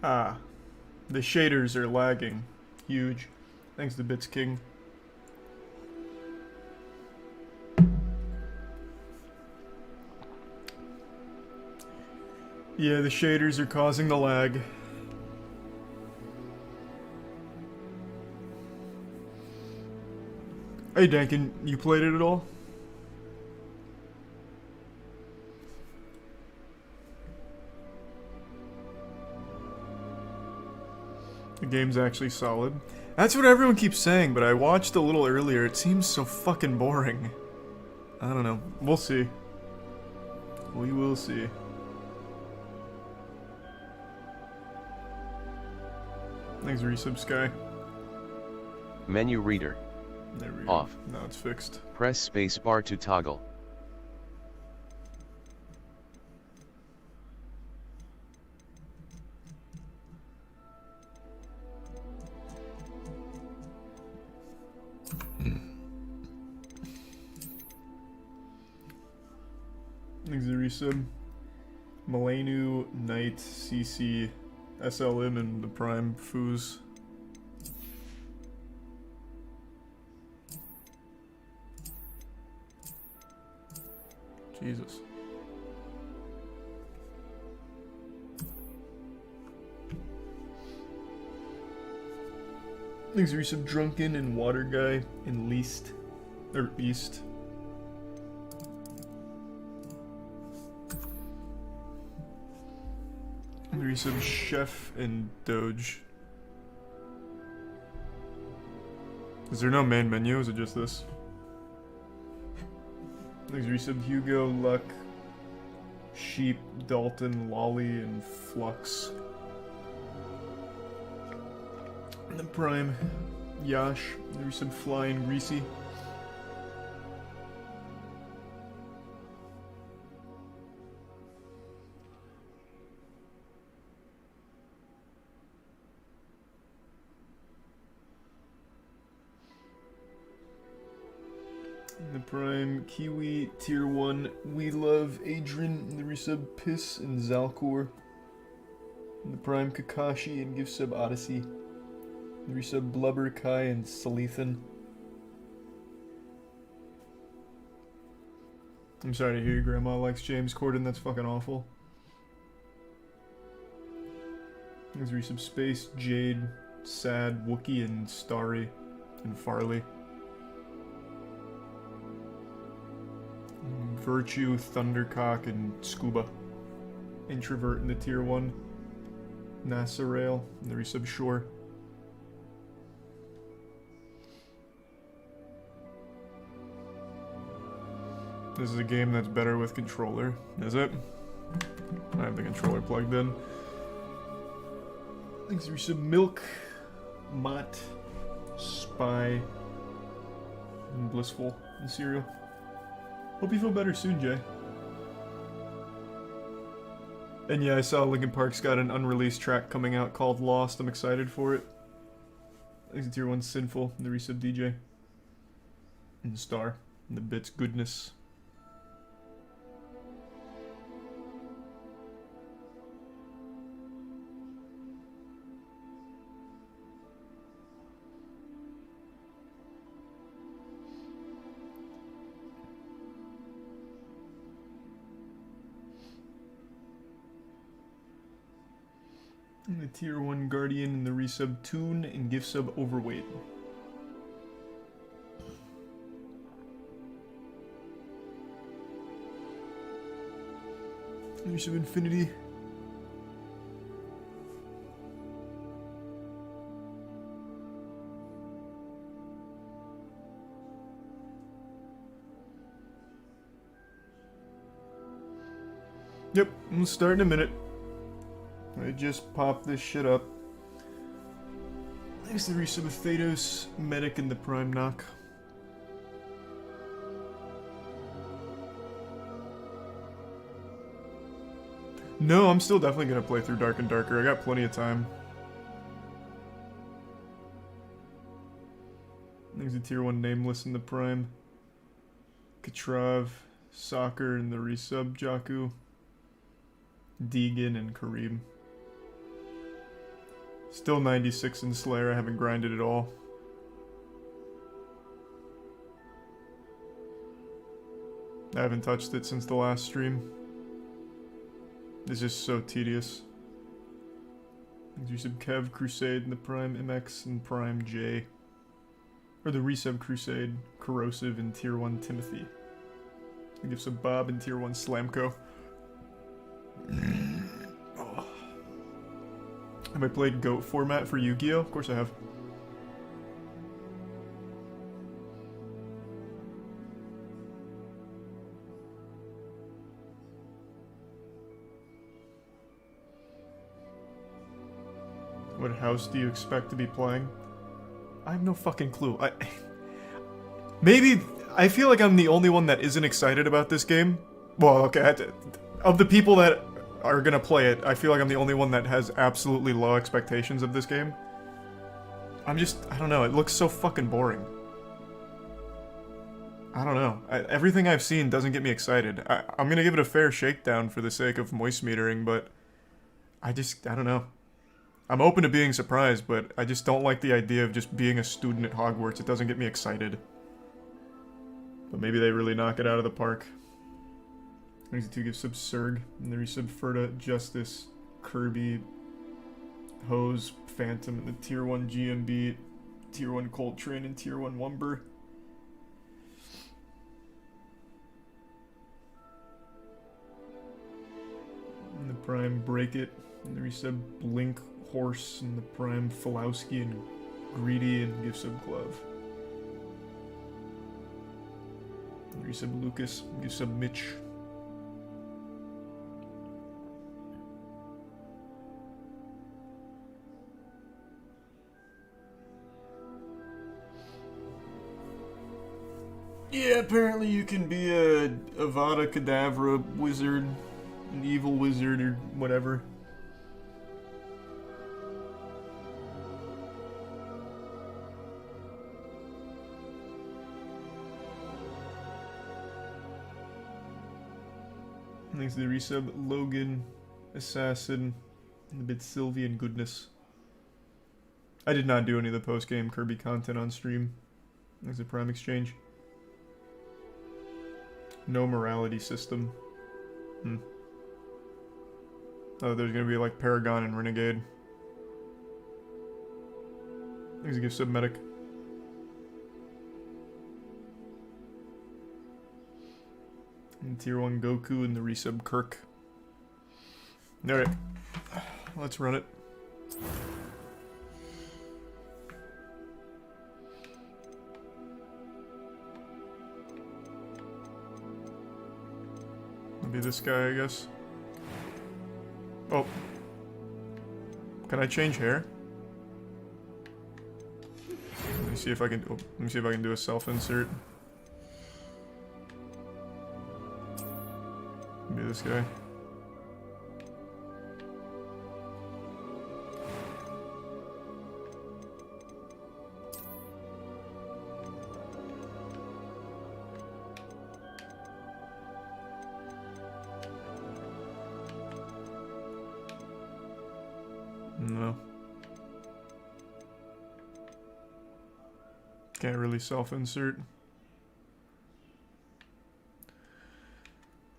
Ah, the shaders are lagging. Huge. Thanks to Bits King. Yeah, the shaders are causing the lag. Hey Dankin, you played it at all? The game's actually solid. That's what everyone keeps saying, but I watched a little earlier. It seems so fucking boring. I don't know. We'll see. We will see. Thanks, Resub Sky. Menu reader. There we Off. go. Now it's fixed. Press spacebar to toggle. Thanks, Resub. Malenu, Knight, CC, SLM, and the Prime Foos. Jesus. Thanks, Resub. Drunken and Water Guy in Least. Or East. Resub Chef and Doge. Is there no main menu? Is it just this? Thanks, Resub Hugo, Luck, Sheep, Dalton, Lolly, and Flux. And the Prime, Yash, Resub Fly and Greasy. The Prime, Kiwi, Tier 1, We Love, Adrian, the Resub Piss, and Zalcor. And the Prime, Kakashi, and Give Sub Odyssey. The Resub Blubber, Kai, and Salithan. I'm sorry to hear your grandma likes James Corden, that's fucking awful. There's Resub Space, Jade, Sad, Wookie, and Starry, and Farley. Virtue, Thundercock, and Scuba. Introvert in the Tier 1. NASA Rail in the Resub Shore. This is a game that's better with controller, is it? I have the controller plugged in. Thanks, Resub Milk, Mott, Spy, and Blissful in cereal. Hope you feel better soon, Jay. And yeah, I saw Linkin Park's got an unreleased track coming out called Lost. I'm excited for it. Thanks to Tier 1 Sinful, and the Resub DJ. And the Star, and the Bits Goodness. And the Tier 1 Guardian and the Resub Toon and Gift Sub Overweight. Resub Infinity. Yep, we'll start in a minute. I just popped this shit up. Thanks to Resub of Thanos, Medic, and the Prime Knock. No, I'm still definitely gonna play through Dark and Darker. I got plenty of time. Thanks to Tier 1 Nameless in the Prime. Katrav, Soccer, and the Resub Jaku. Deegan and Kareem. Still 96 in Slayer, I haven't grinded at all. I haven't touched it since the last stream. It's just so tedious. Do some Kev Crusade in the Prime MX and Prime J. Or the Resub Crusade, Corrosive and Tier 1 Timothy. I give some Bob and Tier 1 Slamco. Oh. Have I played GOAT format for Yu-Gi-Oh? Of course I have. What house do you expect to be playing? I have no fucking clue. Maybe I feel like I'm the only one that isn't excited about this game. Well, okay, of the people that are gonna play it, I feel like I'm the only one that has absolutely low expectations of this game. I don't know, it looks so fucking boring. I don't know. Everything I've seen doesn't get me excited. I'm gonna give it a fair shakedown for the sake of moist metering, but I don't know. I'm open to being surprised, but I just don't like the idea of just being a student at Hogwarts. It doesn't get me excited. But maybe they really knock it out of the park. These two give Subsurg, and the resub Ferta, Justice, Kirby, Hose, Phantom, and the Tier 1 GMB, Tier 1 Coltrane, and Tier 1 Wumber. And the Prime Break It, and the resub Blink, Horse, and the Prime Falowski, and Greedy, and give sub Glove. And the resub Lucas, and give sub Mitch. Yeah, apparently you can be a Avada Kedavra wizard, an evil wizard, or whatever. Thanks to the resub, Logan, Assassin, and a bit Sylvian goodness. I did not do any of the post-game Kirby content on stream. Thanks to Prime Exchange. No morality system. Oh, there's gonna be like Paragon and Renegade. Thanks to give sub medic. And Tier 1 Goku and the resub Kirk. Alright. Let's run it. Be this guy, I guess. Oh. Can I change hair? Let me see if I can. Oh, let me see if I can do a self-insert. Be this guy. No. Can't really self-insert.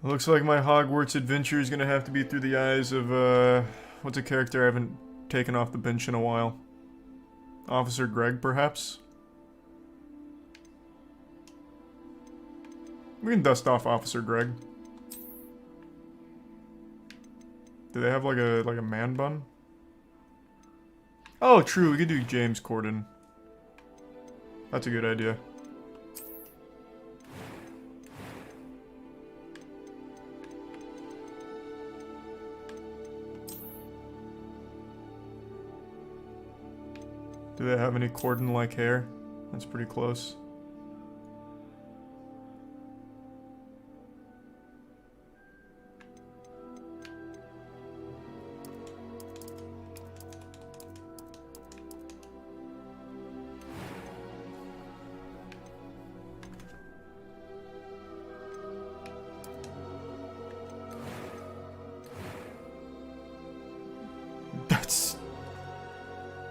Looks like my Hogwarts adventure is gonna have to be through the eyes of, what's a character I haven't taken off the bench in a while? Officer Greg, perhaps? We can dust off Officer Greg. Do they have like a man bun? Oh, true, we could do James Corden. That's a good idea. Do they have any Corden-like hair? That's pretty close.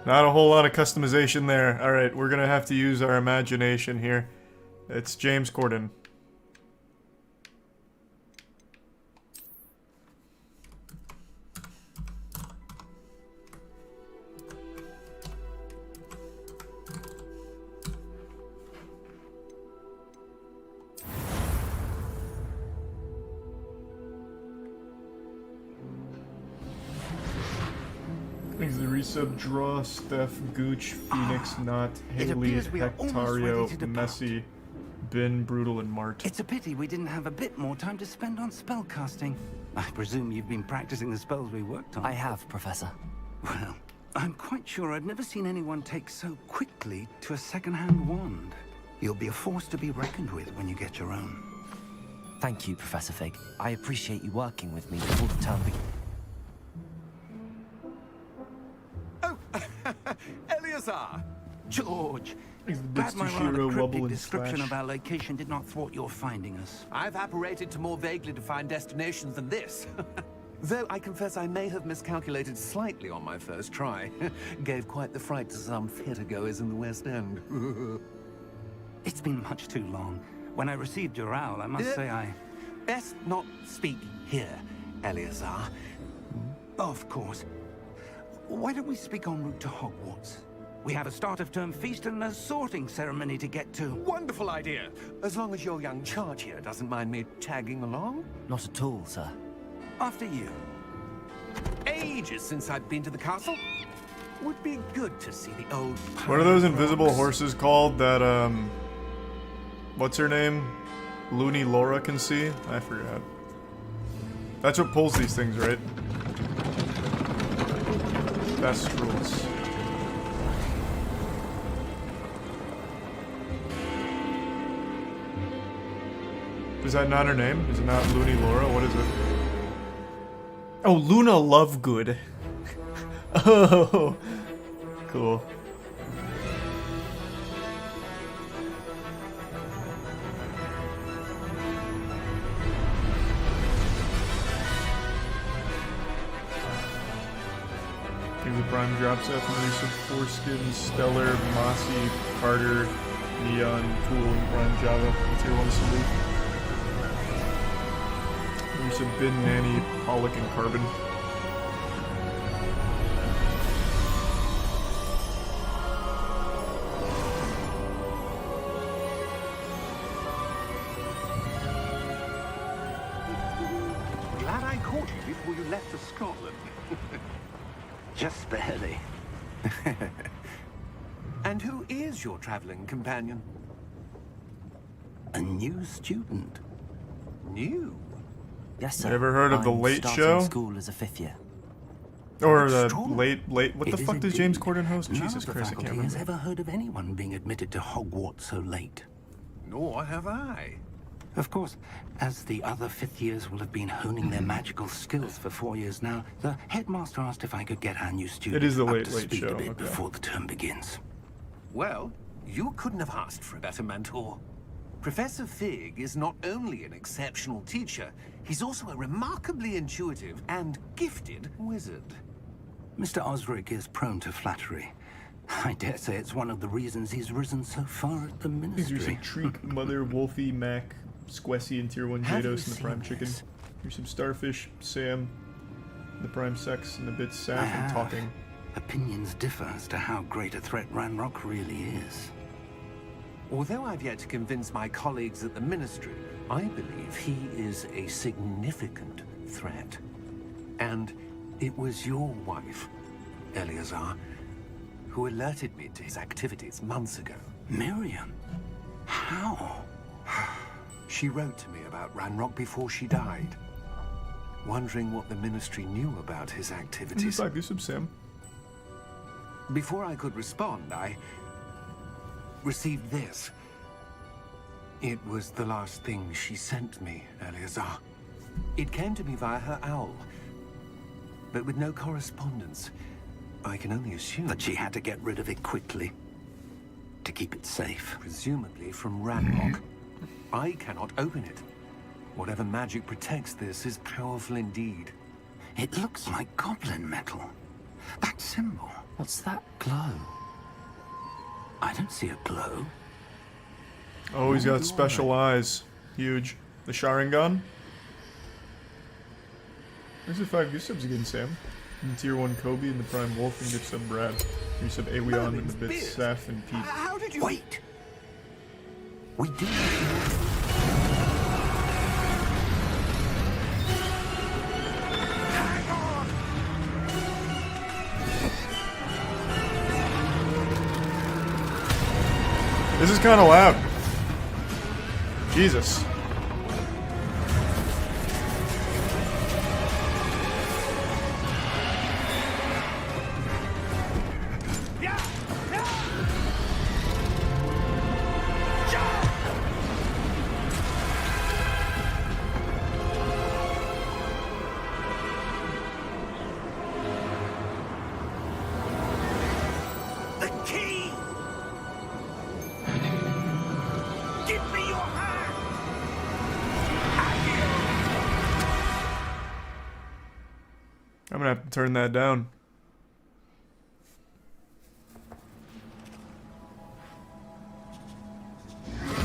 Not a whole lot of customization there. Alright, we're gonna have to use our imagination here. It's James Corden. Thanks to the resub. Draw, Steph, Gooch, Phoenix, Not, Haley, appears we are almost ready Hectario, to depart. Messi, Bin, Brutal, and Mart. It's a pity we didn't have a bit more time to spend on spellcasting. I presume you've been practicing the spells we worked on. I have, Professor. Well, I'm quite sure I've never seen anyone take so quickly to a second-hand wand. You'll be a force to be reckoned with when you get your own. Thank you, Professor Fig. I appreciate you working with me before the term begins. Oh, Eleazar! George! Thanks to the Glad bits to my rather Shiro, Wubble, cryptic and description Slash. of our location did not thwart your finding us. I've apparated to more vaguely defined destinations than this. Though I confess I may have miscalculated slightly on my first try. Gave quite the fright to some theatergoers in the West End. It's been much too long. When I received your owl, I must say I... Best not speak here, Eleazar. Of course. Why don't we speak en route to Hogwarts? We have a start-of-term feast and a sorting ceremony to get to. Wonderful idea. As long as your young charge here doesn't mind me tagging along. Not at all, sir. After you. Ages since I've been to the castle. Would be good to see the old... What are those invisible horses called that, what's her name? Looney Laura can see? I forgot. That's what pulls these things, right? Best rules. Is that not her name? Is it not Looney Laura? What is it? Oh, Luna Lovegood. Oh, cool. Give the prime drops out from use of Foreskin, Stellar, Mossy, Carter, Neon, Tool, and Prime Java. Tier 1 salute. Use of Bin, Nanny, Pollock, and Carbon. Glad I caught you before you left for Scotland. Just barely. And who is your traveling companion? A new student. New? Yes, sir. Ever heard of The I'm Late starting Show? School as a 5th year. Or the Extraordinary. late. What the It is fuck does James indeed. Corden host? None Jesus of the Christ, I can't faculty has remember. ever heard of anyone being admitted to Hogwarts so late. Nor have I. Of course, as the other 5th years will have been honing their magical skills for 4 years now, the headmaster asked if I could get our new student is the up Late to Late speed Show, a bit okay. before the term begins. Well, you couldn't have asked for a better mentor. Professor Fig is not only an exceptional teacher, he's also a remarkably intuitive and gifted wizard. Mr. Osric is prone to flattery. I dare say it's one of the reasons he's risen so far at the These are some ministry. Treek, Mother, Wolfie, Mac, Squessy, and Tier 1 Have you Jados, and the Prime seen Chicken. this? Here's some Starfish, Sam, the Prime Sex, and the bit Saf, and have. Talking. Opinions differ as to how great a threat Ranrock really is. Although I've yet to convince my colleagues at the Ministry, I believe he is a significant threat. And it was your wife, Eleazar, who alerted me to his activities months ago. Miriam? How? She wrote to me about Ranrock before she died, wondering what the Ministry knew about his activities. Fuck, do some Sam. Before I could respond, I received this. It was the last thing she sent me, Eleazar. It came to me via her owl, but with no correspondence. I can only assume That she had to get rid of it quickly to keep it safe. presumably from Ranrock. I cannot open it. Whatever magic protects this is powerful indeed. It looks like goblin metal. That symbol. What's that glow? I don't see a glow. Oh, he's got special eyes. Huge. The Sharingan. There's the 5 gift subs again, Sam. And Tier 1 Kobe and the Prime Wolf and gift sub Brad. Tier sub Aweon and the bits Saf and Pete. How did you... Wait! We do... Hang on! This is kind of loud. Jesus. The key! Give me your hand! I'm gonna have to turn that down.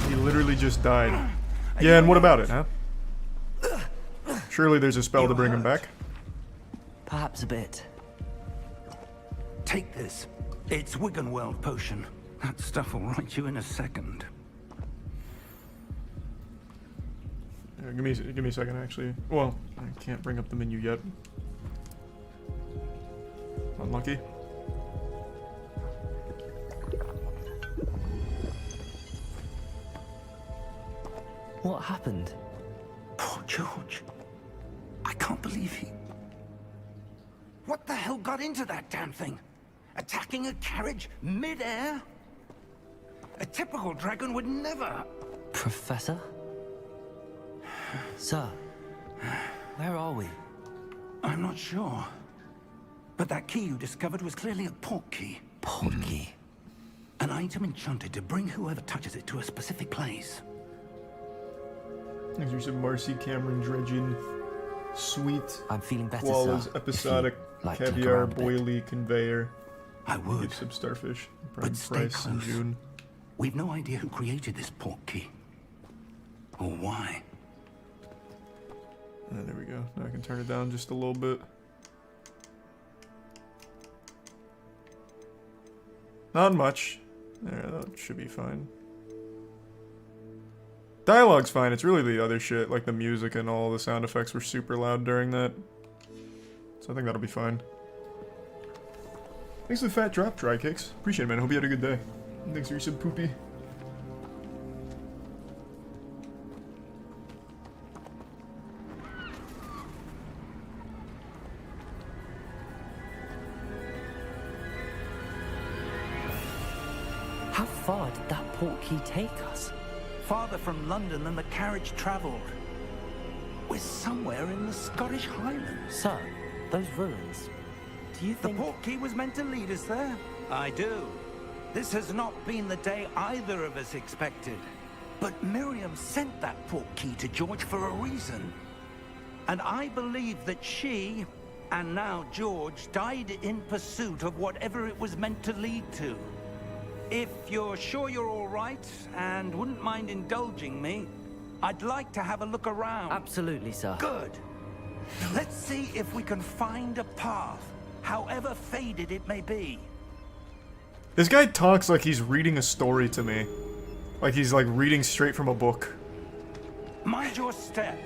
He literally just died. Yeah, and what about it, huh? Surely there's a spell to bring him back. Perhaps a bit. Take this. It's Wiggenweld potion. That stuff will right you in a second. Give me a second, actually. Well, I can't bring up the menu yet. Unlucky. What happened? Poor George. I can't believe he... What the hell got into that damn thing? Attacking a carriage mid-air? A typical dragon would never... Professor? Sir, where are we? I'm not sure. But that key you discovered was clearly a port key. Port key. An item enchanted to bring whoever touches it to a specific place. There's some Marcy Cameron dredging. Sweet. I'm feeling better, Flawless, sir. episodic, If you'd like to look caviar, around a bit. boilie, conveyor. I would, Gift sub Starfish. Prime but stay price in close. June. We've no idea who created this port key. Or why. There we go. Now I can turn it down just a little bit. Not much. There, that should be fine. Dialogue's fine. It's really the other shit, like the music and all the sound effects were super loud during that. So I think that'll be fine. Thanks for the fat drop, Dry Cakes. Appreciate it, man. Hope you had a good day. And thanks for your sub, Poopy. How far did that port key take us? Farther from London than the carriage travelled. We're somewhere in the Scottish Highlands. Sir, those ruins. Do you The think... port key was meant to lead us there? I do. This has not been the day either of us expected. But Miriam sent that port key to George for a reason. And I believe that she, and now George, died in pursuit of whatever it was meant to lead to. If you're sure you're all right, and wouldn't mind indulging me, I'd like to have a look around. Absolutely, sir. Good. Let's see if we can find a path, however faded it may be. This guy talks like he's reading a story to me. Like he's like reading straight from a book. Mind your step.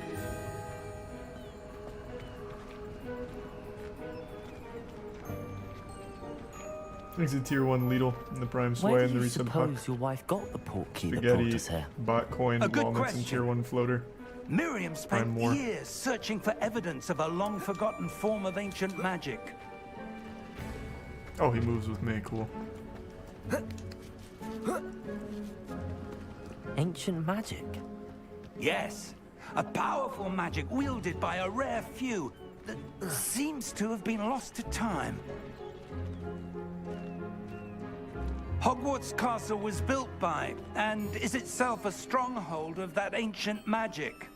Thanks to Tier 1 Lidl and the Prime Sway Where and do the you resub Huck. suppose your wife got the port key that Spaghetti, brought us here? bot coin, A good walnuts, and question. Tier 1 floater. Miriam spent Find more. years searching for evidence of a long-forgotten form of ancient magic. Oh, he moves with me. Cool. Ancient magic? Yes, a powerful magic wielded by a rare few that seems to have been lost to time. Hogwarts Castle was built by, and is itself a stronghold of that ancient magic.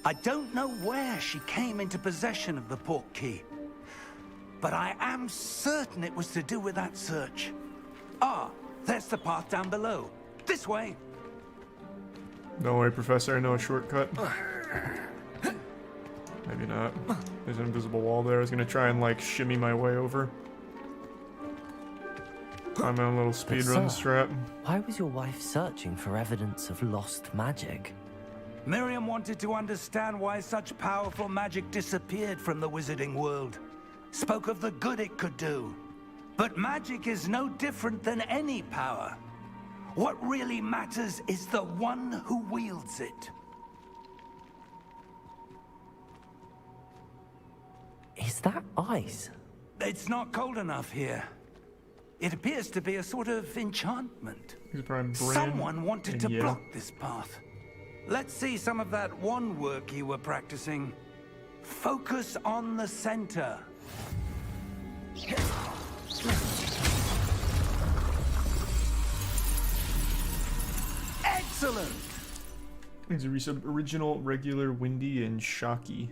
I don't know where she came into possession of the port key, but I am certain it was to do with that search. Ah, there's the path down below. This way. Don't worry, Professor, I know a shortcut. Maybe not. There's an invisible wall there. I was gonna try and, like, shimmy my way over. Find my own little speedrun strap. Why was your wife searching for evidence of lost magic? Miriam wanted to understand why such powerful magic disappeared from the wizarding world. Spoke of the good it could do. But magic is no different than any power. What really matters is the one who wields it. Is that ice? It's not cold enough here. It appears to be a sort of enchantment. Someone wanted to block this path. Let's see some of that wand work you were practicing. Focus on the center. Excellent! These are some original, regular, windy, and shocky.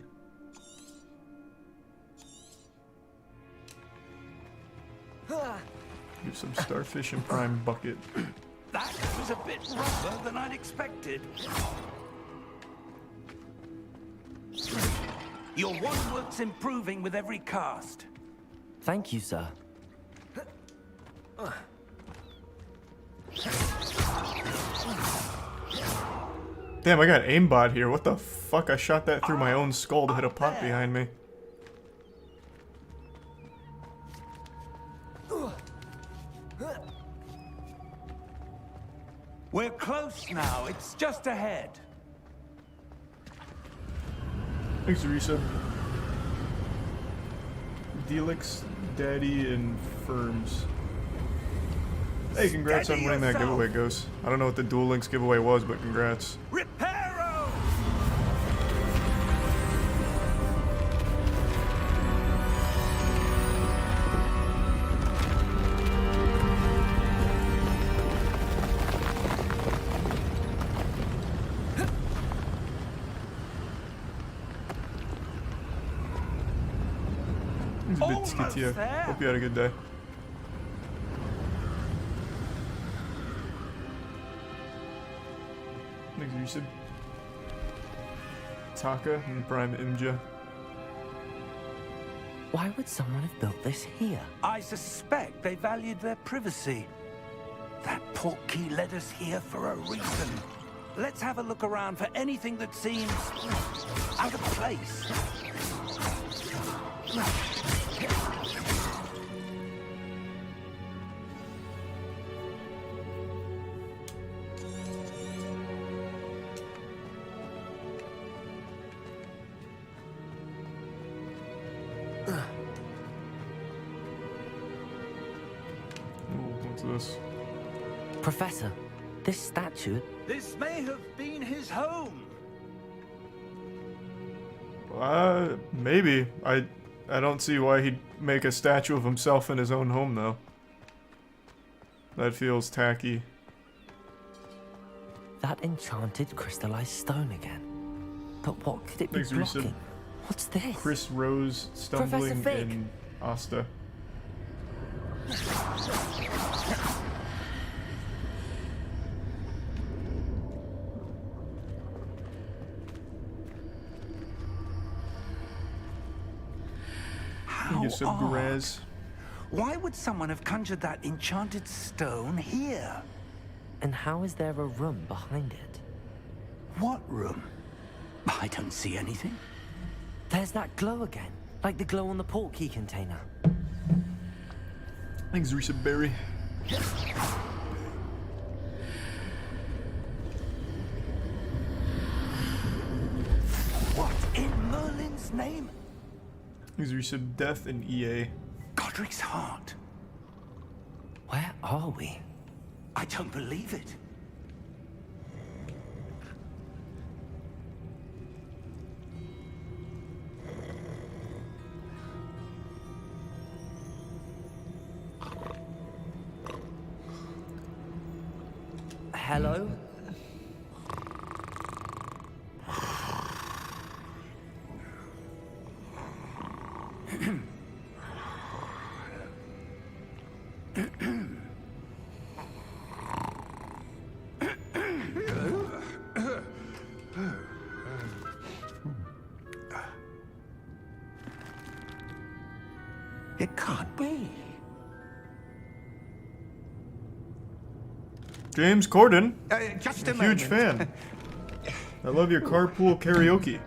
Do some starfish and prime bucket. That was a bit rougher than I'd expected. Your wand work's improving with every cast. Thank you, sir. Damn, I got aimbot here. What the fuck? I shot that through my own skull to hit a pot behind me. We're close now. It's just ahead. Thanks, Teresa. Delix, Daddy, and Firms. Hey, congrats on winning that giveaway, Ghost. I don't know what the Duel Links giveaway was, but congrats. Reparo! Almost there. Hope you had a good day. Thanks, Yusuf. Taka and Prime Imja. Why would someone have built this here? I suspect they valued their privacy. That portkey led us here for a reason. Let's have a look around for anything that seems out of place. This. Professor, this statue... This may have been his home. Maybe. I don't see why he'd make a statue of himself in his own home, though. That feels tacky. That enchanted crystallized stone again. But what could it be blocking? What's this? Chris Rose stumbling in Asta. How odd. Why would someone have conjured that enchanted stone here? And how is there a room behind it? What room? I don't see anything. There's that glow again, like the glow on the portkey container. Thanks, Risa Berry. What in Merlin's name? Thanks, Risa Death and EA. Godric's heart. Where are we? I don't believe it. Hello? James Corden. Just a Huge moment. fan. I love your carpool karaoke.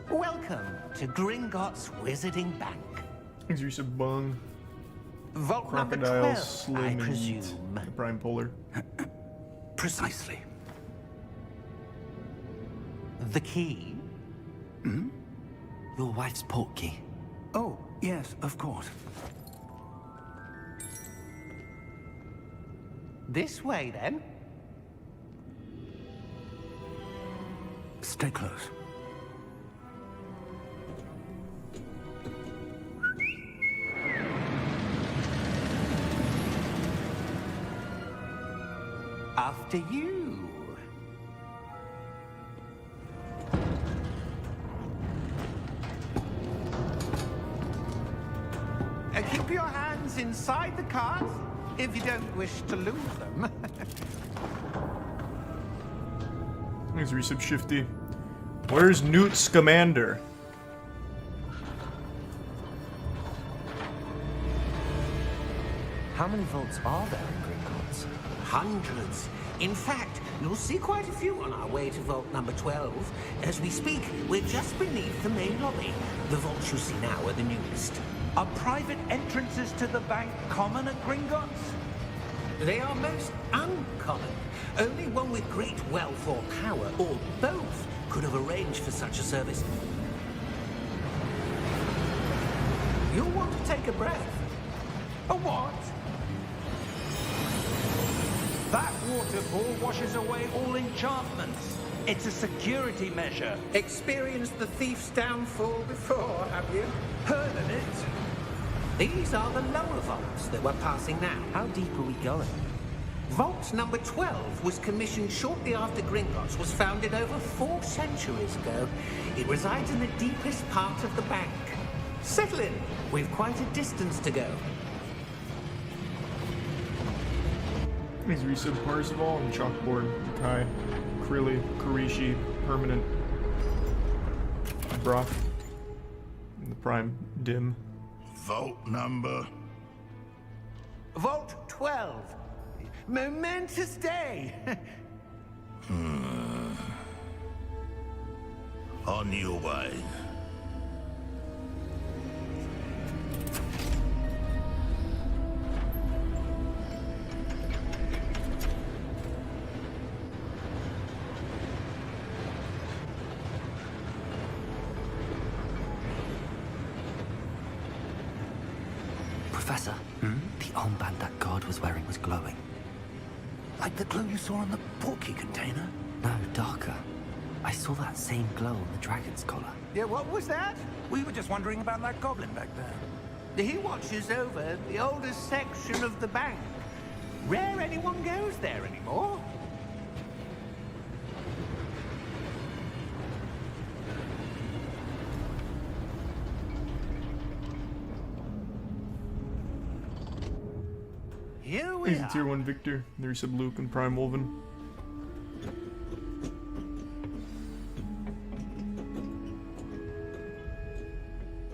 Welcome to Gringotts Wizarding Bank. Thanks, Risa Bung. Vault number Crocodile, 12, Slim, I and presume. the Prime Polar. Precisely. The key? Your wife's portkey. Oh, yes, of course. This way, then. Stay close. After you. Keep your hands inside the cart if you don't wish to lose them. Thanks, Risa Shifty. Where's Newt Scamander? How many vaults are there in Gringotts? Hundreds. In fact, you'll see quite a few on our way to vault number 12. As we speak, we're just beneath the main lobby. The vaults you see now are the newest. Are private entrances to the bank common at Gringotts? They are most uncommon. Only one with great wealth or power, or both, could have arranged for such a service. You'll want to take a breath. A what? That waterfall washes away all enchantments. It's a security measure. Experienced the thief's downfall before, have you? Heard of it? These are the lower vaults that we're passing now. How deep are we going? Vault number 12 was commissioned shortly after Gringotts was founded over 4 centuries ago. It resides in the deepest part of the bank. Settle in. We've quite a distance to go. Thanks, Risa Parzival and Chalkboard. Kai. Krilly. Karishi. Permanent. Broth. And the Prime Dim. Vault number. Vault 12. Momentous day. On your way. Professor, the armband that guard was wearing was glowing. Like the glow you saw on the portkey container? No, darker. I saw that same glow on the dragon's collar. Yeah, what was that? We were just wondering about that goblin back there. He watches over the oldest section of the bank. Rare anyone goes there anymore. Here we Thanks, are. Tier 1 Victor. There's Sub Luke and Prime Wolven.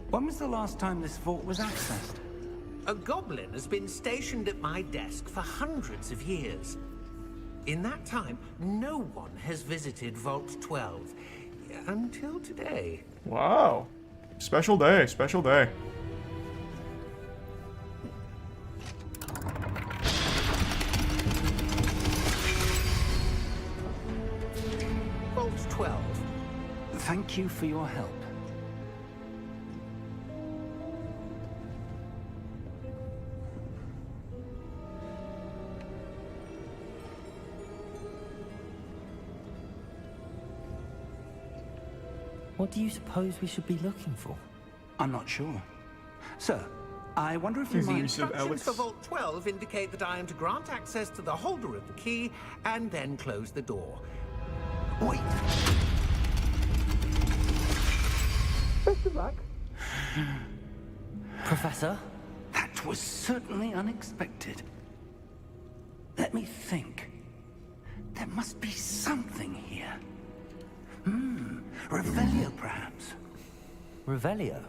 When was the last time this vault was accessed? A goblin has been stationed at my desk for hundreds of years. In that time, no one has visited Vault 12. Until today. Wow. Special day, special day. Vault 12. Thank you for your help. What do you suppose we should be looking for? I'm not sure. Sir, I wonder if you Is the might... use of Instructions Alex? for Vault 12 indicate that I am to grant access to the holder of the key and then close the door. Wait. Best of luck. Professor? That was certainly unexpected. Let me think. There must be something here. Revelio, perhaps? Revelio?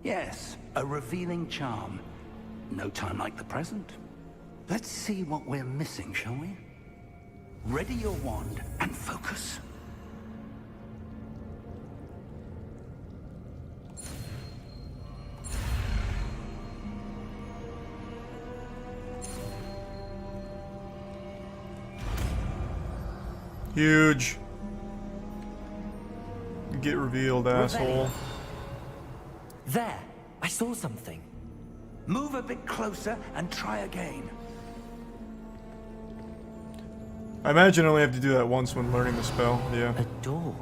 Yes, a revealing charm. No time like the present. Let's see what we're missing, shall we? Ready your wand and focus. Huge. Get revealed, asshole. There! I saw something. Move a bit closer and try again. I imagine I only have to do that once when learning the spell, yeah. A door.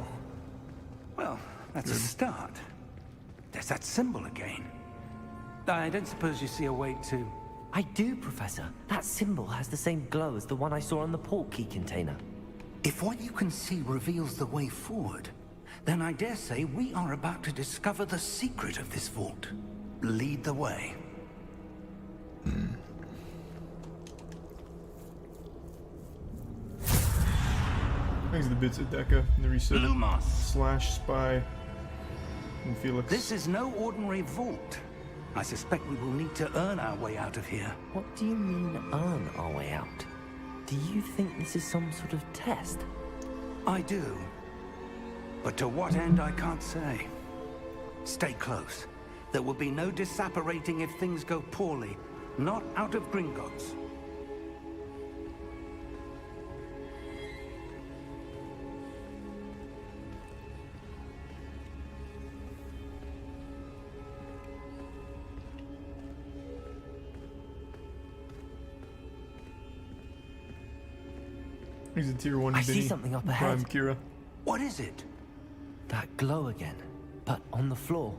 Well, that's a start. There's that symbol again. I don't suppose you see a way to... I do, Professor. That symbol has the same glow as the one I saw on the port key container. If what you can see reveals the way forward, then I dare say we are about to discover the secret of this vault. Lead the way. Thanks to the bits of Deca and the reset. Lumos. Slash spy. And Felix. This is no ordinary vault. I suspect we will need to earn our way out of here. What do you mean, earn our way out? Do you think this is some sort of test? I do. But to what end, I can't say. Stay close. There will be no disapparating if things go poorly. Not out of Gringotts. He's a tier 1 I see Vinny. something up Prime ahead. Kira. What is it? That glow again, but on the floor.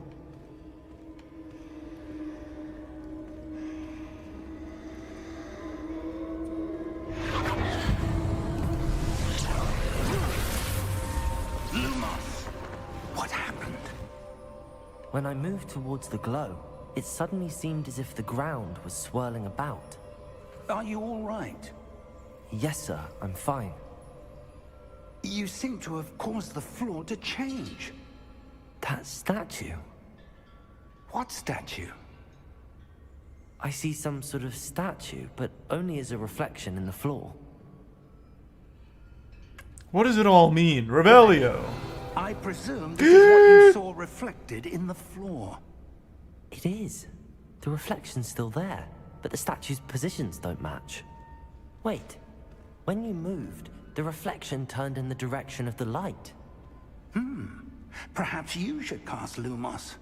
Lumos! What happened? When I moved towards the glow, it suddenly seemed as if the ground was swirling about. Are you all right? Yes, sir, I'm fine. You seem to have caused the floor to change. That statue. What statue? I see some sort of statue, but only as a reflection in the floor. What does it all mean? Revelio! I presume this is what you saw reflected in the floor. It is. The reflection's still there, but the statue's positions don't match. Wait. When you moved, the reflection turned in the direction of the light. Perhaps you should cast Lumos.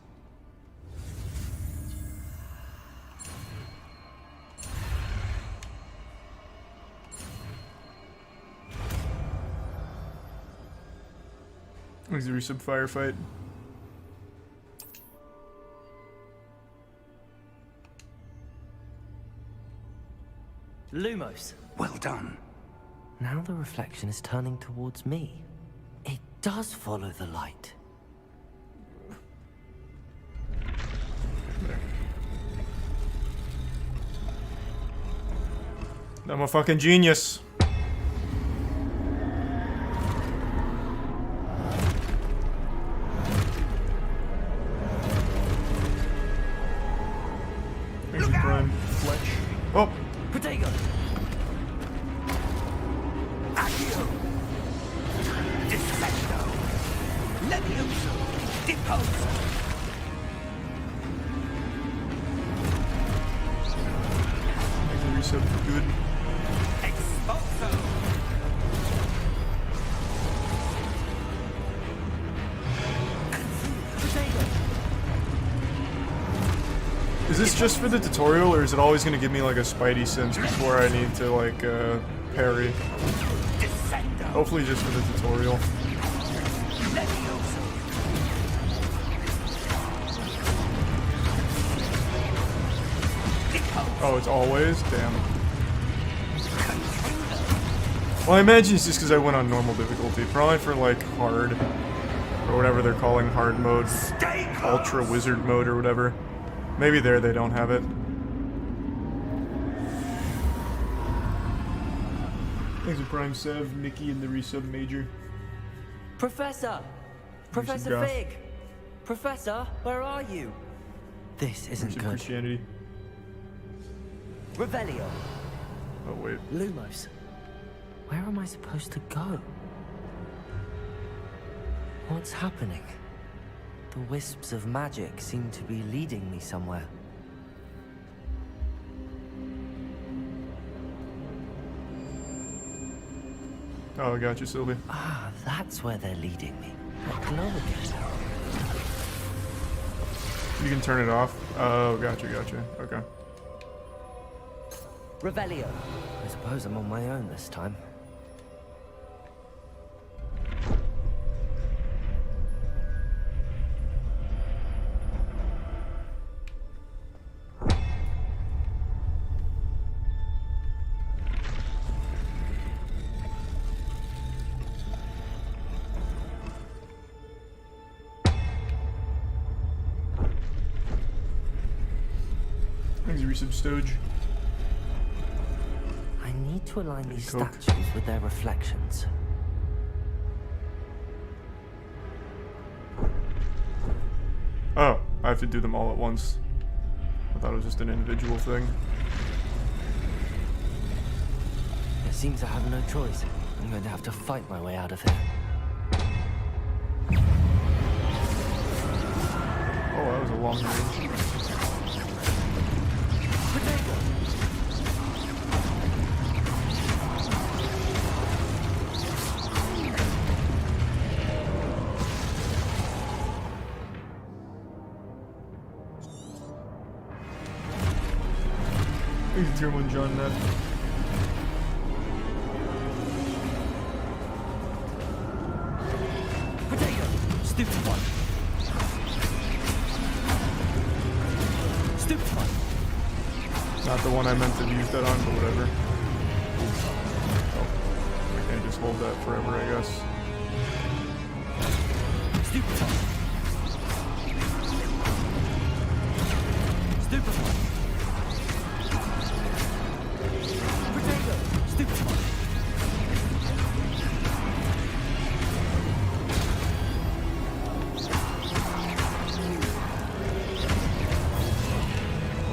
Auxiliary sub firefight. Lumos. Well done. Now the reflection is turning towards me. It does follow the light. I'm a fucking genius. Thanks for Prime Fletch. Oh! Protego! Accio! Defendo! Levioso! Deposo! Auxiliary sub for good. Expulso! Is this just for the tutorial, or is it always going to give me like a spidey sense before I need to like parry? Defendo! Hopefully just for the tutorial. Levioso! Deposo! Oh, it's always? Damn. Well, I imagine it's just because I went on normal difficulty. Probably for like hard, or whatever they're calling hard mode. Stay close! Ultra wizard mode or whatever. Maybe there they don't have it. Thanks for Prime Sev, Nikki, and the resub major. Professor! Professor goth. Fig! Professor, where are you? This isn't Some good. Christianity. Revelio. Oh wait. Lumos. Where am I supposed to go? What's happening? The wisps of magic seem to be leading me somewhere. Oh, I got you, Sylvie. Ah, that's where they're leading me. That glow again. You can turn it off. Oh, gotcha. Okay. Revelio. I suppose I'm on my own this time. Thanks, Resub Stoge. I need to align these Coke. statues with their reflections. Oh, I have to do them all at once. I thought it was just an individual thing. It seems I have no choice. I'm going to have to fight my way out of here. Oh, that was a long range. Thanks, Tier 1 John Nett. Potato! Stupid one! Stupid one! Not the one I meant to use that on, but whatever. Oh, I can't just hold that forever, I guess. Stupid one! Stupid one! Potato! Stupid one!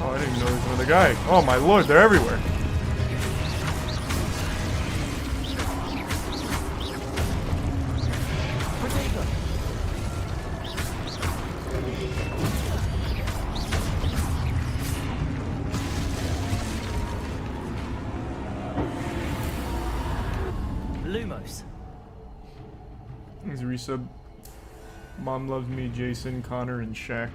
Oh, I didn't even know there was another guy. Oh my lord, they're everywhere. Potato! Lumos. Thanks, Resub. Mom Loves Me, Jason, Connor, and Shaq.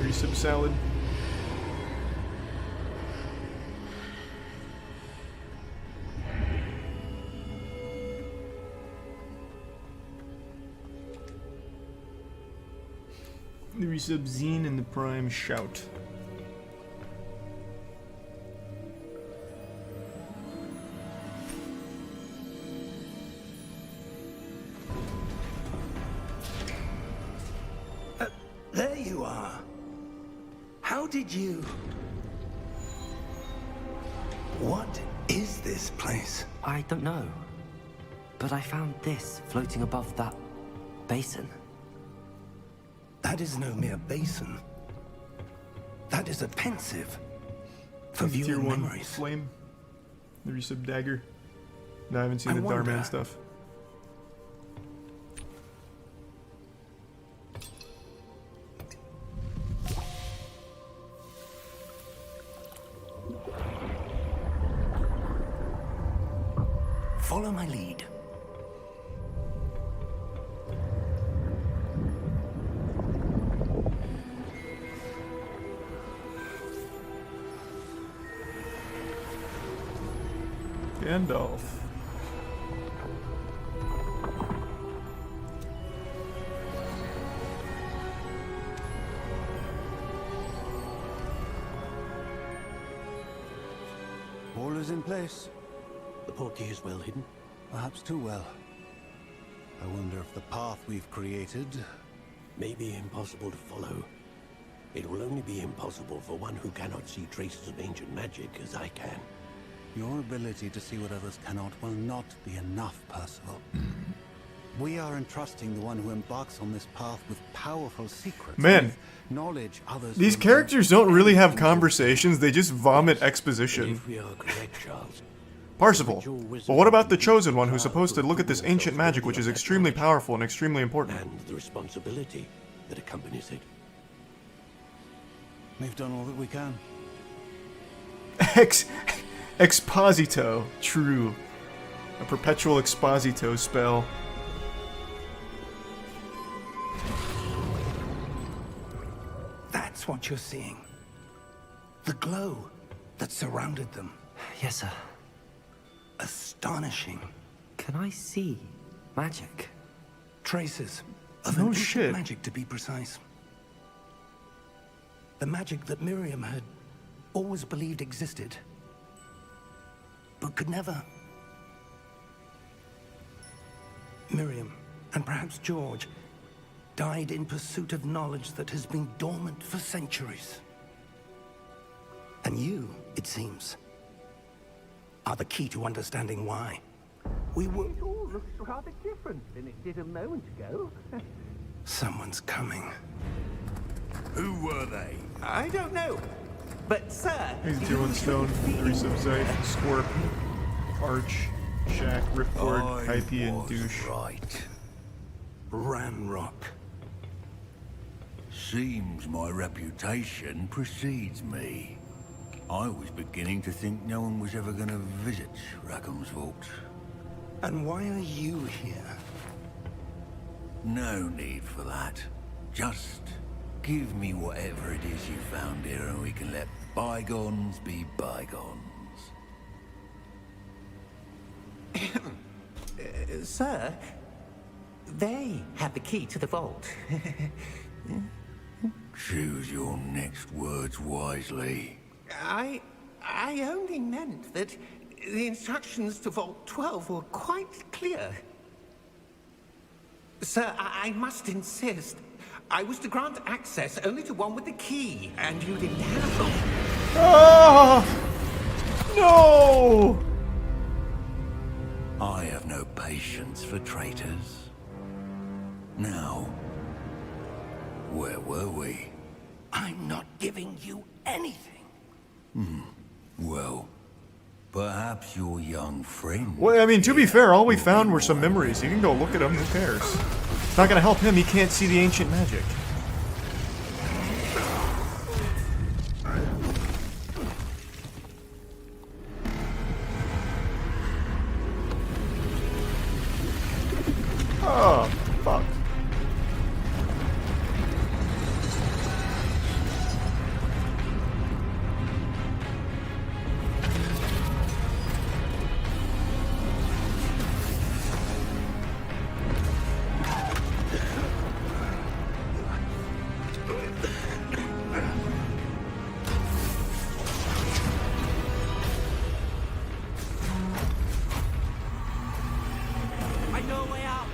Resub salad. The Resub Zine and the Prime Shout. There you are. How did you... What is this place? I don't know. But I found this floating above that basin. That is no mere basin. That is a pensive for Tier viewing 1 memories. Flame. The Resub Dagger. No, I haven't seen I the wonder- Darman stuff. Follow my lead. Gandalf. All is in place. The portkey is well hidden. Perhaps too well. I wonder if the path we've created May be impossible to follow. It will only be impossible for one who cannot see traces of ancient magic as I can. Your ability to see what others cannot will not be enough, Percival. We are entrusting the one who embarks on this path with powerful secrets. Man, with knowledge others these will characters don't really have conversations, they just vomit exposition. If we are correct, Charles, Parzival, but what about the Chosen One who's supposed to look at this ancient magic which is extremely powerful and extremely important? and the responsibility that accompanies it. We've done all that we can. Exposito. True. A perpetual exposito spell. That's what you're seeing. The glow that surrounded them. Yes, sir. Astonishing. Can I see magic? Traces of No an ancient shit. magic, to be precise. The magic that Miriam had always believed existed, but could never. Miriam, and perhaps George, died in pursuit of knowledge that has been dormant for centuries. And you, it seems, are the key to understanding why. We were... It all looks rather different than it did a moment ago. Someone's coming. Who were they? I don't know. But, sir... He's doing Stone, Resubsite, Scorp, Arch, Shack, Riftboard, Hype, and Douche. Right. Ranrock. Seems my reputation precedes me. I was beginning to think no one was ever going to visit Rackham's vault. And why are you here? No need for that. Just give me whatever it is you found here and we can let bygones be bygones. Sir, they have the key to the vault. Choose your next words wisely. I only meant that the instructions to Vault 12 were quite clear. Sir, I must insist. I was to grant access only to one with the key, and you didn't have them. Oh! No! I have no patience for traitors. Now, where were we? I'm not giving you anything. Well, perhaps your young friend... Well, I mean, to be fair, all we found were some memories. You can go look at them, who cares? It's not gonna help him, he can't see the ancient magic. Oh, fuck. I know a way out.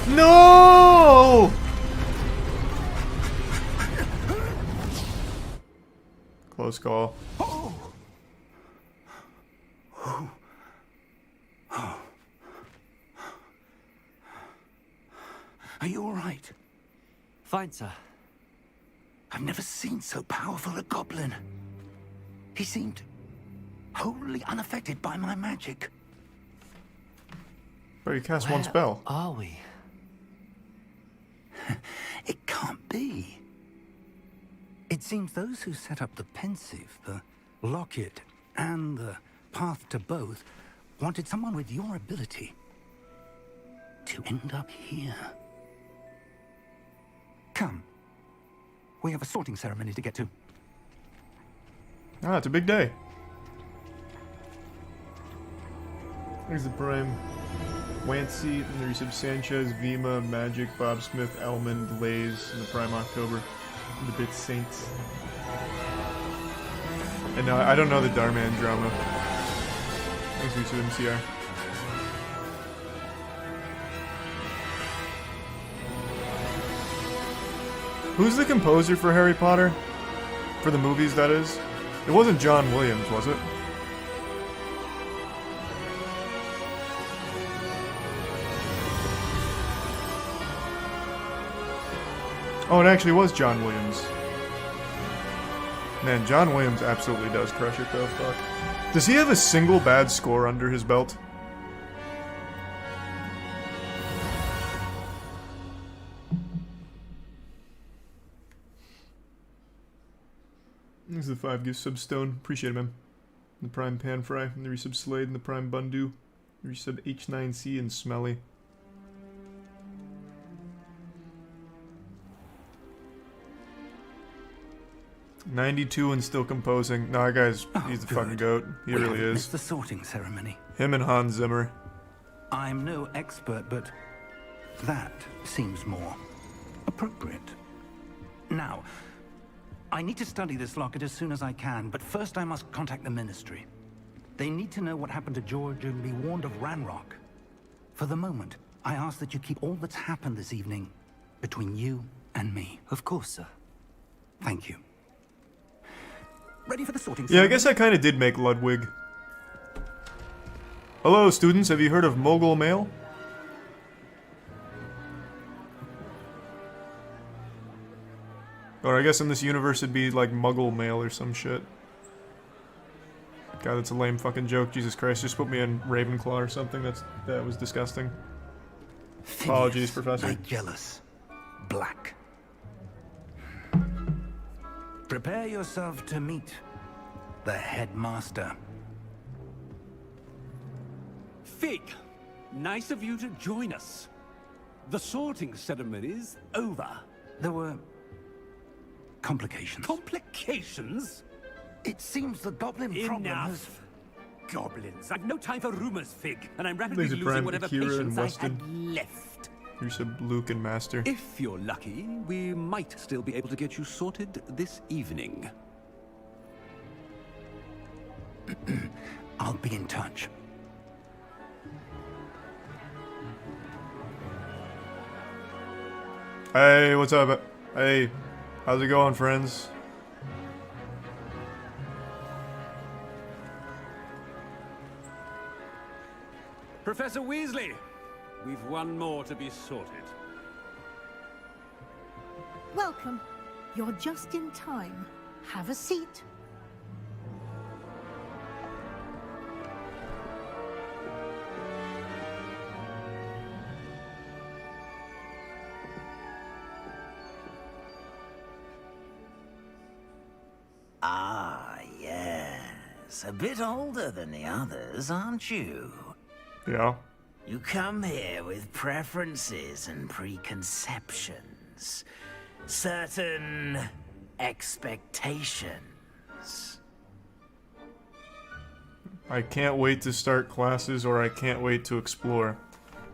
No! Close call. Are you all right? Fine, sir. I've never seen so powerful a goblin. He seemed wholly unaffected by my magic. But you cast one Where spell. are we? It can't be. It seems those who set up the pensive, the locket, and the path to both wanted someone with your ability to end up here. Come. We have a sorting ceremony to get to. Ah, it's a big day. There's the Prime. Wancy, and there's some Sanchez, Vima, Magic, Bob Smith, Elmond, Lays, and the Prime October. The Bit Saints. And I don't know the Darman drama. Thanks to MCR. Who's the composer for Harry Potter? For the movies, that is? It wasn't John Williams, was it? Oh, it actually was John Williams. Man, John Williams absolutely does crush it though, fuck. Does he have a single bad score under his belt? This is the 5 gift sub Stone. Appreciate it, man. The Prime Pan Fry, and the resub Slade, and the Prime Bundu. The resub H9C and Smelly. $92 and still composing. Nah, that guy's, he's the fucking goat. He really is. It's the sorting ceremony. Him and Hans Zimmer. I'm no expert, but that seems more appropriate. Now, I need to study this locket as soon as I can, but first I must contact the Ministry. They need to know what happened to George and be warned of Ranrock. For the moment, I ask that you keep all that's happened this evening between you and me. Of course, sir. Thank you. Ready for the sorting Yeah, ceremony? I guess I kind of did make Ludwig. Hello, students. Have you heard of Mogul Mail? Or I guess in this universe it'd be like Muggle Mail or some shit. God, that's a lame fucking joke. Jesus Christ, just put me in Ravenclaw or something. That was disgusting. Apologies, Professor. Nigellus Black. Prepare yourself to meet the headmaster. Fig, nice of you to join us. The sorting ceremony's over. There were complications. Complications? It seems the goblin problem has... Enough. Goblins. I've no time for rumors, Fig, and I'm rapidly Laser losing Prime, whatever Akira, and patience I Weston. had left. Here's a Luke and Master. If you're lucky, we might still be able to get you sorted this evening. I'll be in touch. Hey, what's up? Hey, how's it going, friends? Professor Weasley, we've one more to be sorted. Welcome. You're just in time. Have a seat. Ah, yes. A bit older than the others, aren't you? Yeah. You come here with preferences and preconceptions. Certain expectations. I can't wait to start classes, or I can't wait to explore.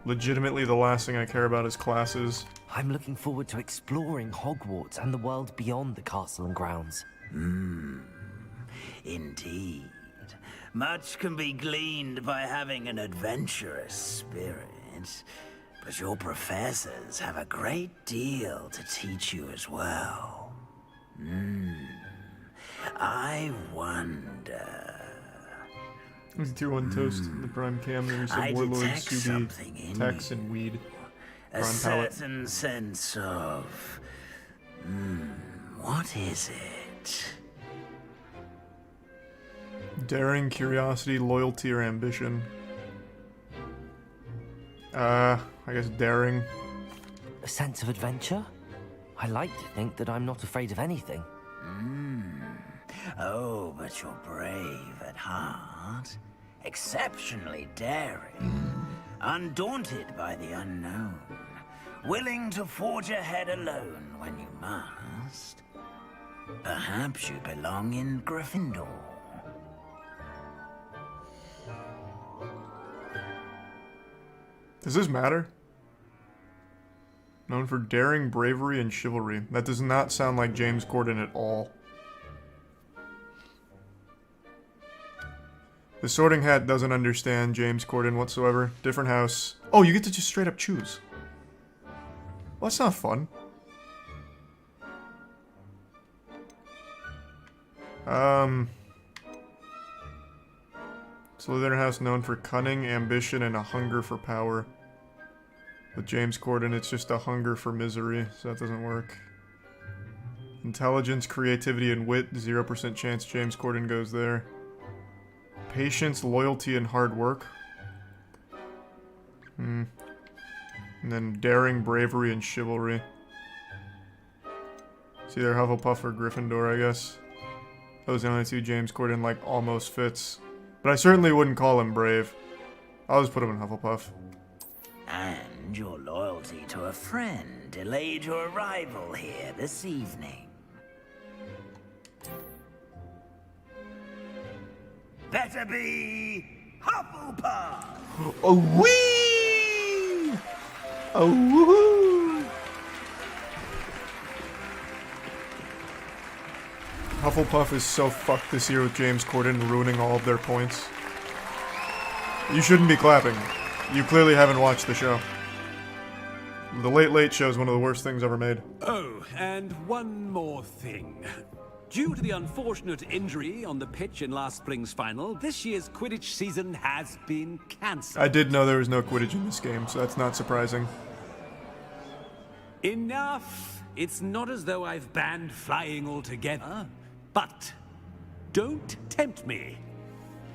Legitimately, the last thing I care about is classes. I'm looking forward to exploring Hogwarts and the world beyond the castle and grounds. Indeed. Much can be gleaned by having an adventurous spirit, but your professors have a great deal to teach you as well. I wonder... Here's Tier 1 Toast, the Prime Cam, the I Resub Warlord, detect something Subi, in Tex, you. and Weed. A Prime Palette. certain sense of... what is it? Daring, curiosity, loyalty, or ambition. I guess daring. A sense of adventure? I like to think that I'm not afraid of anything. Oh, but you're brave at heart. Exceptionally daring. Undaunted by the unknown. Willing to forge ahead alone when you must. Perhaps you belong in Gryffindor. Does this matter? Known for daring, bravery, and chivalry. That does not sound like James Corden at all. The Sorting Hat doesn't understand James Corden whatsoever. Different house. Oh, you get to just straight up choose. Well, that's not fun. Slytherin house known for cunning, ambition, and a hunger for power. With James Corden, it's just a hunger for misery, so that doesn't work. Intelligence, creativity, and wit. 0% chance James Corden goes there. Patience, loyalty, and hard work. And then daring, bravery, and chivalry. It's either Hufflepuff or Gryffindor, I guess. Those are the only two James Corden, like, almost fits. But I certainly wouldn't call him brave. I'll just put him in Hufflepuff. And your loyalty to a friend delayed your arrival here this evening. Better be Hufflepuff! Oh wee! Oh woohoo! Hufflepuff is so fucked this year with James Corden ruining all of their points. You shouldn't be clapping. You clearly haven't watched the show. The Late Late Show is one of the worst things ever made. Oh, and one more thing. Due to the unfortunate injury on the pitch in last spring's final, this year's Quidditch season has been cancelled. I did know there was no Quidditch in this game, so that's not surprising. Enough! It's not as though I've banned flying altogether. But don't tempt me.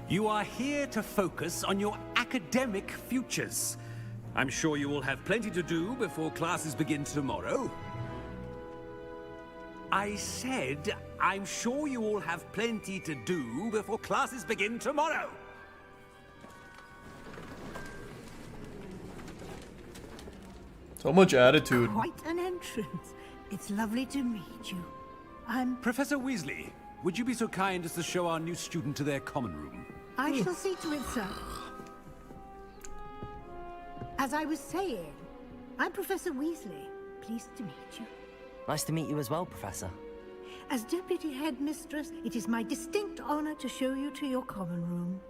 You are here to focus on your academic futures. I'm sure you will have plenty to do before classes begin tomorrow. I said, I'm sure you all have plenty to do before classes begin tomorrow. So much attitude. Quite an entrance. It's lovely to meet you. I'm... Professor Weasley, would you be so kind as to show our new student to their common room? I shall see to it, sir. As I was saying, I'm Professor Weasley. Pleased to meet you. Nice to meet you as well, Professor. As Deputy Headmistress, it is my distinct honor to show you to your common room.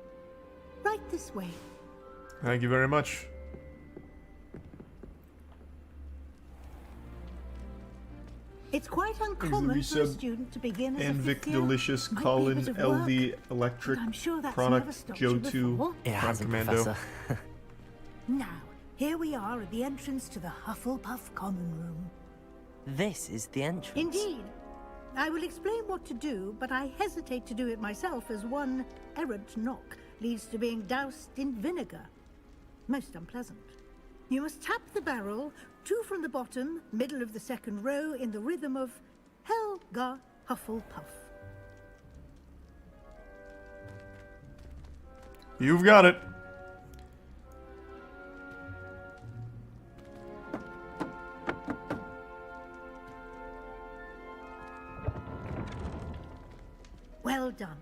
Right this way. Thank you very much. It's quite uncommon for a student to begin as a Anvic fifth year. Delicious, Might be a Colin, bit of LV, work, Electric, but I'm sure that's Product, never stopped you Joe2, before. It Prime hasn't, Commando. Professor. Now, here we are at the entrance to the Hufflepuff common room. This is the entrance. Indeed. I will explain what to do, but I hesitate to do it myself as one errant knock leads to being doused in vinegar. Most unpleasant. You must tap the barrel, 2 from the bottom, middle of the second row, in the rhythm of Helga Hufflepuff. You've got it. Well done.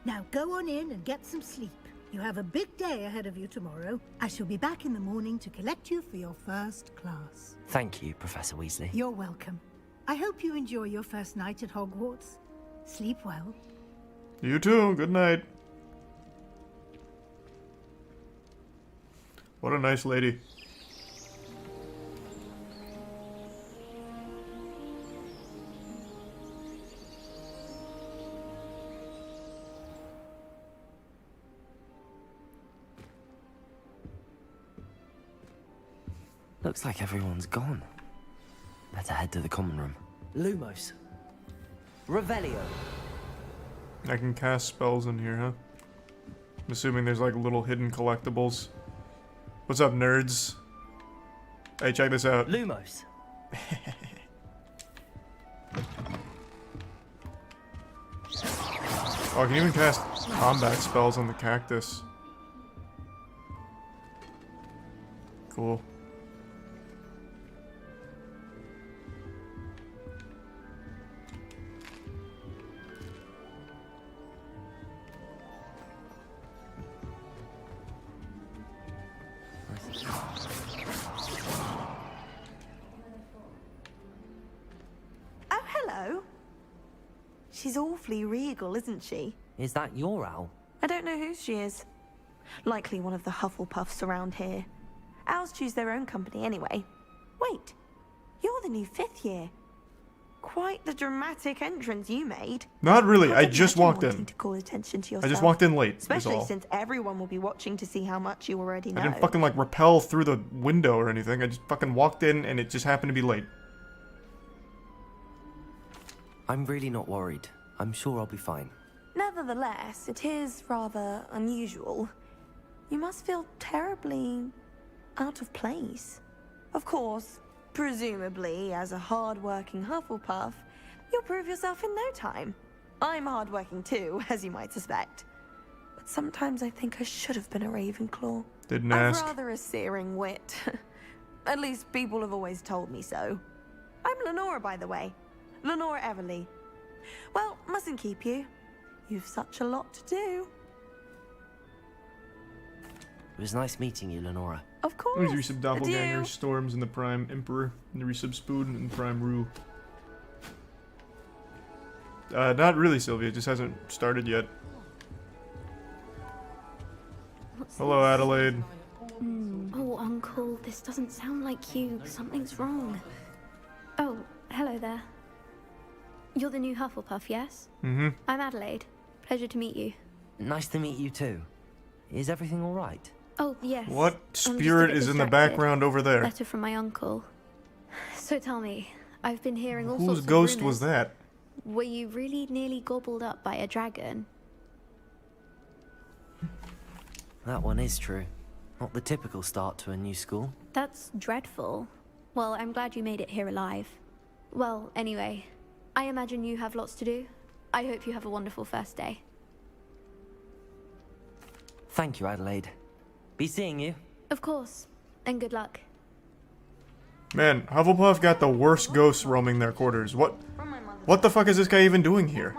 Now go on in and get some sleep. You have a big day ahead of you tomorrow. I shall be back in the morning to collect you for your first class. Thank you, Professor Weasley. You're welcome. I hope you enjoy your first night at Hogwarts. Sleep well. You too. Good night. What a nice lady. Looks like everyone's gone. Better head to the common room. Lumos. Revelio. I can cast spells in here, huh? I'm assuming there's like little hidden collectibles. What's up, nerds? Hey, check this out. Lumos. Oh, I can even cast combat spells on the cactus. Cool. She's awfully regal, isn't she? Is that your owl? I don't know whose she is. Likely one of the Hufflepuffs around here. Owls choose their own company anyway. Wait, you're the new 5th year. Quite the dramatic entrance you made. Not really. I can't just imagine walked wanting in. to call attention to I yourself, just walked in late. Is especially all. since everyone will be watching to see how much you already know. I didn't fucking like rappel through the window or anything. I just fucking walked in and it just happened to be late. I'm really not worried. I'm sure I'll be fine. Nevertheless, it is rather unusual. You must feel terribly out of place. Of course, presumably, as a hard-working Hufflepuff, you'll prove yourself in no time. I'm hard-working too, as you might suspect. But sometimes I think I should have been a Ravenclaw. Didn't I've ask. rather a searing wit. At least people have always told me so. I'm Lenora, by the way. Lenora Everly. Well, mustn't keep you. You've such a lot to do. It was nice meeting you, Lenora. Of course. There's Resub Doppelganger, Adieu. Storms, and the Prime Emperor, and the Resub Spoon, and the Prime Rue. Not really, Sylvia. It just hasn't started yet. Hello, Adelaide. Oh, Uncle, this doesn't sound like you. Something's wrong. Oh, hello there. You're the new Hufflepuff, yes? Mm-hmm. I'm Adelaide. Pleasure to meet you. Nice to meet you too. Is everything all right? Oh, yes. What I'm just a spirit bit is in the distracted. background over there? Letter from my uncle. So tell me, I've been hearing all sorts Whose of ghost rumors. was that? Were you really nearly gobbled up by a dragon? That one is true. Not the typical start to a new school. That's dreadful. Well, I'm glad you made it here alive. Well, anyway, I imagine you have lots to do. I hope you have a wonderful first day. Thank you, Adelaide. Be seeing you. Of course, and good luck. Man, Hufflepuff got the worst ghosts roaming their quarters. What the fuck is this guy even doing here?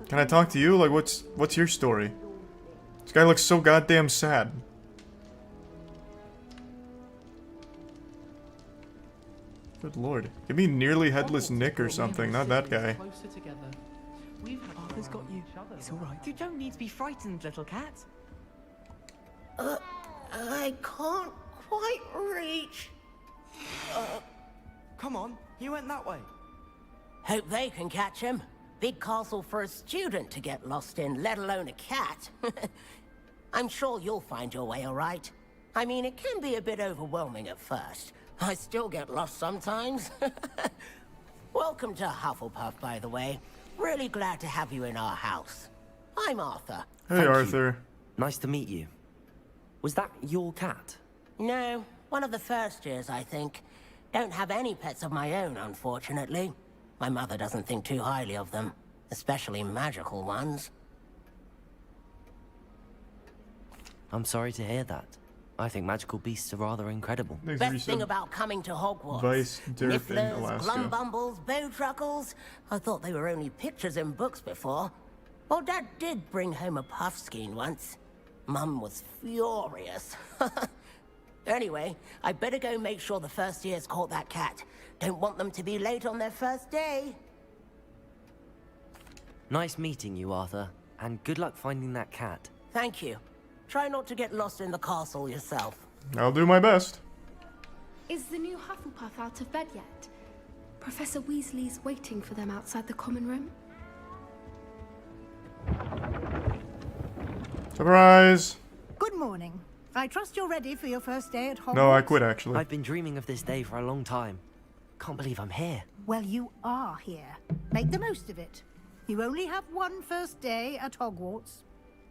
Can I talk to you? Like, what's your story? This guy looks so goddamn sad. Good lord. Give me nearly headless Nick or something, not that guy. Arthur's got you. It's all right. You don't need to be frightened, little cat. I can't quite reach. Come on, he went that way. Hope they can catch him. Big castle for a student to get lost in, let alone a cat. I'm sure you'll find your way all right. I mean, it can be a bit overwhelming at first. I still get lost sometimes. Welcome to Hufflepuff, by the way. Really glad to have you in our house. I'm Arthur. Hey, Thank Arthur. you. Nice to meet you. Was that your cat? No, one of the first years, I think. Don't have any pets of my own, unfortunately. My mother doesn't think too highly of them, especially magical ones. I'm sorry to hear that. I think magical beasts are rather incredible. Best thing about coming to Hogwarts. Vice, Derp, and Nifflers, Alaska. Glumbumbles, Bowtruckles. I thought they were only pictures in books before. Well, Dad did bring home a puffskein once. Mum was furious. Anyway, I better go make sure the first years caught that cat. Don't want them to be late on their first day. Nice meeting you, Arthur. And good luck finding that cat. Thank you. Try not to get lost in the castle yourself. I'll do my best. Is the new Hufflepuff out of bed yet? Professor Weasley's waiting for them outside the common room. Surprise! Good morning. I trust you're ready for your first day at Hogwarts. No, I quit actually. I've been dreaming of this day for a long time. Can't believe I'm here. Well, you are here. Make the most of it. You only have one first day at Hogwarts.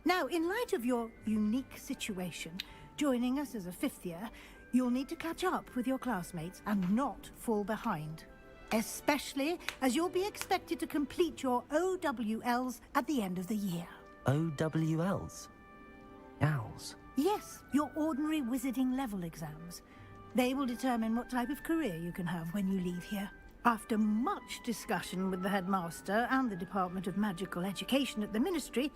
Now, in light of your unique situation, joining us as a fifth year, you'll need to catch up with your classmates and not fall behind. Especially as you'll be expected to complete your OWLs at the end of the year. OWLs? Owls? Yes, your ordinary wizarding level exams. They will determine what type of career you can have when you leave here. After much discussion with the headmaster and the Department of Magical Education at the Ministry,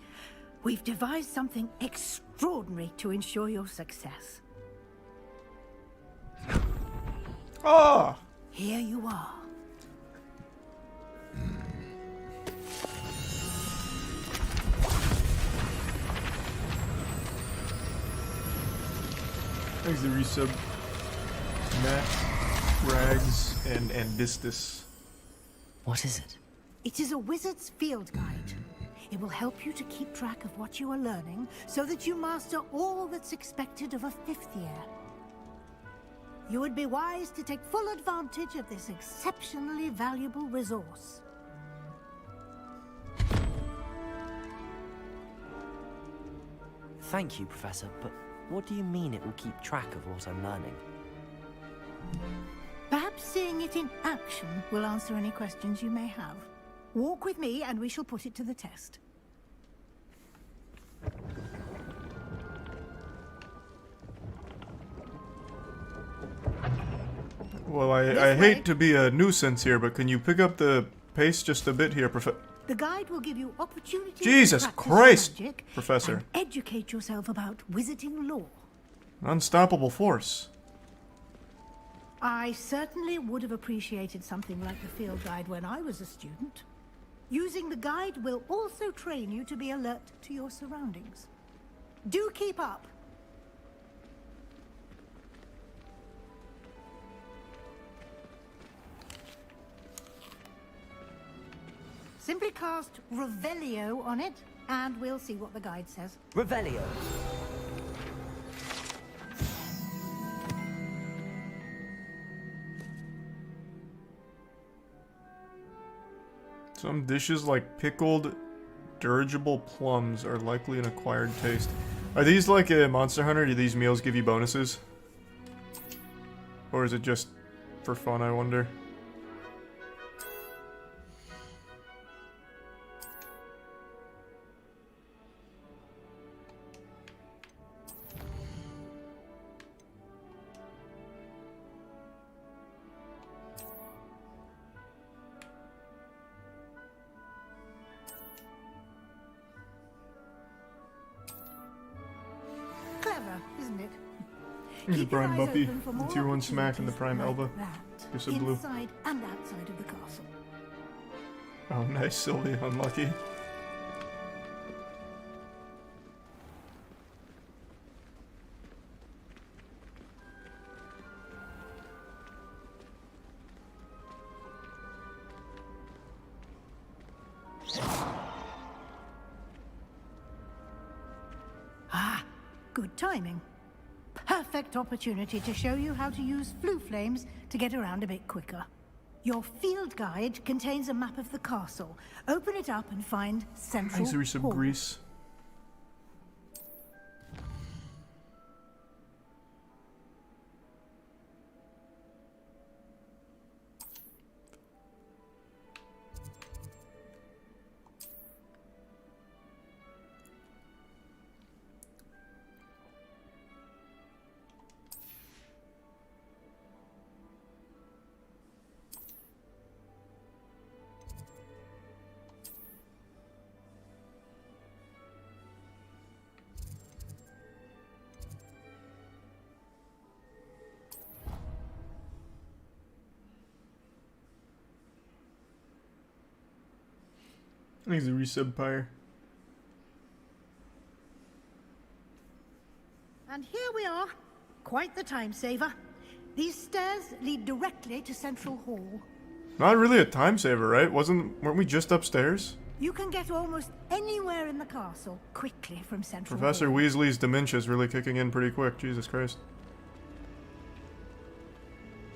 we've devised something extraordinary to ensure your success. Ah! Here you are. Thanks the resub. Matt, Rags, and Andistus. What is it? It is a wizard's field guide. It will help you to keep track of what you are learning so that you master all that's expected of a 5th year. You would be wise to take full advantage of this exceptionally valuable resource. Thank you, Professor, but what do you mean it will keep track of what I'm learning? Perhaps seeing it in action will answer any questions you may have. Walk with me and we shall put it to the test. Well, I hate to be a nuisance here, but can you pick up the pace just a bit here, Professor? The guide will give you opportunities Jesus to practice Christ, magic Professor. and educate yourself about wizarding lore. Unstoppable force. I certainly would have appreciated something like the field guide when I was a student. Using the guide will also train you to be alert to your surroundings. Do keep up. Simply cast Revelio on it, and we'll see what the guide says. Revelio. Some dishes like pickled, dirigible plums are likely an acquired taste. Are these like a Monster Hunter? Do these meals give you bonuses? Or is it just for fun, I wonder? Clever, isn't it? Here's the Keep your Prime eyes Buffy, open for the more Tier 1 Smack, and the Prime opportunities Elba. like that, Gives a blue. inside and outside of the castle. Oh, nice, Sylvie. Unlucky. Ah, good timing. Perfect opportunity to show you how to use flue flames to get around a bit quicker. Your field guide contains a map of the castle. Open it up and find Central Thanks, Resub Hall. Grease. Thanks, the Resub Pyre. And here we are. Quite the time saver. These stairs lead directly to Central Hall. Not really a time saver, right? weren't we just upstairs? You can get almost anywhere in the castle quickly from Central Professor Hall. Weasley's dementia's really kicking in pretty quick. Jesus Christ.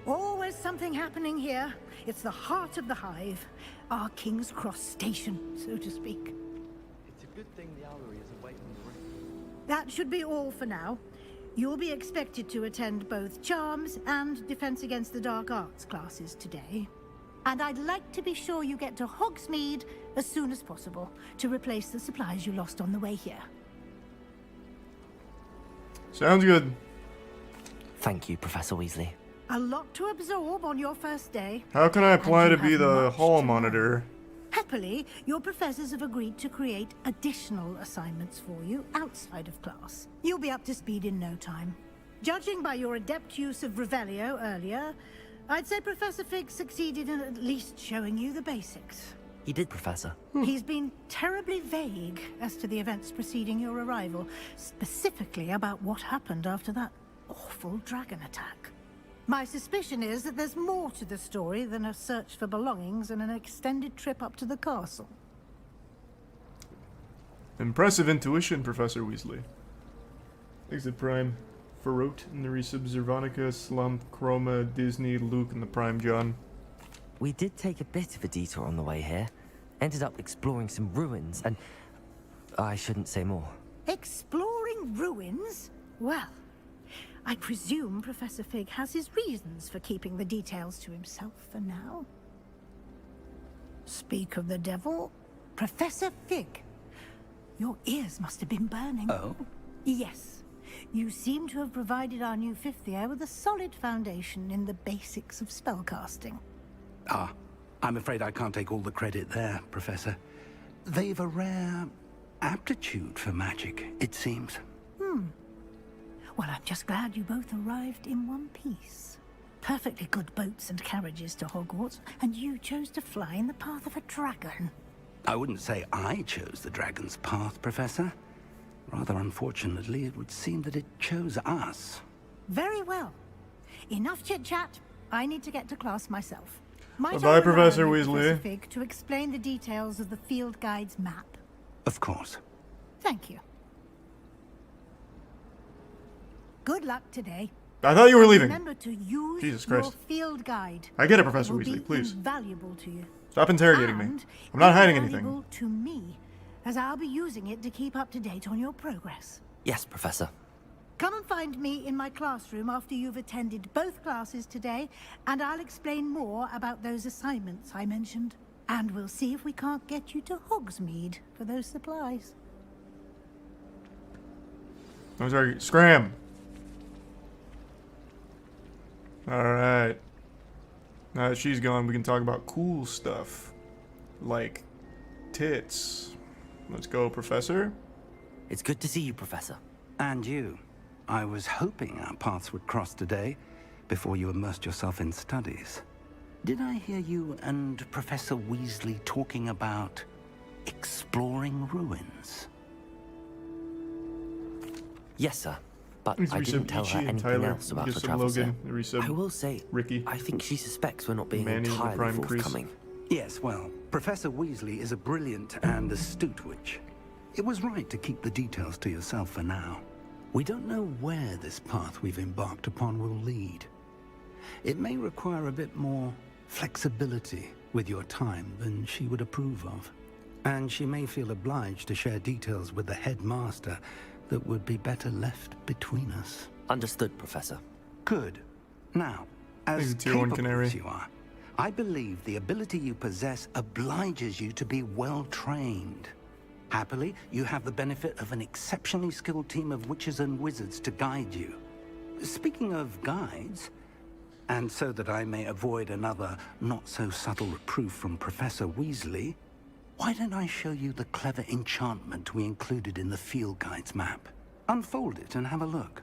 Always something happening here. It's the heart of the hive. Our King's Cross station, so to speak. It's a good thing the owlery is away from the rest. That should be all for now. You'll be expected to attend both Charms and Defense Against the Dark Arts classes today. And I'd like to be sure you get to Hogsmeade as soon as possible to replace the supplies you lost on the way here. Sounds good. Thank you, Professor Weasley. A lot to absorb on your first day. How can I apply And to you be have the much hall to monitor? Happily, your professors have agreed to create additional assignments for you outside of class. You'll be up to speed in no time. Judging by your adept use of Revelio earlier, I'd say Professor Fig succeeded in at least showing you the basics. He did, Professor. He's been terribly vague as to the events preceding your arrival, specifically about what happened after that awful dragon attack. My suspicion is that there's more to the story than a search for belongings and an extended trip up to the castle. Impressive intuition, Professor Weasley. Exit Prime. Farot, Nerissa, Zervonica, Slump, Chroma, Disney, Luke, and the Prime John. We did take a bit of a detour on the way here. Ended up exploring some ruins, and I shouldn't say more. Exploring ruins? Well, I presume Professor Fig has his reasons for keeping the details to himself for now. Speak of the devil, Professor Fig. Your ears must have been burning. Oh? Yes. You seem to have provided our new fifth year with a solid foundation in the basics of spellcasting. Ah, I'm afraid I can't take all the credit there, Professor. They've a rare aptitude for magic, it seems. Well, I'm just glad you both arrived in one piece. Perfectly good boats and carriages to Hogwarts, and you chose to fly in the path of a dragon. I wouldn't say I chose the dragon's path, Professor. Rather unfortunately, it would seem that it chose us. Very well. Enough chit-chat. I need to get to class myself. Might Bye-bye, I rely Professor on you, Weasley. Professor Fig, to explain the details of the field guide's map? Of course. Thank you. Good luck today. I thought you were leaving. Remember to use Jesus your Christ. field guide. I get it, Professor It will Weasley, be please. invaluable to you. Stop interrogating me. And I'm not hiding invaluable anything. to me, as I'll be using it to keep up to date on your progress. Yes, Professor. Come and find me in my classroom after you've attended both classes today, and I'll explain more about those assignments I mentioned. And we'll see if we can't get you to Hogsmeade for those supplies. I'm sorry. Scram. Alright. Now that she's gone, we can talk about cool stuff. Like tits. Let's go, Professor. It's good to see you, Professor. And you. I was hoping our paths would cross today, before you immersed yourself in studies. Did I hear you and Professor Weasley talking about exploring ruins? Yes, sir. But It's I Risa, didn't tell her Ichi, and anything Tyler. else about Just the some travels Logan, there. Risa, I will say, Ricky. I think she suspects we're not being Manny and the entirely Prime Crease. forthcoming. Yes, well, Professor Weasley is a brilliant and astute witch. It was right to keep the details to yourself for now. We don't know where this path we've embarked upon will lead. It may require a bit more flexibility with your time than she would approve of. And she may feel obliged to share details with the headmaster that would be better left between us. Understood, Professor. Good. Now, as Tier 1 capable canary. as you are, I believe the ability you possess obliges you to be well trained. Happily, you have the benefit of an exceptionally skilled team of witches and wizards to guide you. Speaking of guides, and so that I may avoid another not-so-subtle reproof from Professor Weasley, why don't I show you the clever enchantment we included in the field guide's map? Unfold it and have a look.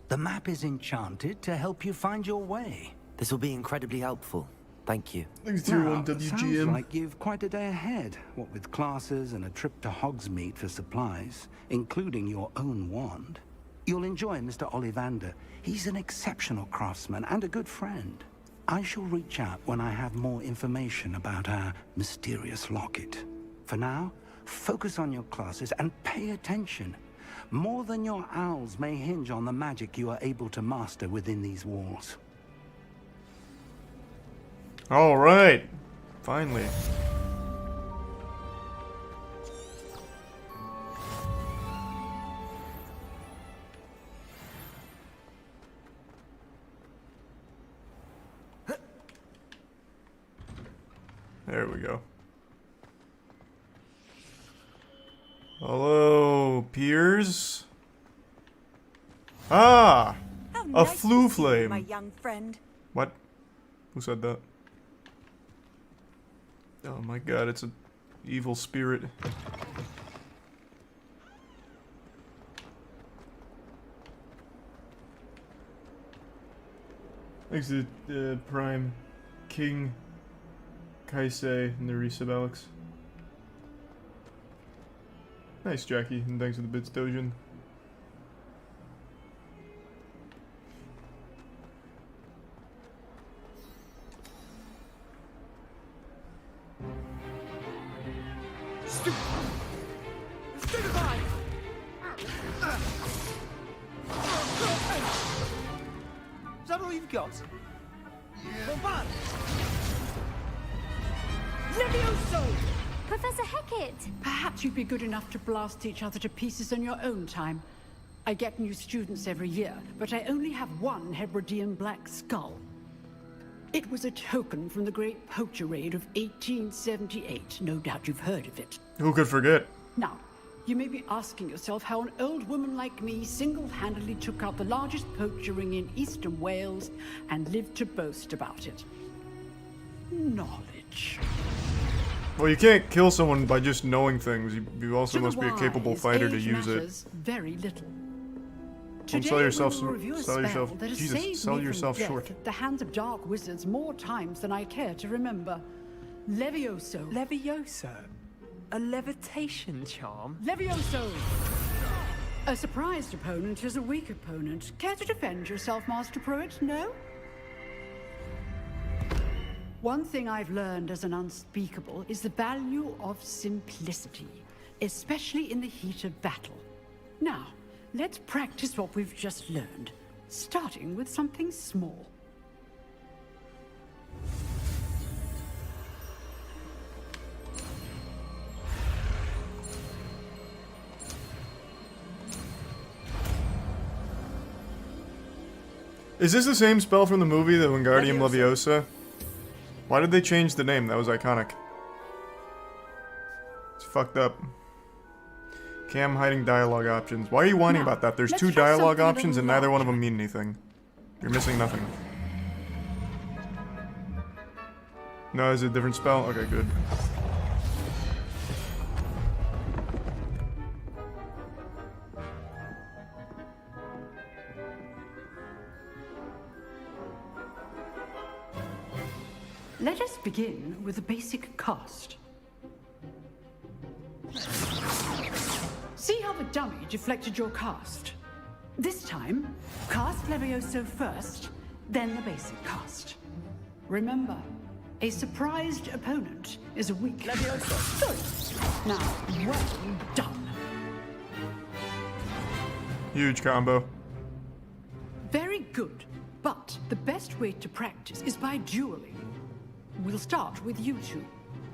The map is enchanted to help you find your way. This will be incredibly helpful. Thank you. Thanks, Tier 1 Sounds WGM. like you've quite a day ahead, what with classes and a trip to Hogsmeade for supplies, including your own wand. You'll enjoy Mr. Ollivander. He's an exceptional craftsman and a good friend. I shall reach out when I have more information about our mysterious locket. For now, focus on your classes and pay attention. More than your owls may hinge on the magic you are able to master within these walls. Alright. Finally. There we go. Hello, peers. Ah! How A nice to flu see you, flame. my young friend. What? Who said that? Oh my god, it's a evil spirit. Thanks to Prime King Kaisei and the resub Alex. Nice, Jackie, and thanks for the bits, Dojin. Is that all you've got? Bombard! Levioso! Professor Hecat! Perhaps you'd be good enough to blast each other to pieces in your own time. I get new students every year, but I only have one Hebridean black skull. It was a token from the Great Poacher Raid of 1878. No doubt you've heard of it. Who could forget? Now, you may be asking yourself how an old woman like me single-handedly took out the largest poacher ring in eastern Wales and lived to boast about it. Knowledge. Well, you can't kill someone by just knowing things. You also must be a capable wise, fighter to age use it. matters very little. Don't Today, sell yourself we will review a sell spell yourself that has Jesus, saved sell me from yourself death short. at the hands of dark wizards more times than I care to remember. Levioso. Levioso? A levitation charm? Levioso! A surprised opponent is a weak opponent. Care to defend yourself, Master Pruitt? No? One thing I've learned as an unspeakable is the value of simplicity, especially in the heat of battle. Now, let's practice what we've just learned, starting with something small. Is this the same spell from the movie, the Wingardium Leviosa? Why did they change the name? That was iconic. It's fucked up. Cam hiding dialogue options. Why are you whining about that? There's two dialogue options and neither one of them mean anything. You're missing nothing. No, is it a different spell? Okay, good. Let us begin with the basic cast. See how the dummy deflected your cast? This time, cast Levioso first, then the basic cast. Remember, a surprised opponent is a weak Levioso. Good. Now, well done. Huge combo. Very good, but the best way to practice is by dueling. We'll start with you two.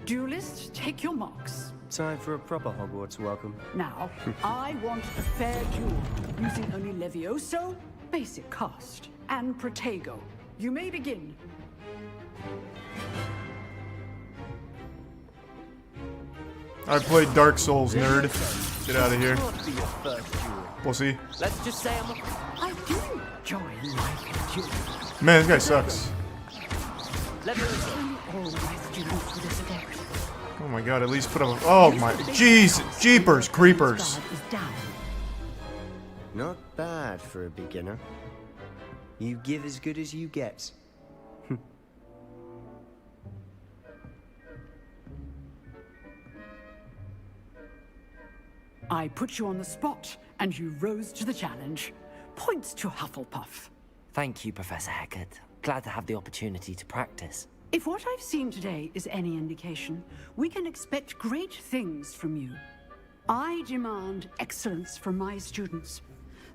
Duelists, take your marks. Time for a proper Hogwarts welcome. Now, I want a fair duel, using only Levioso, basic cast, and Protego. You may begin. I played Dark Souls, nerd. Get out of here. Pussy. Let's just say I do enjoy life and duel. Man, this guy sucks. Oh my god, at least put up. Oh my. Jeez. Jeepers. Creepers. Not bad for a beginner. You give as good as you get. I put you on the spot, and you rose to the challenge. Points to Hufflepuff. Thank you, Professor Hecat. Glad to have the opportunity to practice. If what I've seen today is any indication, we can expect great things from you. I demand excellence from my students.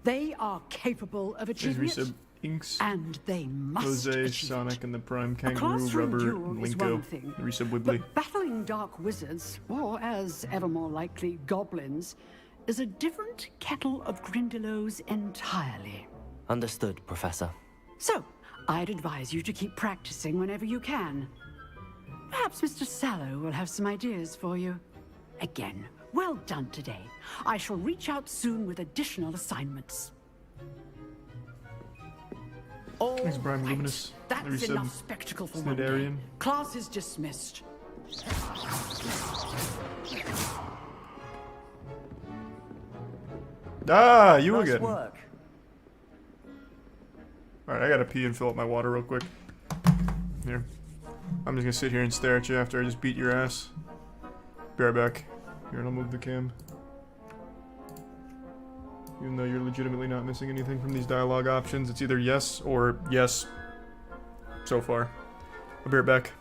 They are capable of achieving it, Inks, and they must Jose, achieve Sonic, it. and the Prime A Kangaroo, classroom Rubber, duel and is Linko. one thing, Resub Wibbly. but battling dark wizards, or as ever more likely, goblins, is a different kettle of Grindylows entirely. Understood, Professor. So, I'd advise you to keep practicing whenever you can. Perhaps Mr. Sallow will have some ideas for you. Again, well done today. I shall reach out soon with additional assignments. Thanks, Prime Luminous. That's Resub enough spectacle for one day. Snidarian. Class is dismissed. Ah, you Nice again. work. Alright, I gotta pee and fill up my water real quick. Here. I'm just gonna sit here and stare at you after I just beat your ass. Be right back. Here, and I'll move the cam. Even though you're legitimately not missing anything from these dialogue options, it's either yes or yes. So far. I'll be right back.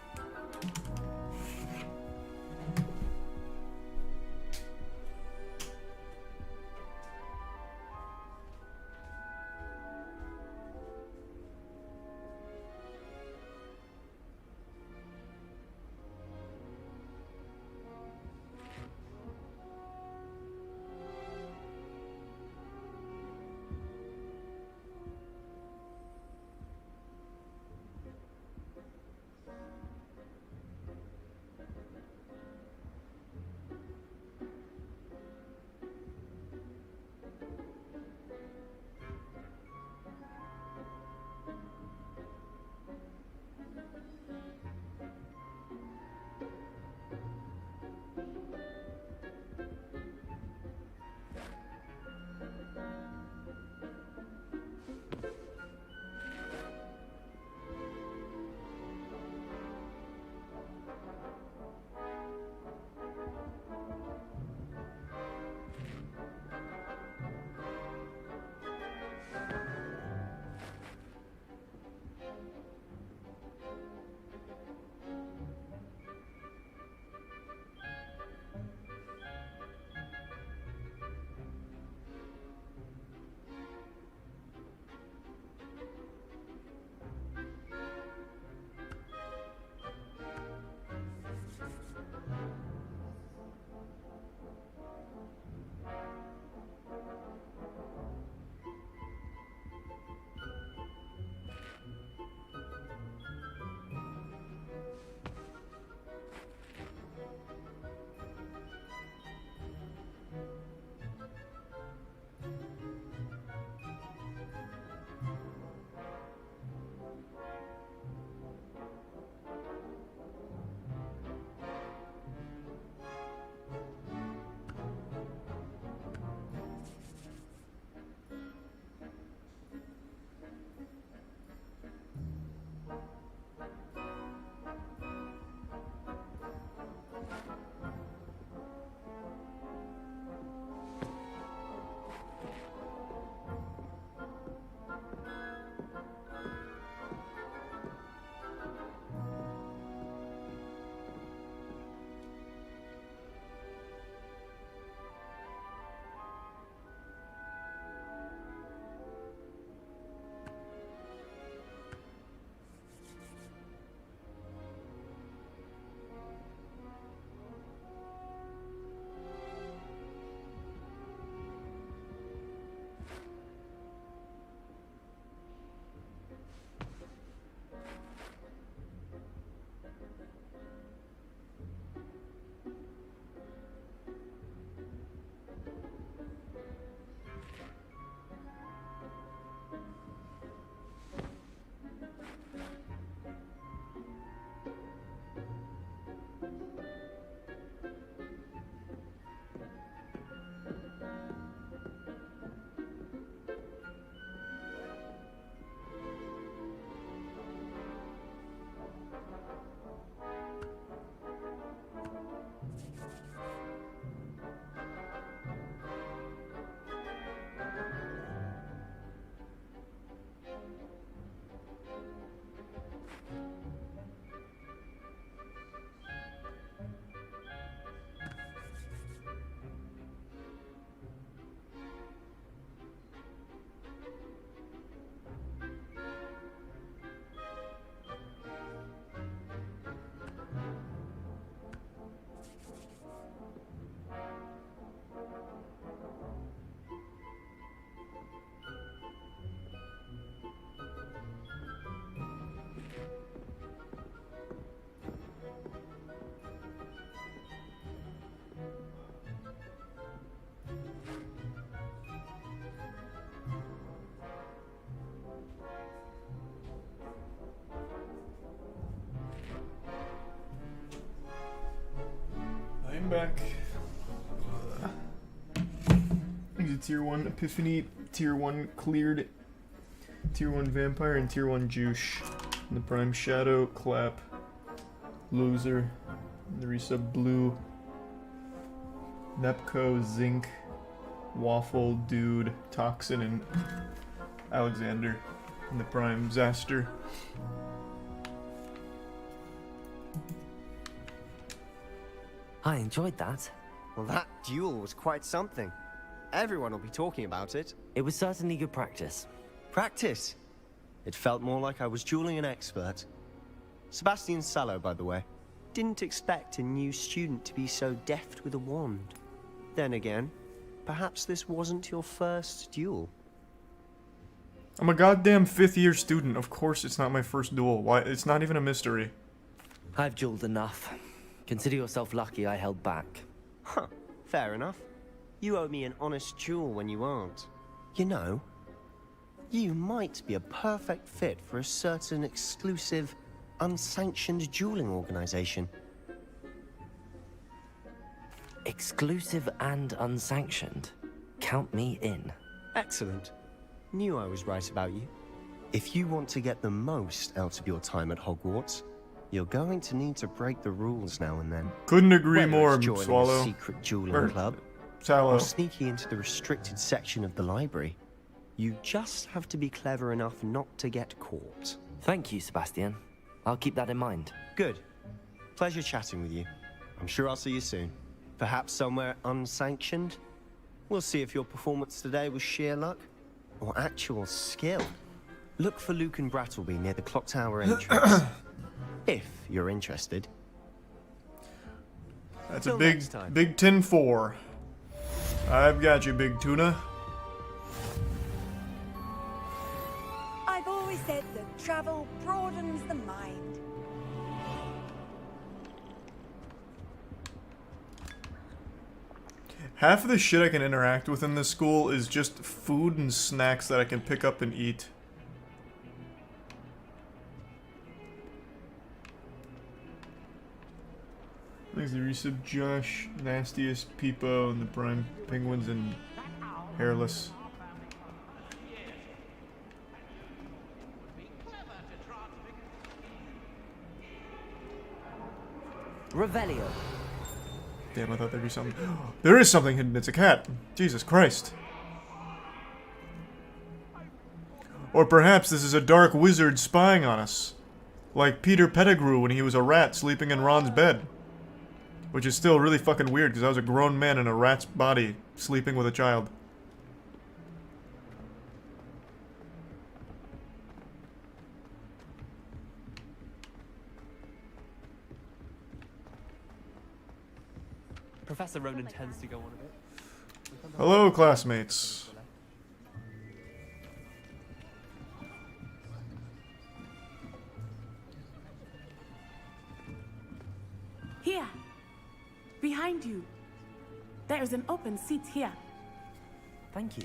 I'm back. Tier 1 Epiphany, Tier 1 Cleared, Tier 1 Vampire, and Tier 1 Juice. And the Prime Shadow, Clap, Loser, and the resub Blue, Nepco, Zinc, Waffle, Dude, Toxin, and Alexander. And the Prime Zaster. I enjoyed that. Well, that duel was quite something. Everyone will be talking about it. It was certainly good practice. Practice? It felt more like I was dueling an expert. Sebastian Sallow, by the way. Didn't expect a new student to be so deft with a wand. Then again, perhaps this wasn't your first duel. I'm a goddamn 5th year student. Of course it's not my first duel. Why? It's not even a mystery. I've dueled enough. Consider yourself lucky I held back. Huh, fair enough. You owe me an honest duel when you aren't. You know, you might be a perfect fit for a certain exclusive, unsanctioned dueling organization. Exclusive and unsanctioned? Count me in. Excellent. Knew I was right about you. If you want to get the most out of your time at Hogwarts, you're going to need to break the rules now and then. Couldn't agree Whether more, it's joining Swallow. a secret dueling club, Sallow. or sneaking into the restricted section of the library. You just have to be clever enough not to get caught. Thank you, Sebastian. I'll keep that in mind. Good. Pleasure chatting with you. I'm sure I'll see you soon. Perhaps somewhere unsanctioned? We'll see if your performance today was sheer luck or actual skill. Look for Luke and Brattleby near the clock tower entrance. If you're interested. That's Till a big, next time. big 10-4. I've got you, Big Tuna. I've always said that travel broadens the mind. Half of the shit I can interact with in this school is just food and snacks that I can pick up and eat. Thanks to resub Josh, Nastiest, Peepo, and the Prime Penguins, and Hairless. Revelio. Damn, I thought there'd be something. There is something hidden. It's a cat. Jesus Christ. Or perhaps this is a dark wizard spying on us. Like Peter Pettigrew when he was a rat sleeping in Ron's bed. Which is still really fucking weird because I was a grown man in a rat's body sleeping with a child. Professor Ronan tends to go on a bit. Hello, classmates. Here. Behind you. There is an open seat here. Thank you.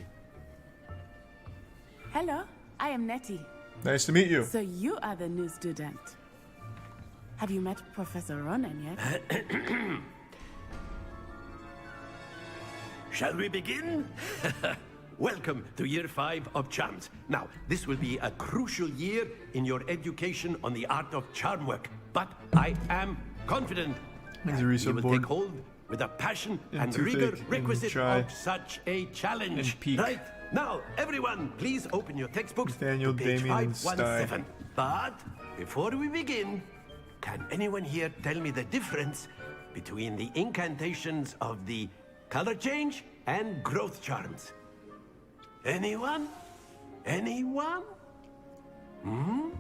Hello, I am Nettie. Nice to meet you. So you are the new student. Have you met Professor Ronan yet? Shall we begin? Welcome to Year 5 of Charms. Now, this will be a crucial year in your education on the art of charm work. But I am confident you will take hold with a passion and rigor requisite of such a challenge. Right? Now, everyone, please open your textbooks to page 517. But before we begin, can anyone here tell me the difference between the incantations of the color change and growth charms? Anyone? Anyone? Hmm?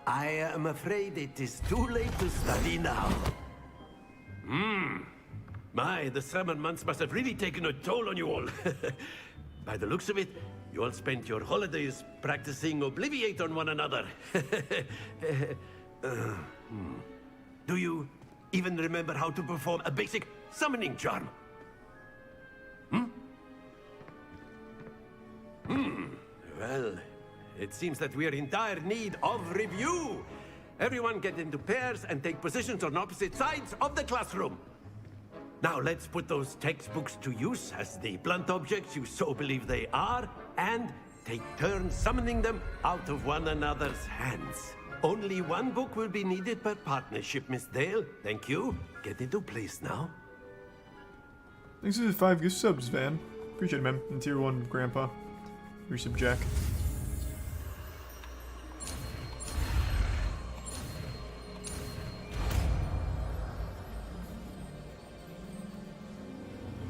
I am afraid it is too late to study now. My, the summer months must have really taken a toll on you all. By the looks of it, you all spent your holidays practicing Obliviate on one another. Do you even remember how to perform a basic summoning charm? Well, it seems that we are in dire need of review. Everyone get into pairs and take positions on opposite sides of the classroom. Now let's put those textbooks to use as the blunt objects you so believe they are, and take turns summoning them out of one another's hands. Only one book will be needed per partnership, Miss Dale. Thank you. Get into place now. Thanks for the 5 gift subs, Van. Appreciate it, man. And tier 1, Grandpa. Resub Jack.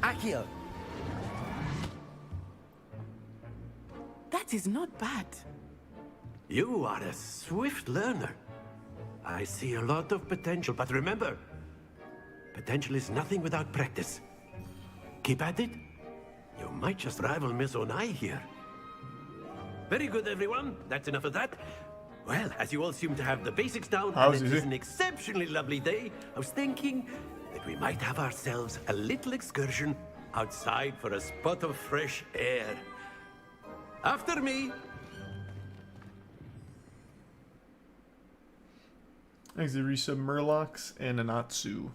Akio. That is not bad. You are a swift learner. I see a lot of potential, but remember, potential is nothing without practice. Keep at it. You might just rival Miss Onai here. Very good, everyone. That's enough of that. Well, as you all seem to have the basics down, and it is an exceptionally lovely day, I was thinking that we might have ourselves a little excursion outside for a spot of fresh air. After me. Thanks to resub Murlocs and Anatsu.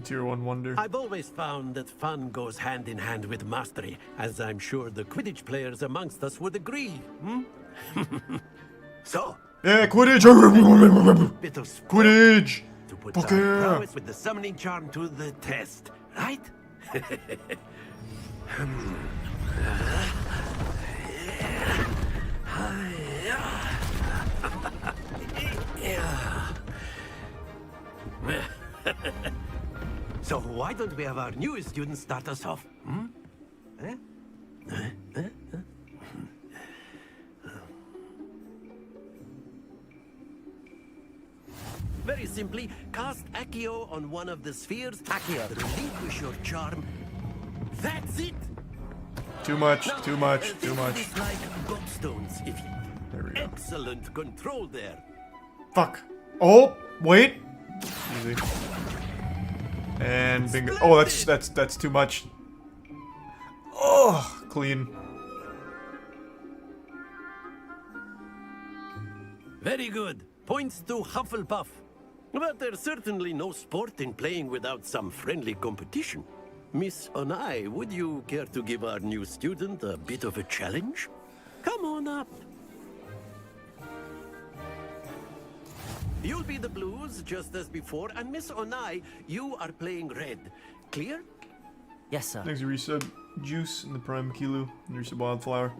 Tier 1 wonder. I've always found that fun goes hand in hand with mastery, as I'm sure the Quidditch players amongst us would agree. So. Yeah, Quidditch! Bit of Quidditch! To put our prowess with the summoning charm to the test, right? So why don't we have our newest student start us off? Very simply, cast Accio on one of the spheres. Accio. Relinquish your charm. That's it. Too much, too much, too much. It's like gobstones, if you. There we go. Excellent control there. Fuck. Oh, wait. Easy. And bingo. Oh, that's too much. Oh, clean. Very good. Points to Hufflepuff. But there's certainly no sport in playing without some friendly competition. Miss Onai, would you care to give our new student a bit of a challenge? Come on up. You'll be the blues, just as before, and Miss Onai, you are playing red. Clear? Yes, sir. Thanks to resub Juice and the Prime Kilo and resub Wildflower.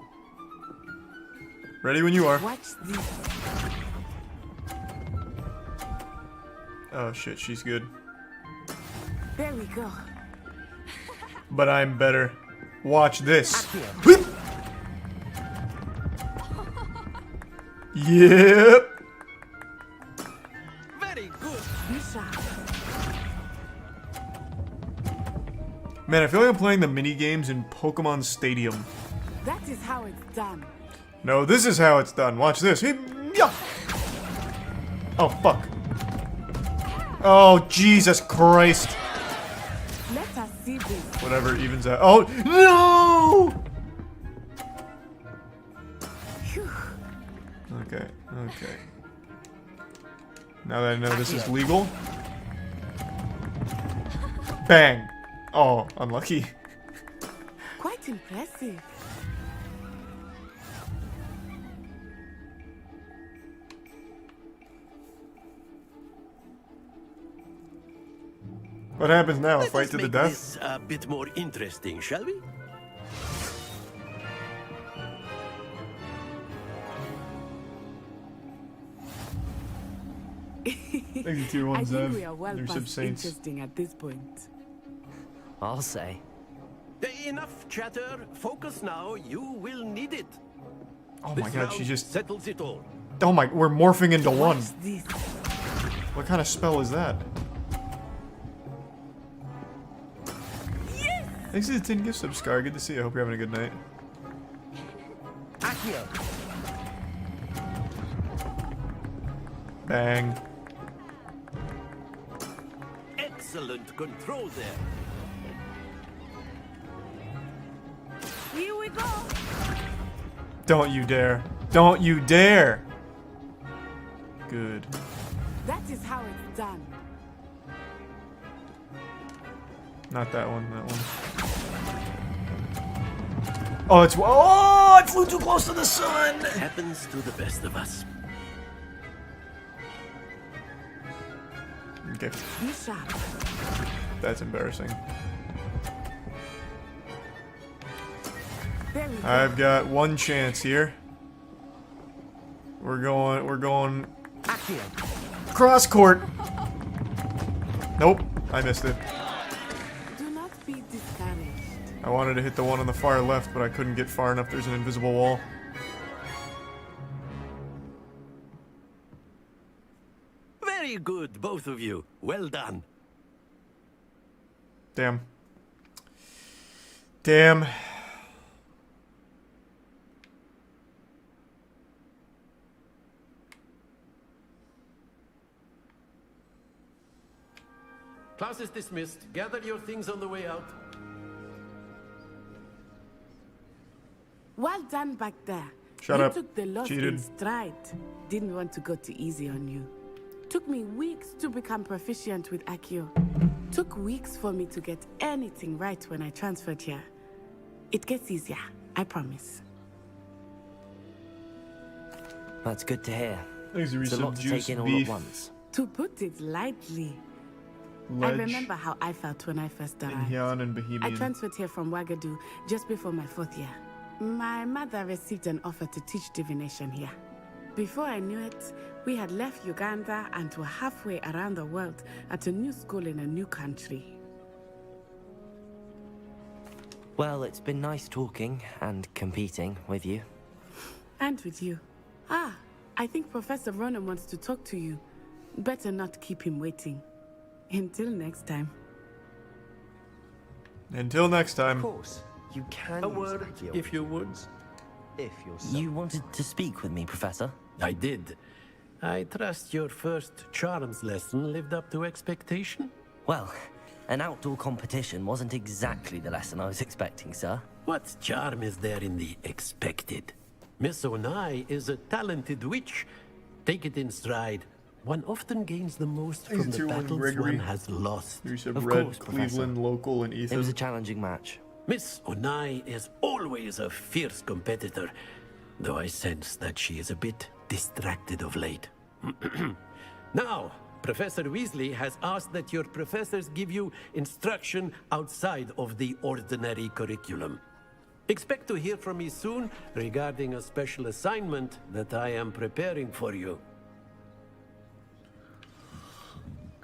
Ready when you are. Watch this. Oh shit, she's good. There we go. But I'm better. Watch this. Yep. Very good. Man, I feel like I'm playing the mini games in Pokemon Stadium. That is how it's done. No, this is how it's done. Watch this. Oh fuck. Oh Jesus Christ. Let us see this. Whatever evens out. Oh no! Okay, okay. Now that I know this is legal. Bang! Oh, unlucky. Quite impressive. What happens now? A fight Let's to the make death? this a bit more interesting, shall we? Thank you, tier 1 I think Zev. we are well There's past Saints. interesting at this point. I'll say. Enough chatter. Focus now. You will need it. Oh my god, she just settles it all. Oh my, we're morphing into one. This. What kind of spell is that? Yes! Thanks to the 10 gift subs, Scar. Good to see you. I hope you're having a good night. Accio. Bang. Excellent control there. Don't you dare. Don't you dare! Good. That is how it's done. Not that one, that one. Oh, it's... Oh, I flew too close to the sun! Happens to the best of us. Okay. Be sharp. That's embarrassing. There we go. I've got one chance here. We're going cross court. Nope, I missed it. Do not be discouraged. I wanted to hit the one on the far left, but I couldn't get far enough. There's an invisible wall. Very good, both of you. Well done. Damn. Damn. Class is dismissed. Gather your things on the way out. Well done back there. Shut you up. Took the loss Cheated. in stride. Didn't want to go too easy on you. Took me weeks to become proficient with Accio. Took weeks for me to get anything right when I transferred here. It gets easier, I promise. That's good to hear. Thanks, It's a lot to take in all at once. To put it lightly, I Ledge, remember how I felt when I first arrived. Inhyan, and I Bohemian. transferred here from Wagadu just before my 4th year. My mother received an offer to teach divination here. Before I knew it, we had left Uganda and were halfway around the world at a new school in a new country. Well, it's been nice talking and competing with you. And with you. Ah, I think Professor Ronan wants to talk to you. Better not keep him waiting. Until next time. Until next time. Of course, you can A use word, Accio if you would. if you're so You wanted to speak with me, Professor? I did. I trust your first charms lesson lived up to expectation? Well, an outdoor competition wasn't exactly the lesson I was expecting, sir. What charm is there in the expected? Miss Onai is a talented witch. Take it in stride. One often gains the most from the Tier 1 battles Gregory. one has lost. There's some Of Red, course, Cleveland, Professor. Local, and Ethan. It was a challenging match. Miss Onai is always a fierce competitor, though I sense that she is a bit distracted of late. Now, Professor Weasley has asked that your professors give you instruction outside of the ordinary curriculum. Expect to hear from me soon regarding a special assignment that I am preparing for you.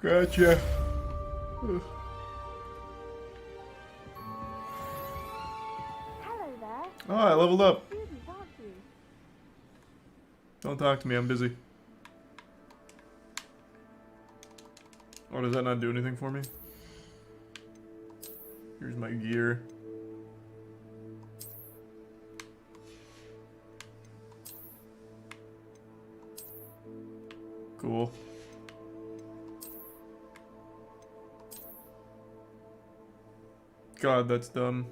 Gotcha. Hello there. Oh, I leveled up. Student, aren't you? Don't talk to me, I'm busy. Oh, does that not do anything for me? Here's my gear. Cool. God, that's dumb.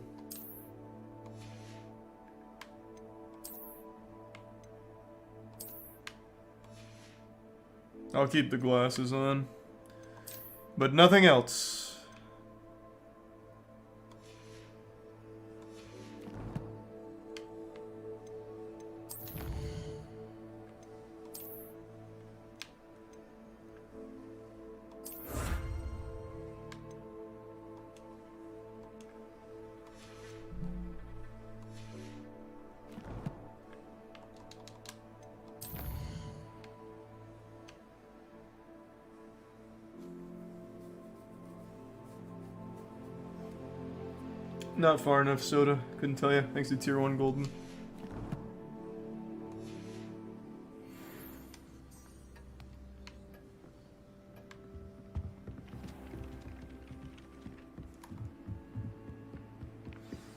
I'll keep the glasses on. But nothing else. Not far enough, Soda. Couldn't tell you. Thanks to Tier 1 Golden.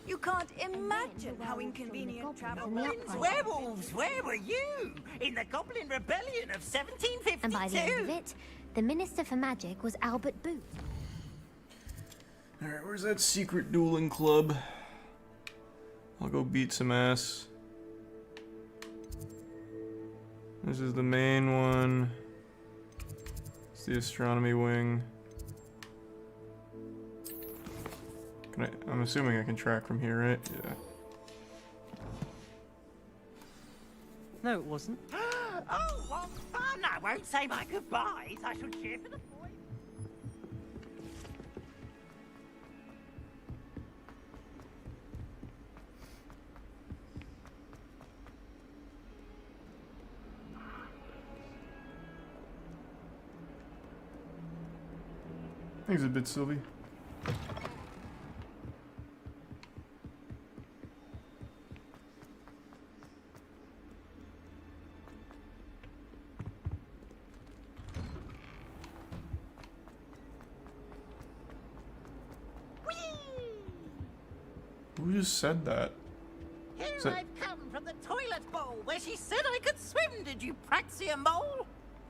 You can't imagine how inconvenient travel was. Werewolves, where were you? In the Goblin Rebellion of 1752? And by the end of it, the Minister for Magic was Albert Booth. Alright, where's that secret dueling club? I'll go beat some ass. This is the main one. It's the astronomy wing. I'm assuming I can track from here, right? Yeah. No, it wasn't. Oh, what fun! I won't say my goodbyes. I shall cheer for the boy. Thanks a bit, Sylvie. Who just said that? Here that... I've come from the toilet bowl where she said I could swim, did you praxia mole?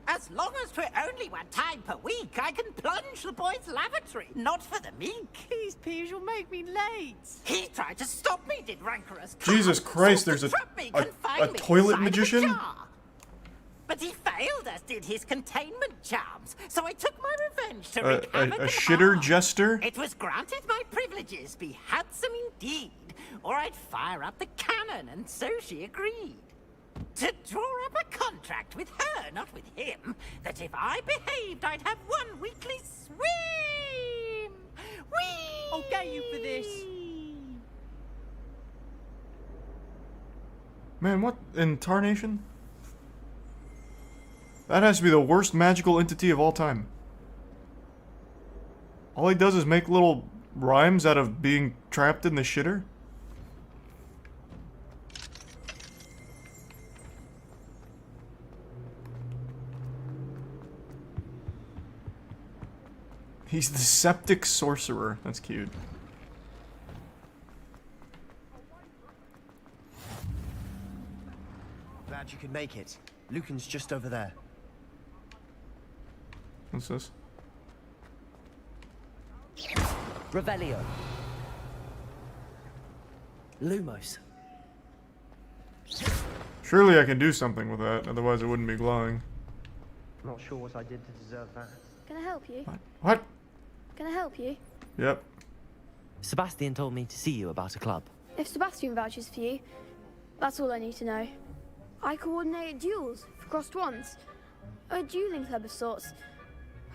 As long as 'twere only one time per week, I can plunge the boy's lavatory, not for the meek. These peeves will make me late. He tried to stop me, did rancorous Jesus Christ, there's a toilet magician? But he failed, as did his containment charms, so I took my revenge to wreak havoc a and shitter harm. jester? It was granted my privileges be handsome indeed, or I'd fire up the cannon, and so she agreed. To draw up a contract with her, not with him, that if I behaved, I'd have one weekly swim! Whee! I'll get you for this. Man, what in Tarnation? That has to be the worst magical entity of all time. All he does is make little rhymes out of being trapped in the shitter? He's the septic sorcerer. That's cute. Glad you could make it. Lucan's just over there. What's this? Revelio. Lumos. Surely I can do something with that, otherwise it wouldn't be glowing. Not sure what I did to deserve that. Can I help you? What? Can I help you? Yep. Sebastian told me to see you about a club. If Sebastian vouches for you, that's all I need to know. I coordinate duels for crossed wands. A dueling club of sorts.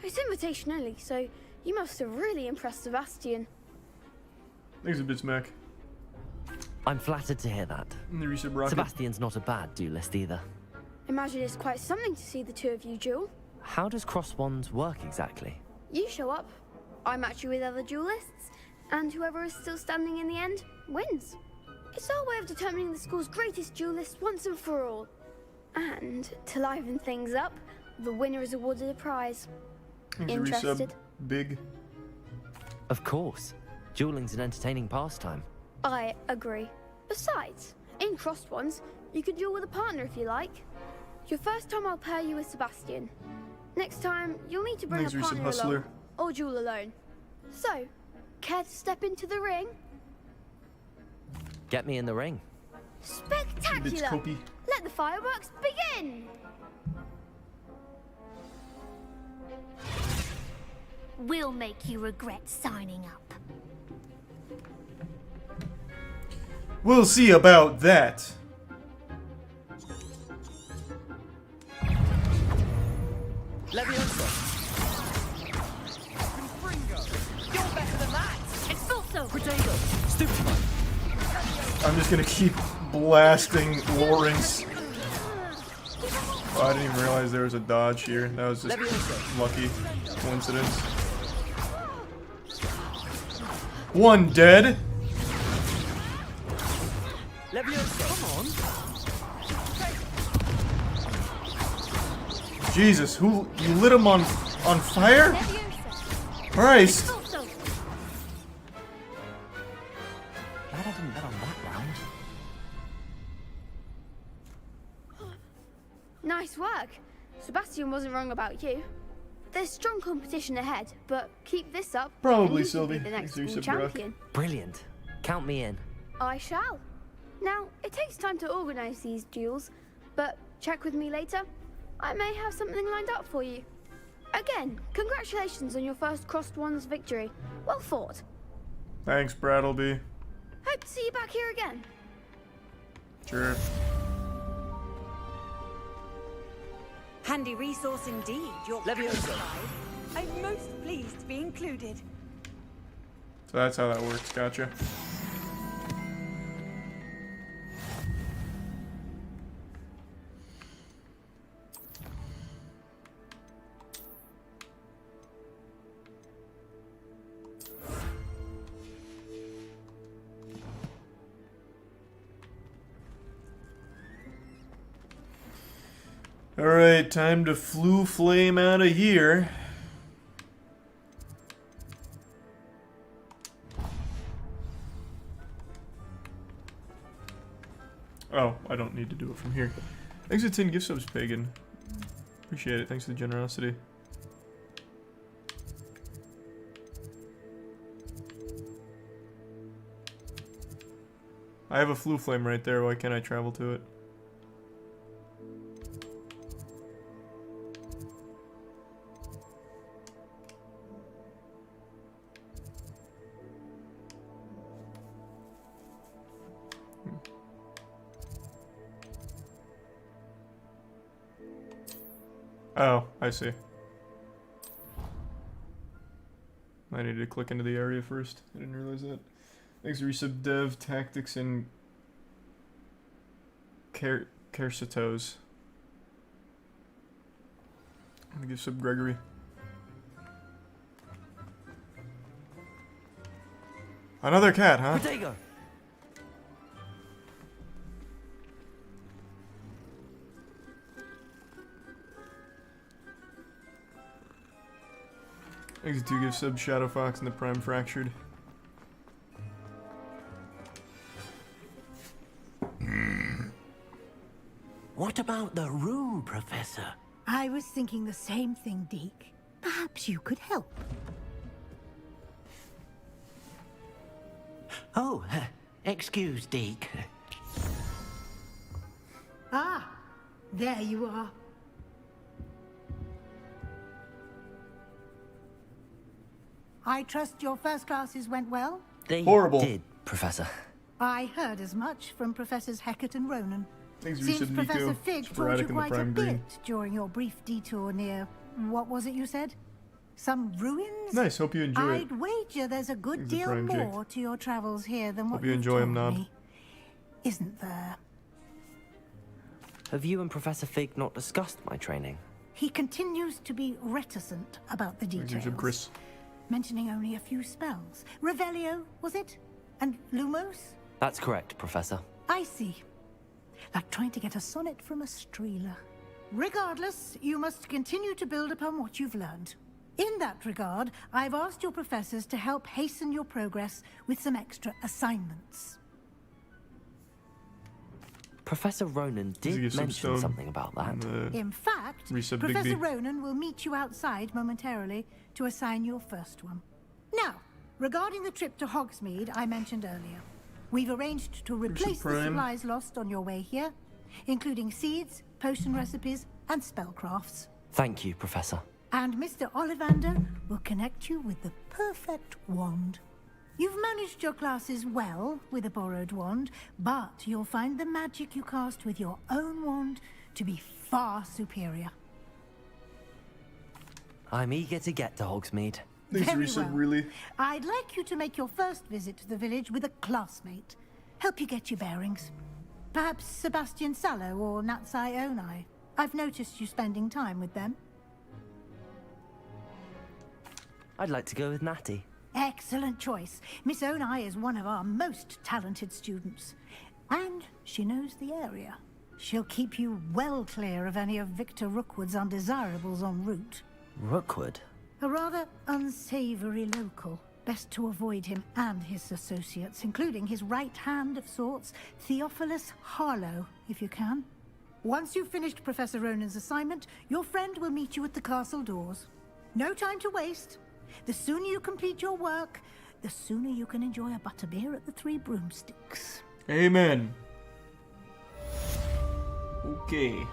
It's invitation only, so you must have really impressed Sebastian. Thanks a bit, Smack. I'm flattered to hear that. Sebastian's not a bad duelist either. Imagine it's quite something to see the two of you duel. How does cross wands work exactly? You show up, I match you with other duelists, and whoever is still standing in the end wins. It's our way of determining the school's greatest duelist once and for all. And to liven things up, the winner is awarded a prize. Interested? Big. Of course. Dueling's an entertaining pastime. I agree. Besides, in crossed ones, you can duel with a partner if you like. Your first time I'll pair you with Sebastian. Next time, you'll need to bring a partner along, or duel alone. So, care to step into the ring? Get me in the ring. Spectacular! Let the fireworks begin! We'll make you regret signing up. We'll see about that. Leviosa. You're better than that. Expulso. Potato. Stupefy. I'm just gonna keep blasting Lawrence. Oh, I didn't even realize there was a dodge here. That was just lucky coincidence. One dead. Leviosa. Come on. Jesus, who you lit him on fire? Christ. Glad I didn't bet on that round. Nice work. Sebastian wasn't wrong about you. There's strong competition ahead, but keep this up. Probably, and you can Sylvie. be the next Thanks, school Brock. champion. Brilliant. Count me in. I shall. Now, it takes time to organize these duels, but check with me later. I may have something lined up for you. Again, congratulations on your first Crossed Wands victory. Well fought. Thanks, Brattleby. Hope to see you back here again. Sure. Handy resource indeed, your Leviosa. guide. I'm most pleased to be included. So that's how that works, gotcha. Alright, time to flew flame out of here. Oh, I don't need to do it from here. Thanks for 10 gift subs, Pagan. Appreciate it. Thanks for the generosity. I have a flu flame right there. Why can't I travel to it? Oh, I see. I needed to click into the area first. I didn't realize that. Thanks, resub dev, tactics, and Kersatos. I'm gonna give sub Gregory. Another cat, huh? Protego. Thanks to give sub Shadow Fox and the Prime Fractured. What about the room, Professor? I was thinking the same thing, Deke. Perhaps you could help. Oh, excuse, Deke. Ah, there you are. I trust your first classes went well? They Horrible. did, Professor. I heard as much from Professors Hecat and Ronan. Thanks, Seems resub Professor Nico. Fig taught you Sporadic in the quite a Prime bit Green. during your brief detour near... what was it you said? Some ruins? Nice, hope you enjoy it. I'd wager there's a good Thanks, the deal Prime Jake. more to your travels here than what Hope you you've enjoy 'em, told Knob. me. Isn't there? Have you and Professor Fig not discussed my training? He continues to be reticent about the Thanks, details. resub Chris. Mentioning only a few spells. Revelio, was it? And Lumos? That's correct, Professor. I see. Like trying to get a sonnet from a streeler. Regardless, you must continue to build upon what you've learned. In that regard, I've asked your professors to help hasten your progress with some extra assignments. Professor Ronan Does he did give some mention stone something about that. In fact, resub Professor Digby. Ronan will meet you outside momentarily to assign your first one. Now, regarding the trip to Hogsmeade I mentioned earlier, we've arranged to replace the Prime. supplies lost on your way here, including seeds, potion recipes, and spellcrafts. Thank you, Professor. And Mr. Ollivander will connect you with the perfect wand. You've managed your classes well with a borrowed wand, but you'll find the magic you cast with your own wand to be far superior. I'm eager to get to Hogsmeade. Thanks, Very resub well. really. I'd like you to make your first visit to the village with a classmate. Help you get your bearings. Perhaps Sebastian Sallow or Natsai Onai. I've noticed you spending time with them. I'd like to go with Natty. Excellent choice. Miss Onai is one of our most talented students. And she knows the area. She'll keep you well clear of any of Victor Rookwood's undesirables en route. Rookwood? A rather unsavory local. Best to avoid him and his associates, including his right hand of sorts, Theophilus Harlow, if you can. Once you've finished Professor Ronan's assignment, your friend will meet you at the castle doors. No time to waste. The sooner you complete your work, the sooner you can enjoy a butterbeer at the Three Broomsticks. Amen. Okay.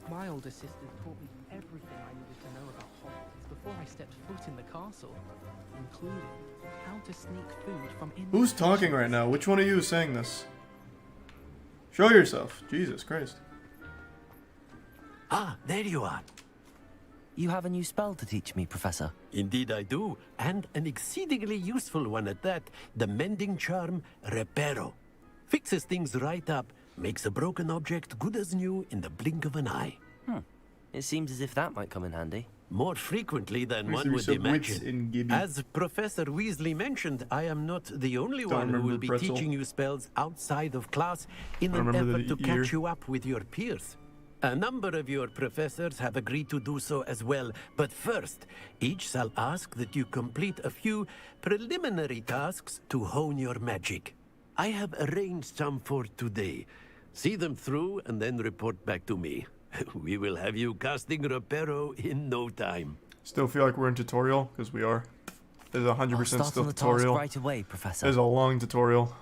My older sister taught me everything I needed to know about Hogwarts before I stepped foot in the castle, including how to sneak food from in. Who's talking right now? Which one of you is saying this? Show yourself. Jesus Christ. Ah, there you are. You have a new spell to teach me, Professor. Indeed I do, and an exceedingly useful one at that. The mending charm, Reparo. Fixes things right up, makes a broken object good as new in the blink of an eye. It seems as if that might come in handy. More frequently than There's one would some wits imagine. in Gibby. As Professor Weasley mentioned, I am not the only Don't one who remember will be pretzel. teaching you spells outside of class in I an remember effort the to ear. catch you up with your peers. A number of your professors have agreed to do so as well, but first, each shall ask that you complete a few preliminary tasks to hone your magic. I have arranged some for today. See them through and then report back to me. We will have you casting Reparo in no time. Still feel like we're in tutorial, because we are. There's 100% I'll start still on the tutorial. task right away, Professor. There's a long tutorial.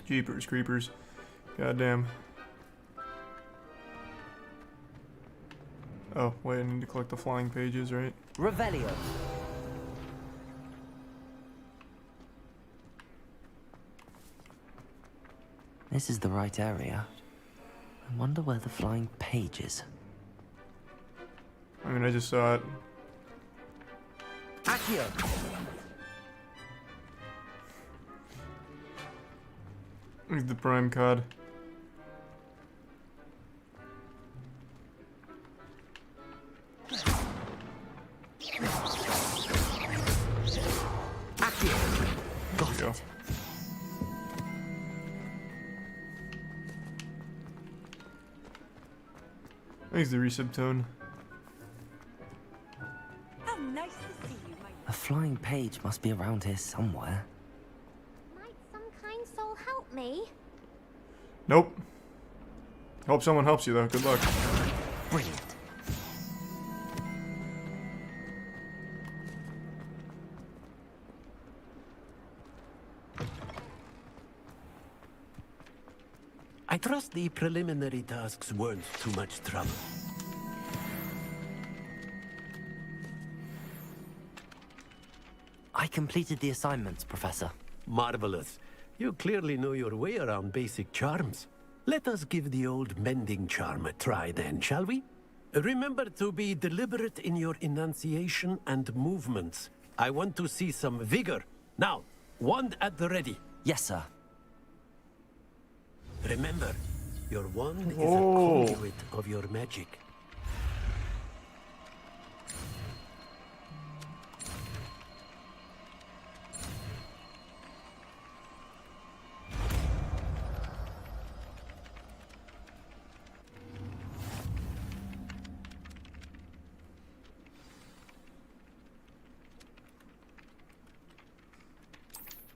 Jeepers creepers. Goddamn. Oh, wait, I need to collect the flying pages, right? Revelio. This is the right area. I wonder where the flying page is. I mean, I just saw it. Accio! Here's the prime card. There we go. There's the resubtone. How nice to see you, my... A flying page must be around here somewhere. Might some kind soul help me? Nope. Hope someone helps you though. Good luck. Brilliant. I trust the preliminary tasks weren't too much trouble. I completed the assignments, Professor. Marvelous. You clearly know your way around basic charms. Let us give the old mending charm a try then, shall we? Remember to be deliberate in your enunciation and movements. I want to see some vigor. Now, wand at the ready. Yes, sir. Remember, your wand is Oh. a conduit of your magic.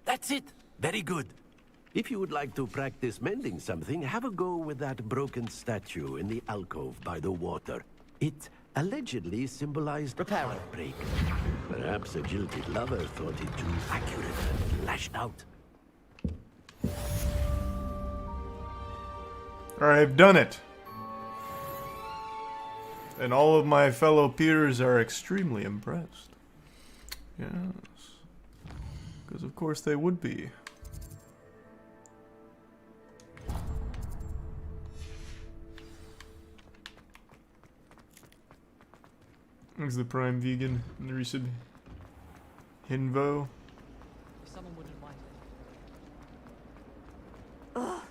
That's it. Very good. If you would like to practice mending something, have a go with that broken statue in the alcove by the water. It allegedly symbolized heartbreak. Perhaps a jilted lover thought it too accurate and lashed out. I've done it. And all of my fellow peers are extremely impressed. Yes. Because of course they would be. There's the prime vegan and the resub Hinvo. If someone wouldn't mind it. Ugh.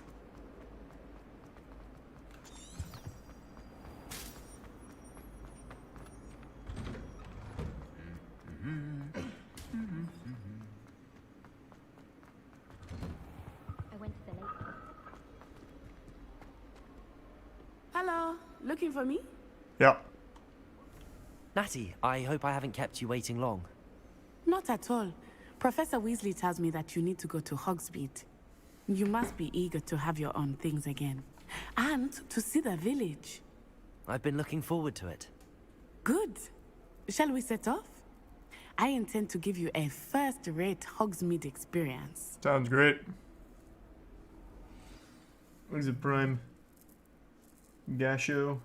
I went to the lake. Hello, looking for me? Yeah. Natty, I hope I haven't kept you waiting long. Not at all. Professor Weasley tells me that you need to go to Hogsmeade. You must be eager to have your own things again. and to see the village. I've been looking forward to it. Good. Shall we set off? I intend to give you a first-rate Hogsmeade experience. Sounds great. What is it, Prime? Gasho.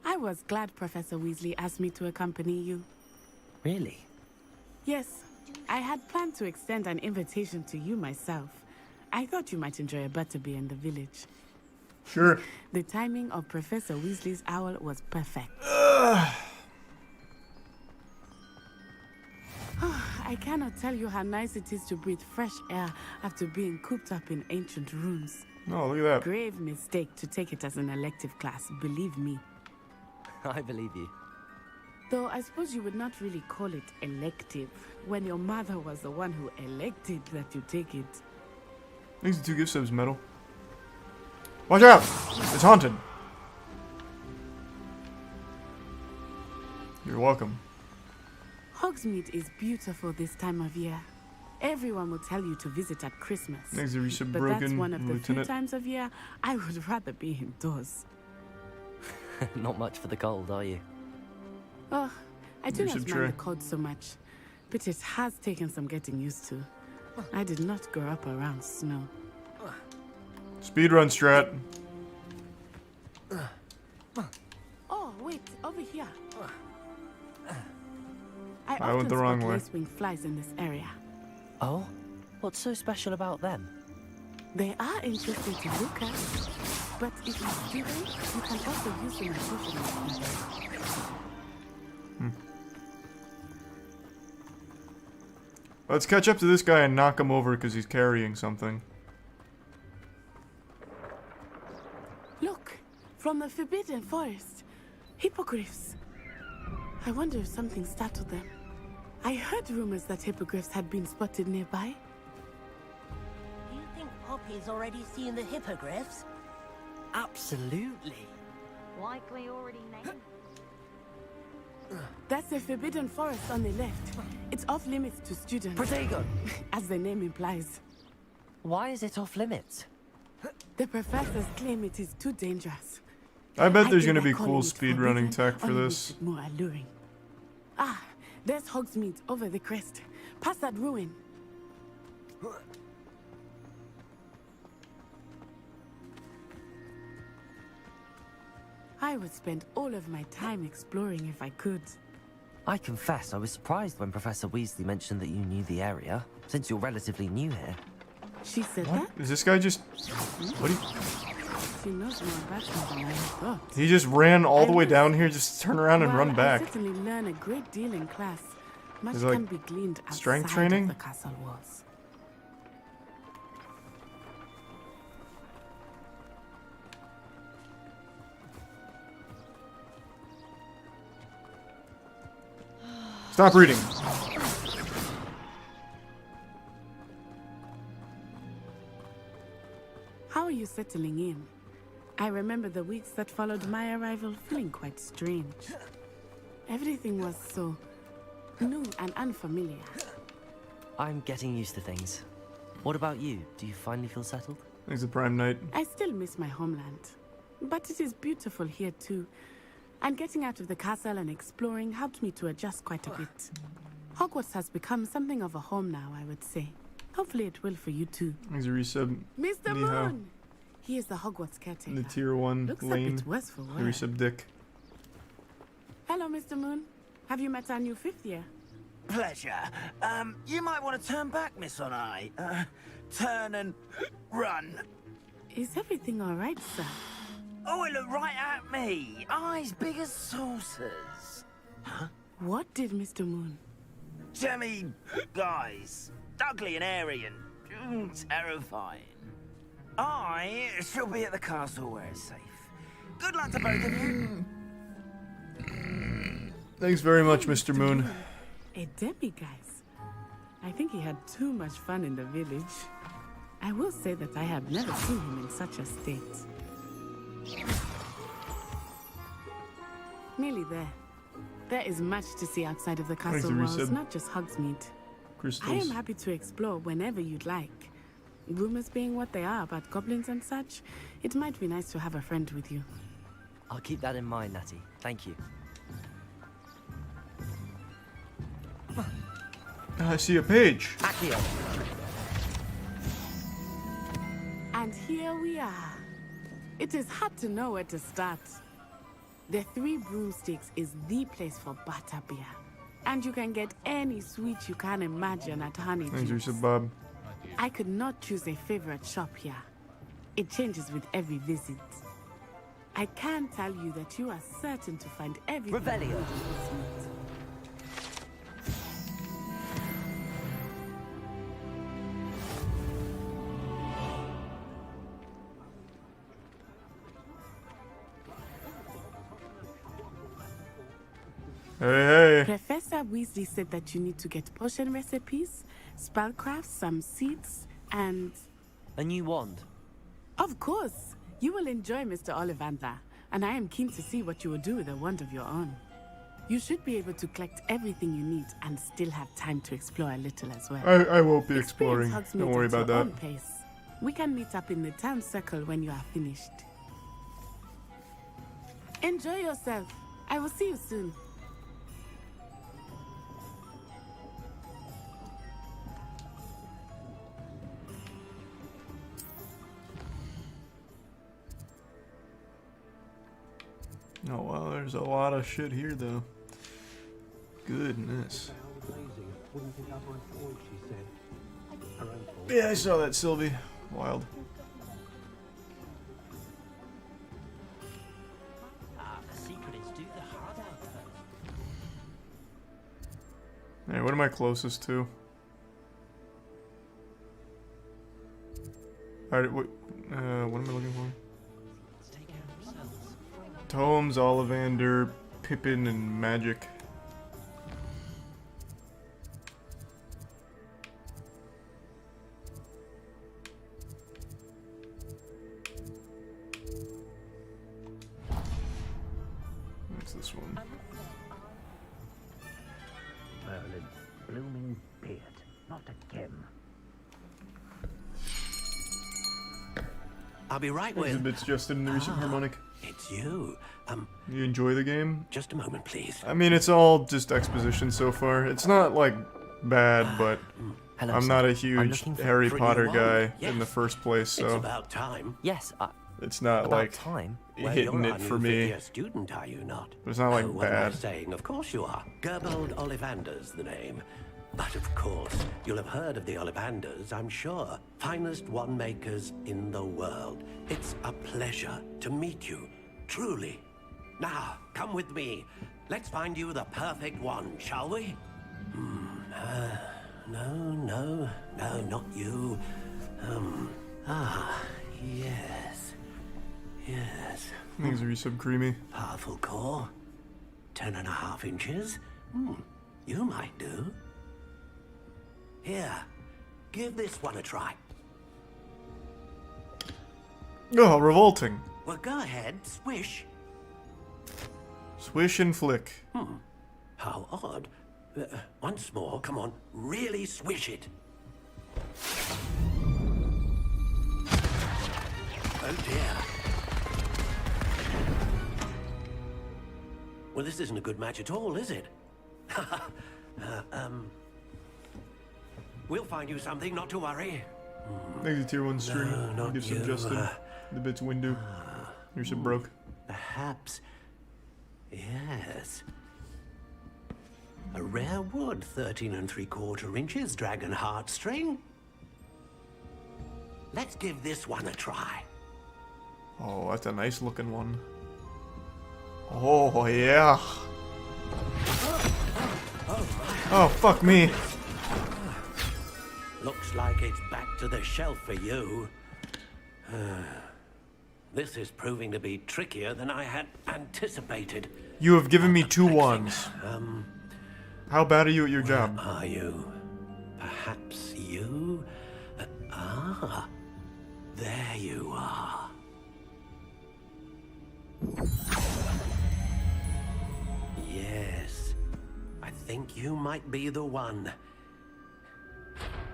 I was glad Professor Weasley asked me to accompany you. Really? Yes, I had planned to extend an invitation to you myself. I thought you might enjoy a butterbeer in the village. Sure. The timing of Professor Weasley's owl was perfect. I cannot tell you how nice it is to breathe fresh air after being cooped up in ancient rooms. Oh, look at that. Grave mistake to take it as an elective class, believe me. I believe you. Though I suppose you would not really call it elective when your mother was the one who elected that you take it. Thanks to 2 gift subs, Metal. Watch out! It's haunted. You're welcome. Hogsmeade is beautiful this time of year. Everyone will tell you to visit at Christmas. Thanks to Resub But Broken, that's one of the Lieutenant. few times of year I would rather be indoors. Not much for the cold, are you? Oh, I do not Resub mind Trey. the cold so much, but it has taken some getting used to. I did not grow up around snow. Speedrun strat. Oh, wait, over here. I often went the wrong spot way. lacewing flies in this area. Oh? What's so special about them? They are interesting to look at, but if you do them, you can also use them as socializing. Let's catch up to this guy and knock him over because he's carrying something. Look, from the Forbidden Forest, hippogriffs. I wonder if something startled them. I heard rumors that hippogriffs had been spotted nearby. Do you think Poppy's already seen the hippogriffs? Absolutely. Likely already named. That's the Forbidden Forest on the left. It's off limits to students. Protego! As the name implies. Why is it off limits? The professors claim it is too dangerous. I bet there's think gonna by be calling cool it speedrunning forbidden tech for only this. makes it more alluring. Ah, there's Hogsmeade over the crest. Past that ruin. I would spend all of my time exploring if I could. I confess I was surprised when Professor Weasley mentioned that you knew the area, since you're relatively new here. She said What? that? Is this guy just... What? She knows more about me than I thought. He just ran all the way down here just to turn around and While run back. I certainly learn a great deal in class. Much Is it like can be gleaned outside strength training? of the castle walls. Stop reading. How are you settling in? I remember the weeks that followed my arrival feeling quite strange. Everything was so new and unfamiliar. I'm getting used to things. What about you? Do you finally feel settled? Thanks to Prime Night. I still miss my homeland, but it is beautiful here too. And getting out of the castle and exploring helped me to adjust quite a bit. Hogwarts has become something of a home now, I would say. Hopefully it will for you too. Thanks to resub. Mr. Ni hao. Moon! He is the Hogwarts caretaker. In the tier 1 Looks a lane. bit worse for The wear. resub Dick. Hello, Mr. Moon. Have you met our new 5th year? Pleasure. You might want to turn back, Miss On Eye. Turn and run. Is everything all right, sir? Oh, it looked right at me. Eyes big as saucers. Huh? What did Mr. Moon? Jemmy guys. Ugly and airy and terrifying. I shall be at the castle where it's safe. Good luck to both of you. Thanks very much, Mr. Moon. A demiguise. I think he had too much fun in the village. I will say that I have never seen him in such a state. Nearly there. There is much to see outside of the castle walls, not just Hogsmeade. Crystals. I am happy to explore whenever you'd like. Rumors being what they are about goblins and such, it might be nice to have a friend with you. I'll keep that in mind, Natty. Thank you. I see a page. Accio. And here we are. It is hard to know where to start. The Three Broomsticks is the place for butterbeer. And you can get any sweet you can imagine at Honeydew. Thanks, Risa Bob. I could not choose a favorite shop here. It changes with every visit. I can tell you that you are certain to find everything. Revelio. Hey, hey. Professor Weasley said that you need to get potion recipes, spellcraft, some seeds, and... A new wand. Of course. You will enjoy Mr. Ollivander, and I am keen to see what you will do with a wand of your own. You should be able to collect everything you need and still have time to explore a little as well. I won't be exploring. Don't worry about that. Pace. We can meet up in the town circle when you are finished. Enjoy yourself. I will see you soon. Oh wow, there's a lot of shit here though. Goodness. Yeah, I saw that, Sylvie. Wild. The secret is do the hard out first. Hey, what am I closest to? Alright, what am I looking for? Tomes, Ollivander, Pippin, and Magic. What's this one? Merlin's blooming beard, not again. I'll be right with. Exhibits Justin in the recent harmonic. It's you. You enjoy the game? Just a moment, please. I mean, it's all just exposition so far. It's not like bad, but Hello, I'm sir. not a I'm huge looking Harry for a Potter new guy wand. Yes. in the first place, so It's about time. Yes, it's not about like time. Well, hitting you're it our for new me. fifth-year student, are you not? But it's not like Oh, what am I bad. saying? Of course you are. Gerbold Ollivander's the name. But of course, you'll have heard of the Ollivanders, I'm sure. Finest wand makers in the world. It's a pleasure to meet you, truly. Now, come with me. Let's find you the perfect wand, shall we? No, not you. Yes. Things are sub creamy. Powerful core. 10.5 inches. You might do. Here, give this one a try. Oh, revolting. Well, go ahead, swish. Swish and flick. How odd. Once more, come on, really swish it. Oh dear. Well, this isn't a good match at all, is it? We'll find you something, not to worry. Thanks to tier 1 stream. No, not Give some you. Justin. The bit's window. Here's some broke. Perhaps. Yes. A rare wood, 13 3/4 inches, dragon heartstring. Let's give this one a try. Oh, that's a nice looking one. Oh, yeah. Oh, fuck me. Looks like it's back to the shelf for you. This is proving to be trickier than I had anticipated. You have given me 2 wands. How bad are you at your job? Are you? Perhaps you? There you are. Yes, I think you might be the one.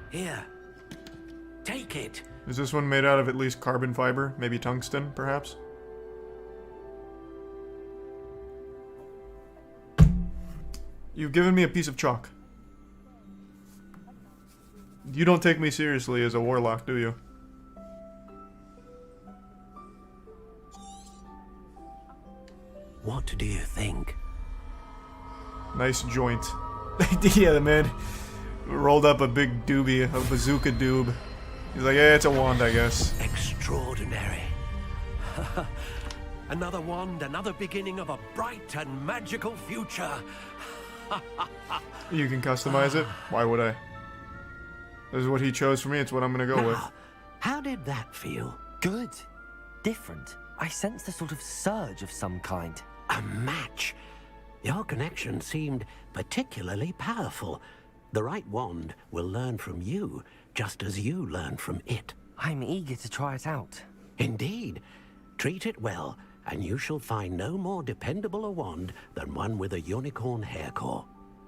Here, take it. Is this one made out of at least carbon fiber? Maybe tungsten, perhaps? You've given me a piece of chalk. You don't take me seriously as a warlock, do you? What do you think? Nice joint. Yeah, the man rolled up a big doobie, a bazooka doob. He's like, yeah, it's a wand, I guess. Extraordinary. Another wand, another beginning of a bright and magical future. You can customize it? Why would I? This is what he chose for me, it's what I'm gonna go with. How did that feel? Good. Different. I sensed a sort of surge of some kind. A match. Your connection seemed particularly powerful. The right wand will learn from you, just as you learn from it. I'm eager to try it out. Indeed. Treat it well, and you shall find no more dependable a wand than one with a unicorn hair core.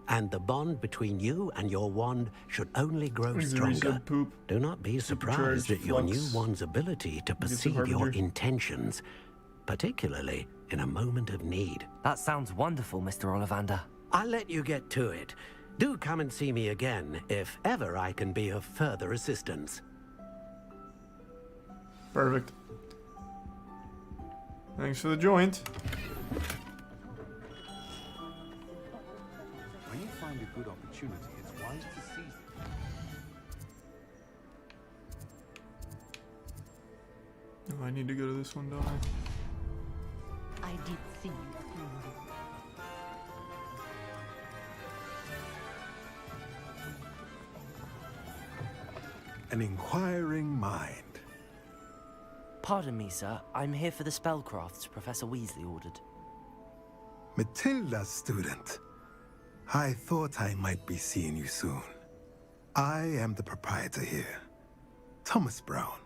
And the bond between you and your wand should only grow stronger. Do not be surprised at your new wand's ability to perceive your intentions, particularly in a moment of need. That sounds wonderful, Mr. Ollivander. I'll let you get to it. Do come and see me again if ever I can be of further assistance. Perfect. Thanks for the joint. When you find a good opportunity, it's wise to seize it. Oh, I need to go to this one, don't I? I did see you. An inquiring mind. Pardon me, sir. I'm here for the spellcrafts Professor Weasley ordered. Matilda's student. I thought I might be seeing you soon. I am the proprietor here, Thomas Brown.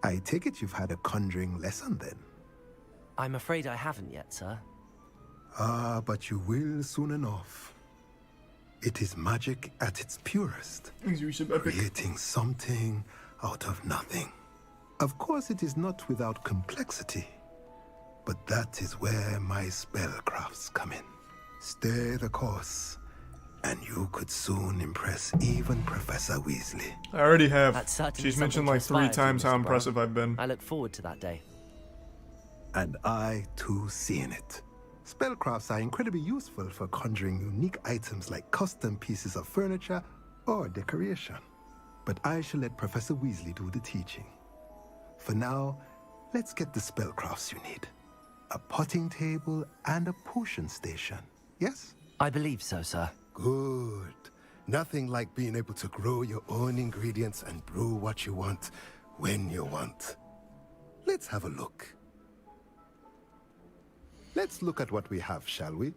I take it you've had a conjuring lesson then? I'm afraid I haven't yet, sir. Ah, but you will soon enough. It is magic at its purest, creating something out of nothing. Of course, it is not without complexity, but that is where my spellcrafts come in. Stay the course, and you could soon impress even Professor Weasley. I already have. That's certainly She's mentioned something like to 3 aspire to, times how Mr. impressive Brown. I've been. I look forward to that day. And I, too, seeing it. Spellcrafts are incredibly useful for conjuring unique items like custom pieces of furniture or decoration. But I shall let Professor Weasley do the teaching. For now, let's get the spellcrafts you need. A potting table and a potion station, yes? I believe so, sir. Good. Nothing like being able to grow your own ingredients and brew what you want, when you want. Let's have a look. Let's look at what we have, shall we?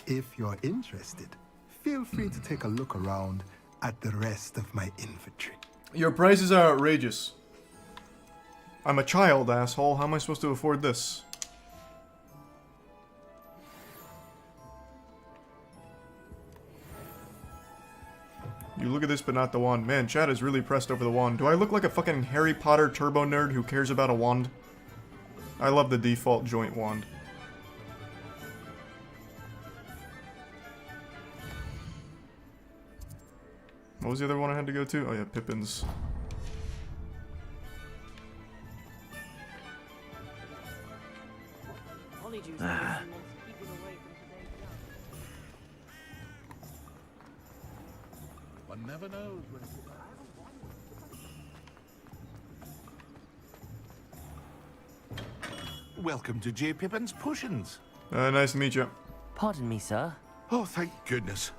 If you're interested, feel free to take a look around at the rest of my inventory. Your prices are outrageous. I'm a child, asshole. How am I supposed to afford this? You look at this, but not the wand. Man, Chad is really pressed over the wand. Do I look like a fucking Harry Potter turbo nerd who cares about a wand? I love the default joint wand. What was the other one I had to go to? Oh yeah, Pippin's. One never knows when... Welcome to J. Pippin's Potions. Nice to meet you. Pardon me, sir. Oh, thank goodness.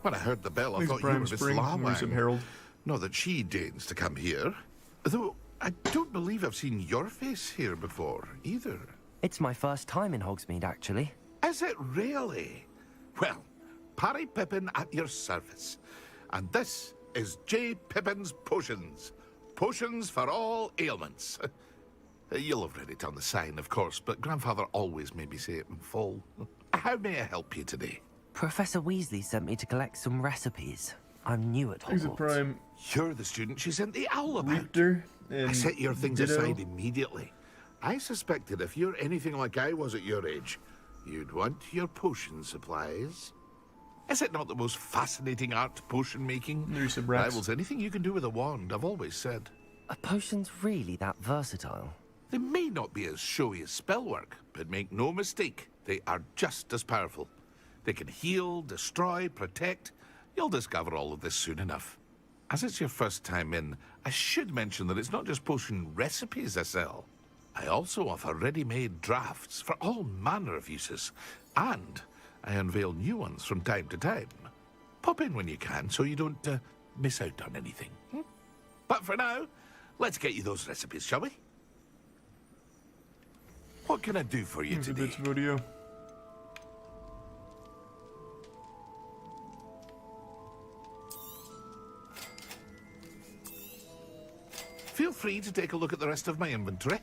When I heard the bell, I Thanks, thought you Prime were Miss Spring, Lawang. Harold. Not that she deigns to come here. Though, I don't believe I've seen your face here before, either. It's my first time in Hogsmeade, actually. Is it really? Well, Parry Pippin at your service. And this is J. Pippin's Potions. Potions for all ailments. You'll have read it on the sign, of course, but Grandfather always made me say it in full. How may I help you today? Professor Weasley sent me to collect some recipes. I'm new at Hogwarts. Prime. You're the student she sent the owl about. Richter I and set your things Ditto. aside immediately. I suspected if you're anything like I was at your age, you'd want your potion supplies. Is it not the most fascinating art, potion making? There's some rats. Rivals anything you can do with a wand, I've always said. Are potions really that versatile? They may not be as showy as spellwork, but make no mistake, they are just as powerful. They can heal, destroy, protect. You'll discover all of this soon enough. As it's your first time in, I should mention that it's not just potion recipes I sell. I also offer ready-made drafts for all manner of uses, and I unveil new ones from time to time. Pop in when you can so you don't miss out on anything. But for now, let's get you those recipes, shall we? What can I do for you today? Video. Feel free to take a look at the rest of my inventory,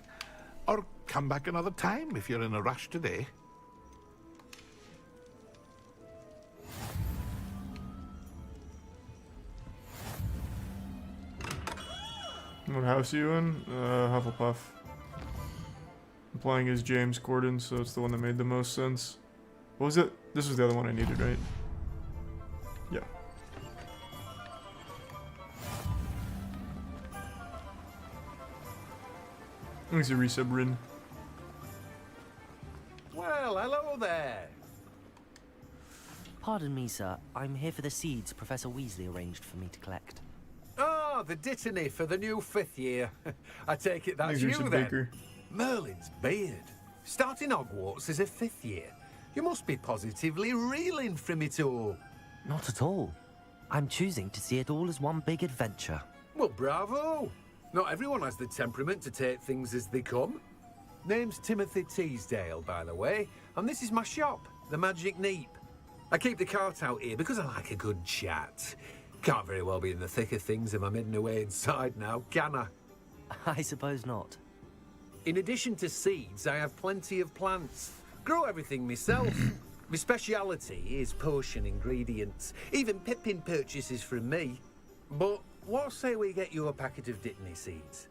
or come back another time if you're in a rush today. What house are you in? Hufflepuff. I'm playing as James Corden, so it's the one that made the most sense. What was it? This was the other one I needed, right? Yeah. Thanks, Arisa Bryn. Well, hello there. Pardon me, sir. I'm here for the seeds Professor Weasley arranged for me to collect. Oh, the dittany for the new 5th year. I take it that's Thanks, you Arisa then. Baker. Merlin's beard. Starting Hogwarts as a 5th year. You must be positively reeling from it all. Not at all. I'm choosing to see it all as one big adventure. Well, bravo. Not everyone has the temperament to take things as they come. Name's Timothy Teasdale, by the way, and this is my shop, the Magic Neep. I keep the cart out here because I like a good chat. Can't very well be in the thick of things if I'm hidden away inside now, can I? I suppose not. In addition to seeds, I have plenty of plants. Grow everything myself. My speciality is potion ingredients. Even Pippin purchases from me. But what say we get you a packet of Dittany seeds?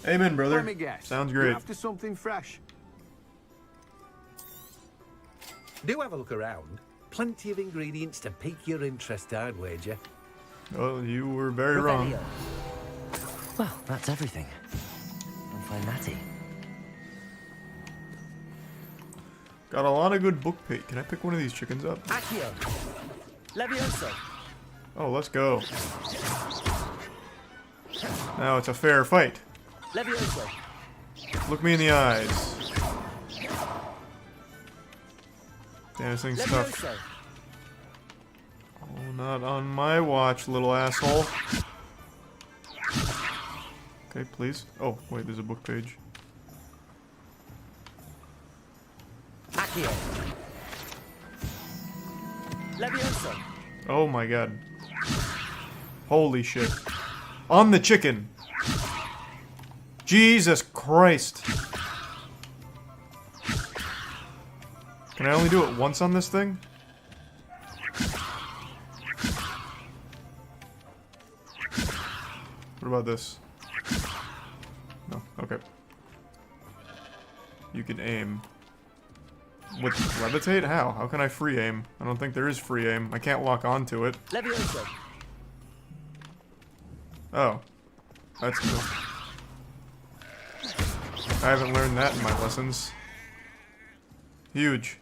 Amen, brother. Let me guess. Sounds You're great. after something fresh. Do have a look around. Plenty of ingredients to pique your interest, I'd wager. Well, you were very wrong. Well, that's everything. I'm fine, Natty. Got a lot of good book page. Can I pick one of these chickens up? Accio. Levioso. Oh, let's go. Now it's a fair fight. Levioso. Look me in the eyes. Damn, this thing's tough. Levioso. Oh, not on my watch, little asshole. Okay, please. Oh, wait, there's a book page. Accio. Levioso. Oh my god. Holy shit. On the chicken. Jesus Christ. Can I only do it once on this thing? What about this? No, okay. You can aim. With levitate? How? How can I free aim? I don't think there is free aim. I can't lock onto it. Levioso. Oh. That's cool. I haven't learned that in my lessons. Huge.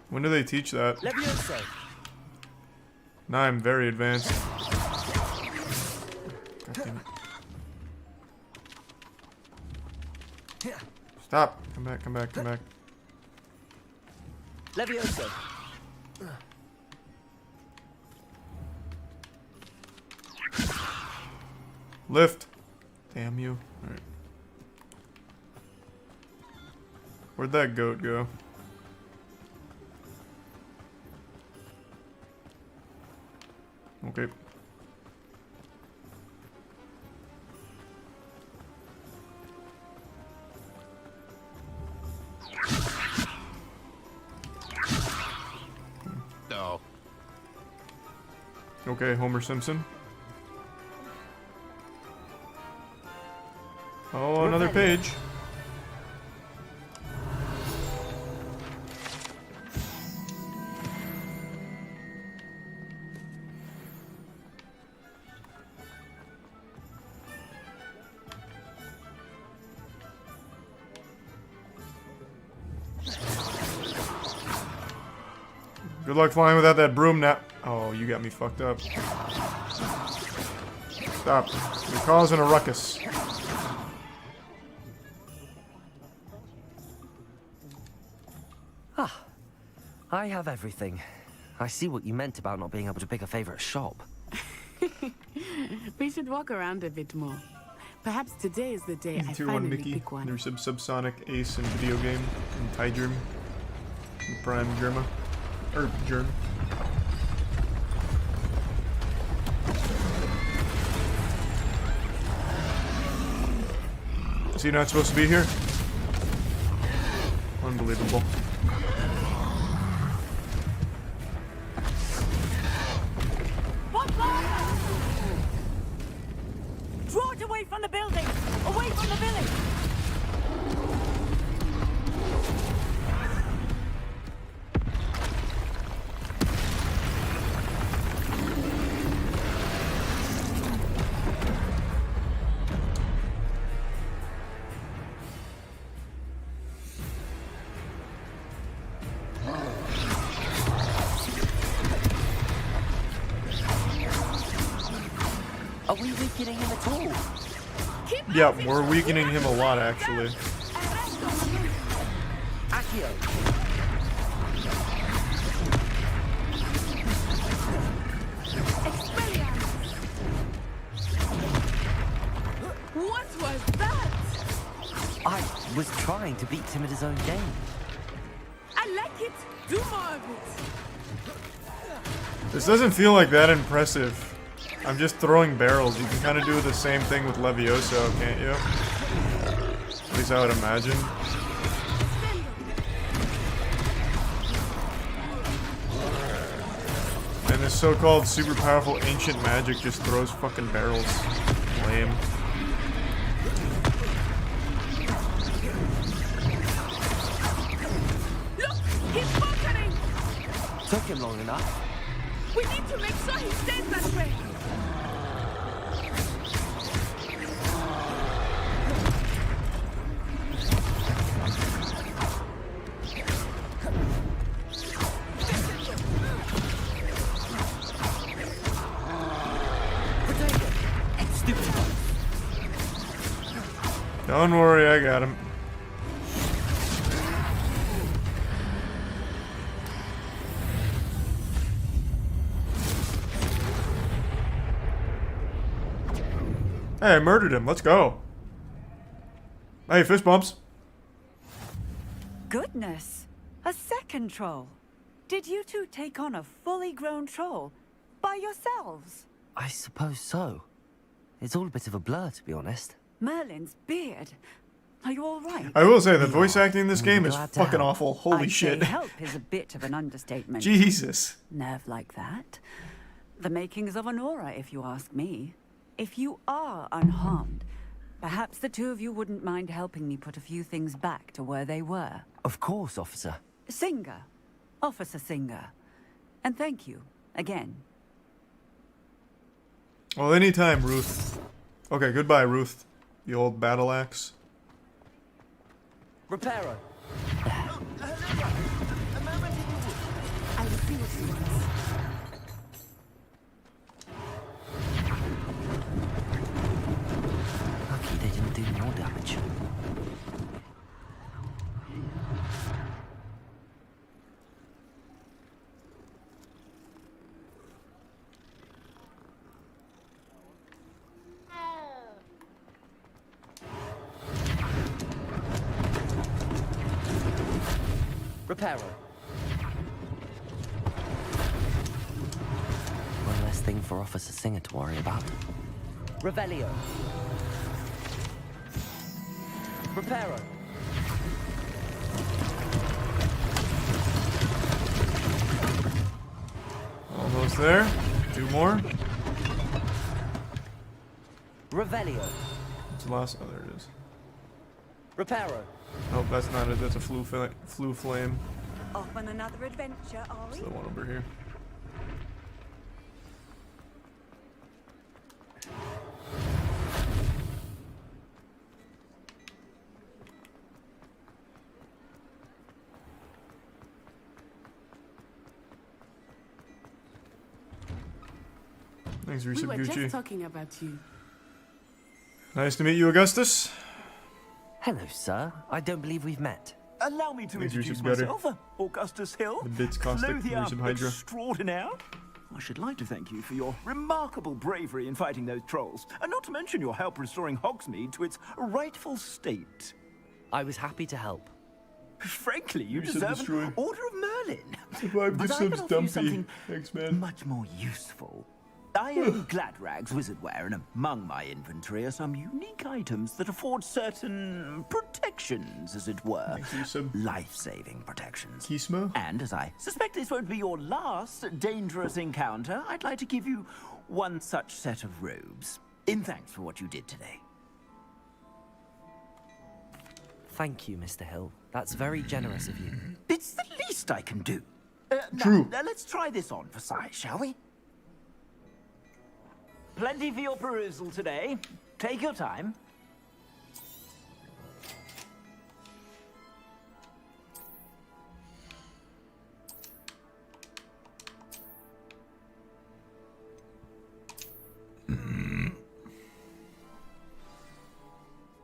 When do they teach that? Levioso. Now I'm very advanced. God damn it. Stop. Come back, come back, come back. Levioso. Lift. Damn you. Alright. Where'd that goat go? Okay. No. Okay, Homer Simpson. Oh, another page. Good luck flying without that broom now. Oh, you got me fucked up. Stop. You're causing a ruckus. Ah, I have everything. I see what you meant about not being able to pick a favorite shop. We should walk around a bit more. Perhaps today is the day I Tier 1 finally Mickey. pick one. There's Subsonic Ace in video game. And Tygerm. And Prime Germa. Or Germ. Is he not supposed to be here? Unbelievable. Draw it away from the building! Away from the village! Are we weakening him at all? Yeah, we're weakening him a lot, actually. Accio. What was that? I was trying to beat him at his own game. I like it! Do more of it! This doesn't feel like that impressive. I'm just throwing barrels. You can kind of do the same thing with Levioso, can't you? At least I would imagine. And this so-called super powerful ancient magic just throws fucking barrels. Lame. Look! He's bunkering! Took him long enough. We need to make sure he stays that way! Don't worry, I got him. Hey, I murdered him. Let's go. Hey, fist bumps. Goodness! A second troll. Did you two take on a fully grown troll by yourselves? I suppose so. It's all a bit of a blur, to be honest. Merlin's beard. Are you all right? I will say, the voice acting in this game is Glad to fucking help. awful. Holy I'd shit. say help is a bit of an understatement. Jesus. Nerve like that. The makings of an aura, if you ask me. If you are unharmed, perhaps the two of you wouldn't mind helping me put a few things back to where they were. Of course, officer. Singer. Officer Singer. And thank you, again. Well, anytime, Ruth. Okay, goodbye, Ruth. The old battle axe. Reparo. I will see what she wants. Lucky they didn't do more damage. Reparo. One less thing for Officer Singer to worry about. Revelio. Reparo. Almost there. 2 more. Revelio. What's the last? Oh, there it is. Reparo. Nope, that's not it. That's a flu flame. Off on another adventure, are It's we? the one over here. Thanks, We Risa were Gucci. just talking about you. Nice to meet you, Augustus. Hello, sir. I don't believe we've met. Allow me to Thanks, introduce Yusuf Gutter. myself, Augustus Hill. The bits caustic, Clothier Yusuf Hydra. extraordinaire. I should like to thank you for your remarkable bravery in fighting those trolls, and not to mention your help restoring Hogsmeade to its rightful state. I was happy to help. Frankly, you Yusuf deserve destroyed. an Order of Merlin. Survived But the I can subs offer you dumpy. something Thanks, man. much more useful. I own Gladrag's wizardware, and among my inventory are some unique items that afford certain protections, as it were. Life-saving protections. Kisma? And as I suspect this won't be your last dangerous encounter, I'd like to give you one such set of robes, in thanks for what you did today. Thank you, Mr. Hill. That's very generous of you. It's the least I can do. True. Now, let's try this on for size, shall we? Plenty for your perusal today. Take your time.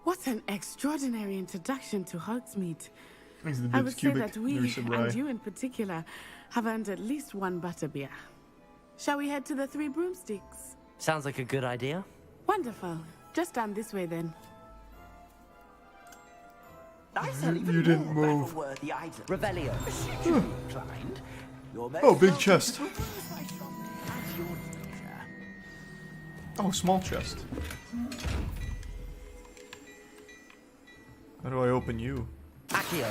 What an extraordinary introduction to Hogsmeade. Thanks to the I Bits would say Cubic. that we, There's some rye. and you in particular, have earned at least 1 butterbeer. Shall we head to the 3 broomsticks? Sounds like a good idea. Wonderful. Just down this way then. I sell even You didn't more move. battle-worthy items. Revelio. Should you be inclined, you're most Oh, big welcome chest. to peruse my shop at your leisure. Oh, small chest. How do I open you? Accio.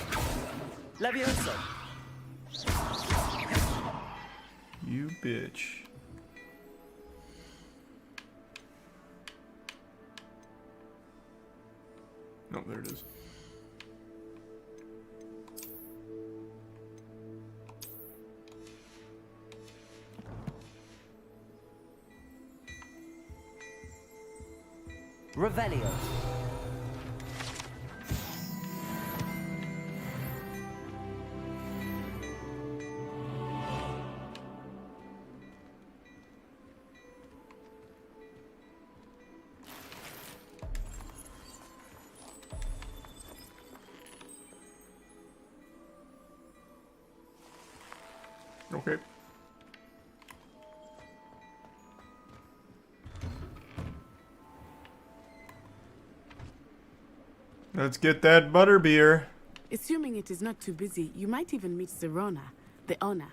Levioso. You bitch. No, there it is. Revelio. Okay. Let's get that butterbeer. Assuming it is not too busy, you might even meet Zerona, the owner.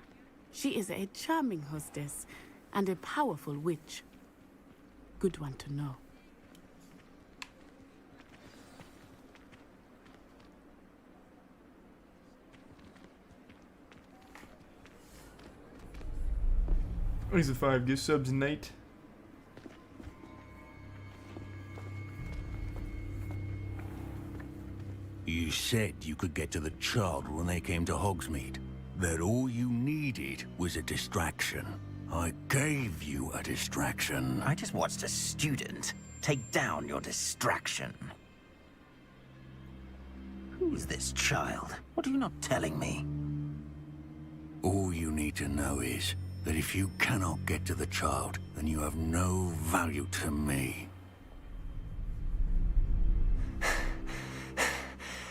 She is a charming hostess and a powerful witch. Good one to know. He's a 5. Give subs Nate. You said you could get to the child when they came to Hogsmeade. That all you needed was a distraction. I gave you a distraction. I just watched a student take down your distraction. Who is this child? What are you not telling me? All you need to know is that if you cannot get to the child, then you have no value to me.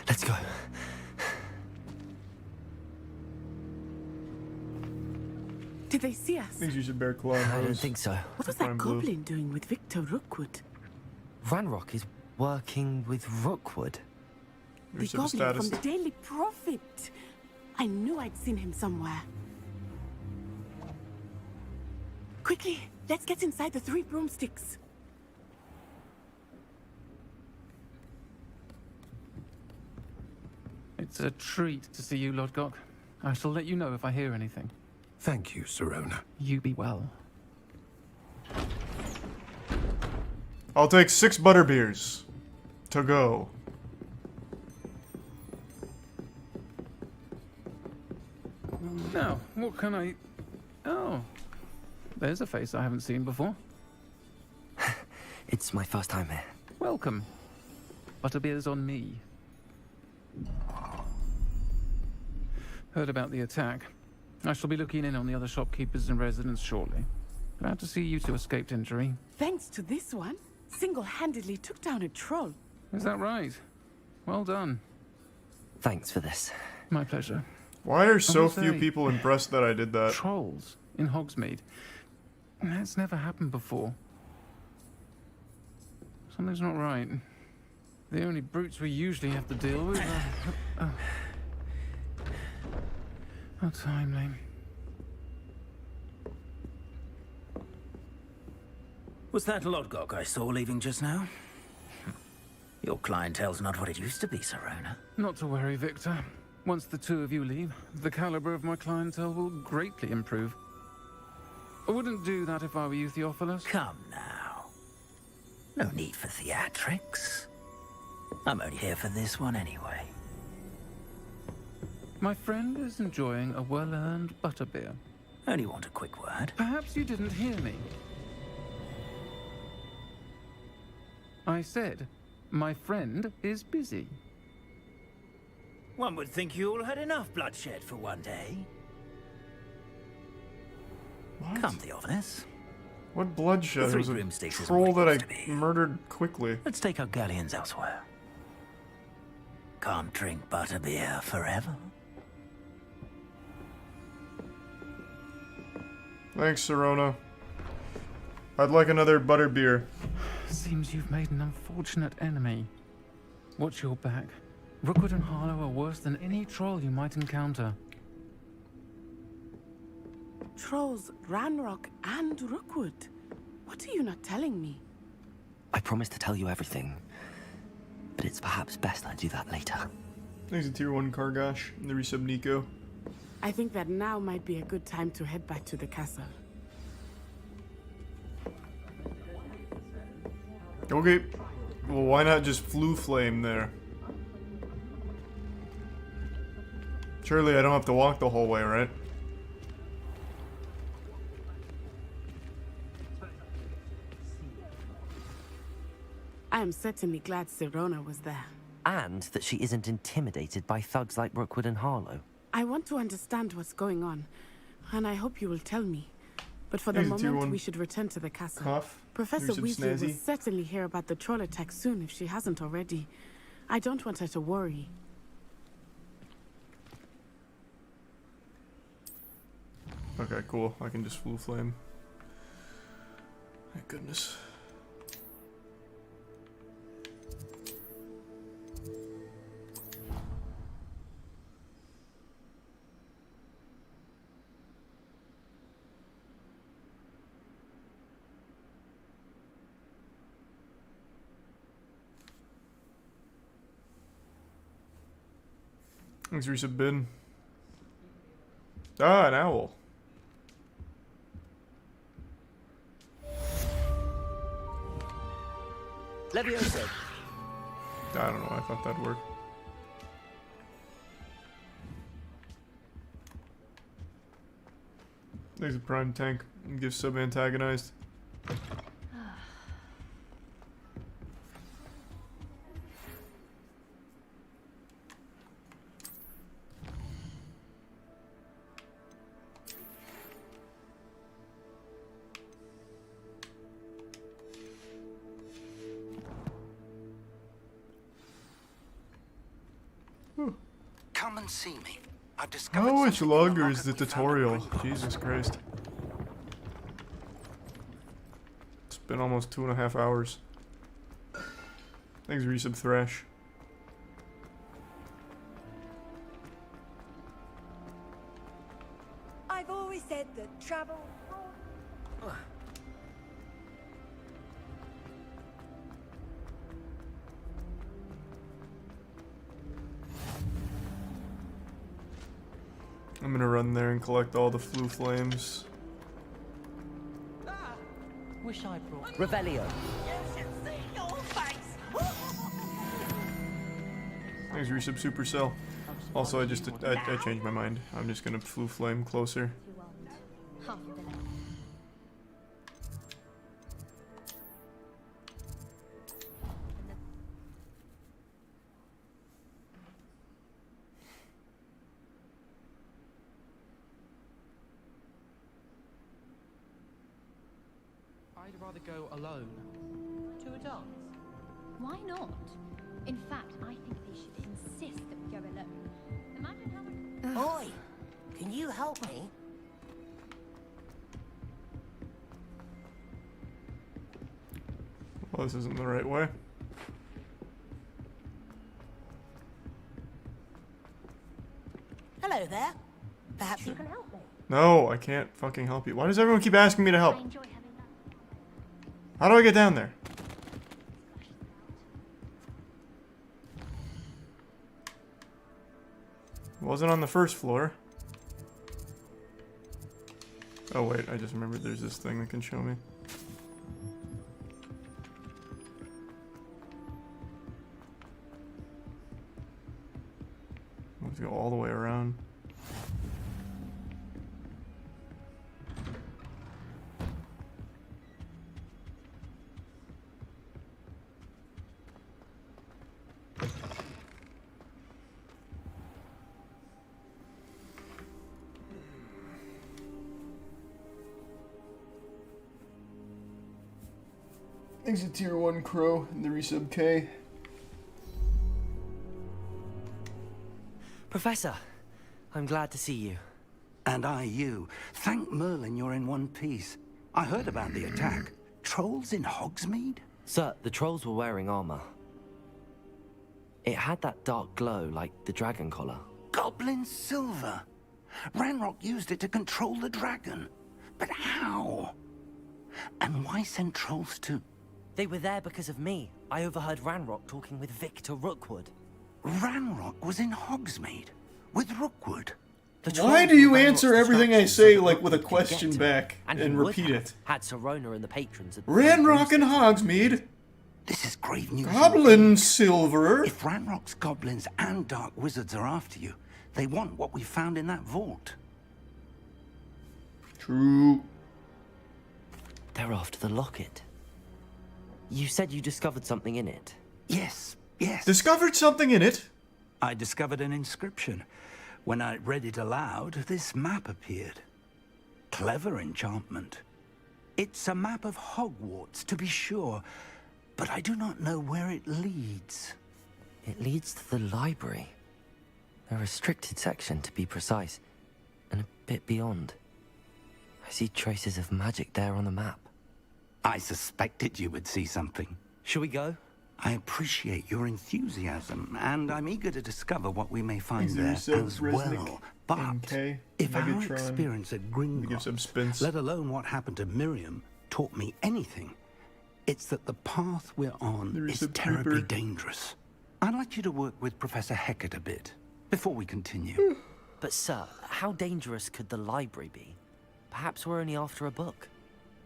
Let's go. Did they see us? Thinks you should bear claw and I don't hose. think so. What was Prime that blue. goblin doing with Victor Rookwood? Ranrock is working with Rookwood. The There's some goblin from status. the Daily Prophet. I knew I'd seen him somewhere. Quickly, let's get inside the 3 broomsticks. It's a treat to see you, Lodgok. I shall let you know if I hear anything. Thank you, Sirona. You be well. I'll take 6 butterbeers. To go. Now, what can I... Oh. There's a face I haven't seen before. It's my first time here. Welcome. Butterbeer's on me. Heard about the attack. I shall be looking in on the other shopkeepers and residents shortly. Glad to see you two escaped injury. Thanks to this one, single-handedly took down a troll. Is that right? Well done. Thanks for this. My pleasure. Why are so few people impressed that I did that? Trolls in Hogsmeade. That's never happened before. Something's not right. The only brutes we usually have to deal with are... How timely. Was that Lodgok I saw leaving just now? Your clientele's not what it used to be, Sirona. Not to worry, Victor. Once the 2 of you leave, the caliber of my clientele will greatly improve. I wouldn't do that if I were you, Theophilus. Come now. No need for theatrics. I'm only here for this one anyway. My friend is enjoying a well-earned butterbeer. Only want a quick word. Perhaps you didn't hear me. I said, my friend is busy. One would think you all had enough bloodshed for one day. What? Come, Theophilus. What bloodshed? The It was 3 a broomsticks is troll what that it used I to be. murdered quickly. Let's take our galleons elsewhere. Can't drink butterbeer forever. Thanks, Sirona. I'd like another butterbeer. Seems you've made an unfortunate enemy. Watch your back. Rookwood and Harlow are worse than any troll you might encounter. Trolls, Ranrock, and Rookwood. What are you not telling me? I promised to tell you everything, but it's perhaps best I do that later. There's a tier 1 Kargash and the resub Nico. I think that now might be a good time to head back to the castle. Okay. Well, why not just Flu Flame there? Surely I don't have to walk the whole way, right? I am certainly glad Sirona was there. And that she isn't intimidated by thugs like Rookwood and Harlow. I want to understand what's going on, and I hope you will tell me. But for the Here's a tier moment, 1 we should return to the castle. Cough. Professor Here's some Weasley will snazzy. certainly hear about the troll attack soon if she hasn't already. I don't want her to worry. Okay, cool. I can just Flu Flame. Thank goodness. Thanks, resub bin. Ah, an owl. Levioso. I don't know. I thought that'd work. There's a prime tank. Give sub antagonized. Come and see me. I've discovered How much something in longer the is the locket we found at tutorial? Gringotts. Jesus Christ. It's been almost 2.5 hours. Thanks, resub Thrash. I'm gonna run there and collect all the flu flames. Wish I brought Revelio. Thanks, resub Supercell. Also, I changed my mind. I'm just gonna flu flame closer. I'd rather go alone. To a dance? Why not? In fact, I think they should insist that we go alone. Imagine how much... Oi! Can you help me? Well, this isn't the right way. Hello there. Perhaps you can help me. No, I can't fucking help you. Why does everyone keep asking me to help? How do I get down there? It wasn't on the first floor. Oh wait, I just remembered there's this thing that can show me. Let's go all the way around. Thanks to Tier 1 Crow and the resub K. Professor, I'm glad to see you. And I you. Thank Merlin you're in one piece. I heard about the attack. Trolls in Hogsmeade? Sir, the trolls were wearing armor. It had that dark glow like the dragon collar. Goblin silver. Ranrock used it to control the dragon. But how? And why send trolls to... They were there because of me. I overheard Ranrock talking with Victor Rookwood. Ranrock was in Hogsmeade with Rookwood. Why do you answer everything I say like with a question back and repeat it? Had Serona and the patrons at Ranrock and Hogsmeade. This is grave news. Goblin silver. If Ranrock's goblins and dark wizards are after you, they want what we found in that vault. True. They're after the locket. You said you discovered something in it. Yes, yes. Discovered something in it? I discovered an inscription. When I read it aloud, this map appeared. Clever enchantment. It's a map of Hogwarts, to be sure, but I do not know where it leads. It leads to the library. A restricted section, to be precise, and a bit beyond. I see traces of magic there on the map. I suspected you would see something. Shall we go? I appreciate your enthusiasm, and I'm eager to discover what we may find there as well. But if our experience at Gringotts, let alone what happened to Miriam, taught me anything, it's that the path we're on is terribly dangerous. I'd like you to work with Professor Hecat a bit before we continue. But sir, how dangerous could the library be? Perhaps we're only after a book.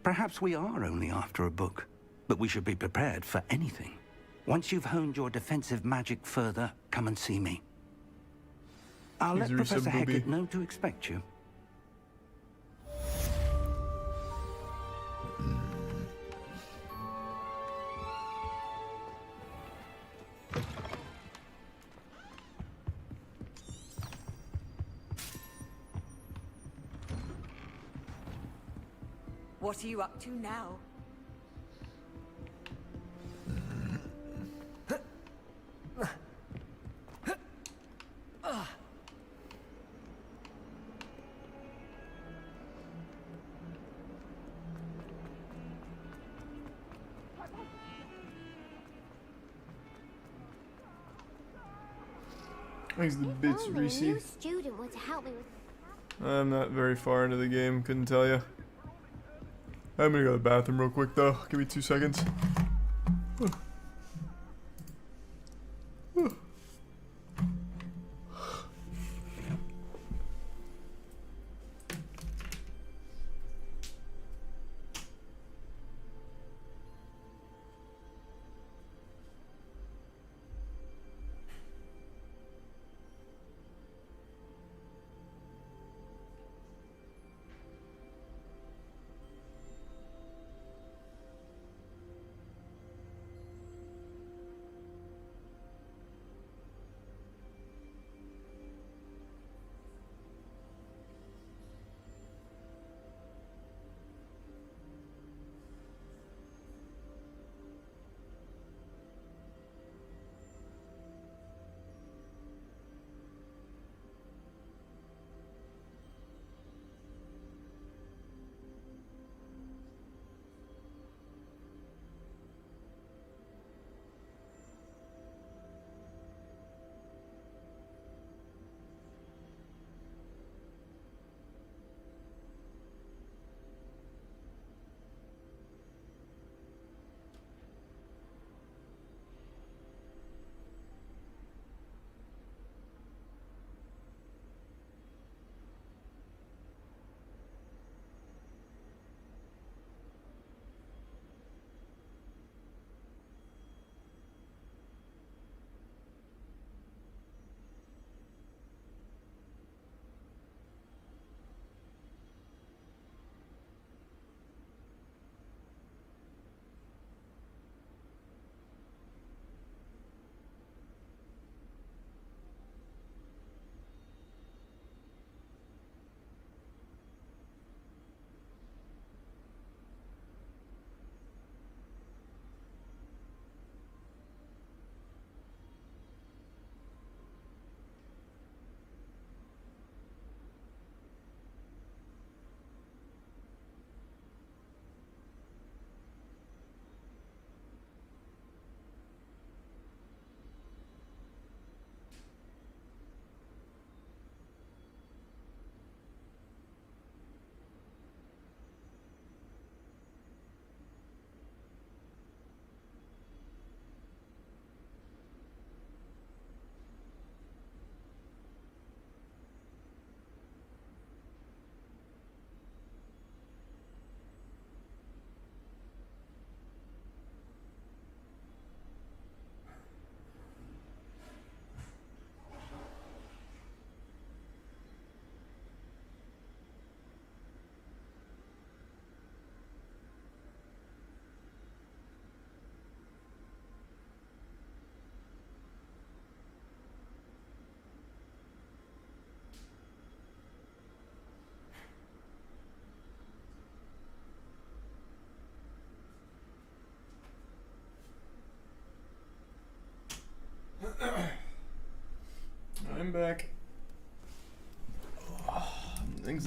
Perhaps we are only after a book, but we should be prepared for anything. Once you've honed your defensive magic further, come and see me. I'll let Professor Hecat know to expect you. What are you up to now? Thanks the bits, Reese. Student were to help me with... I'm not very far into the game, couldn't tell you. I'm gonna go to the bathroom real quick though. Give me 2 seconds.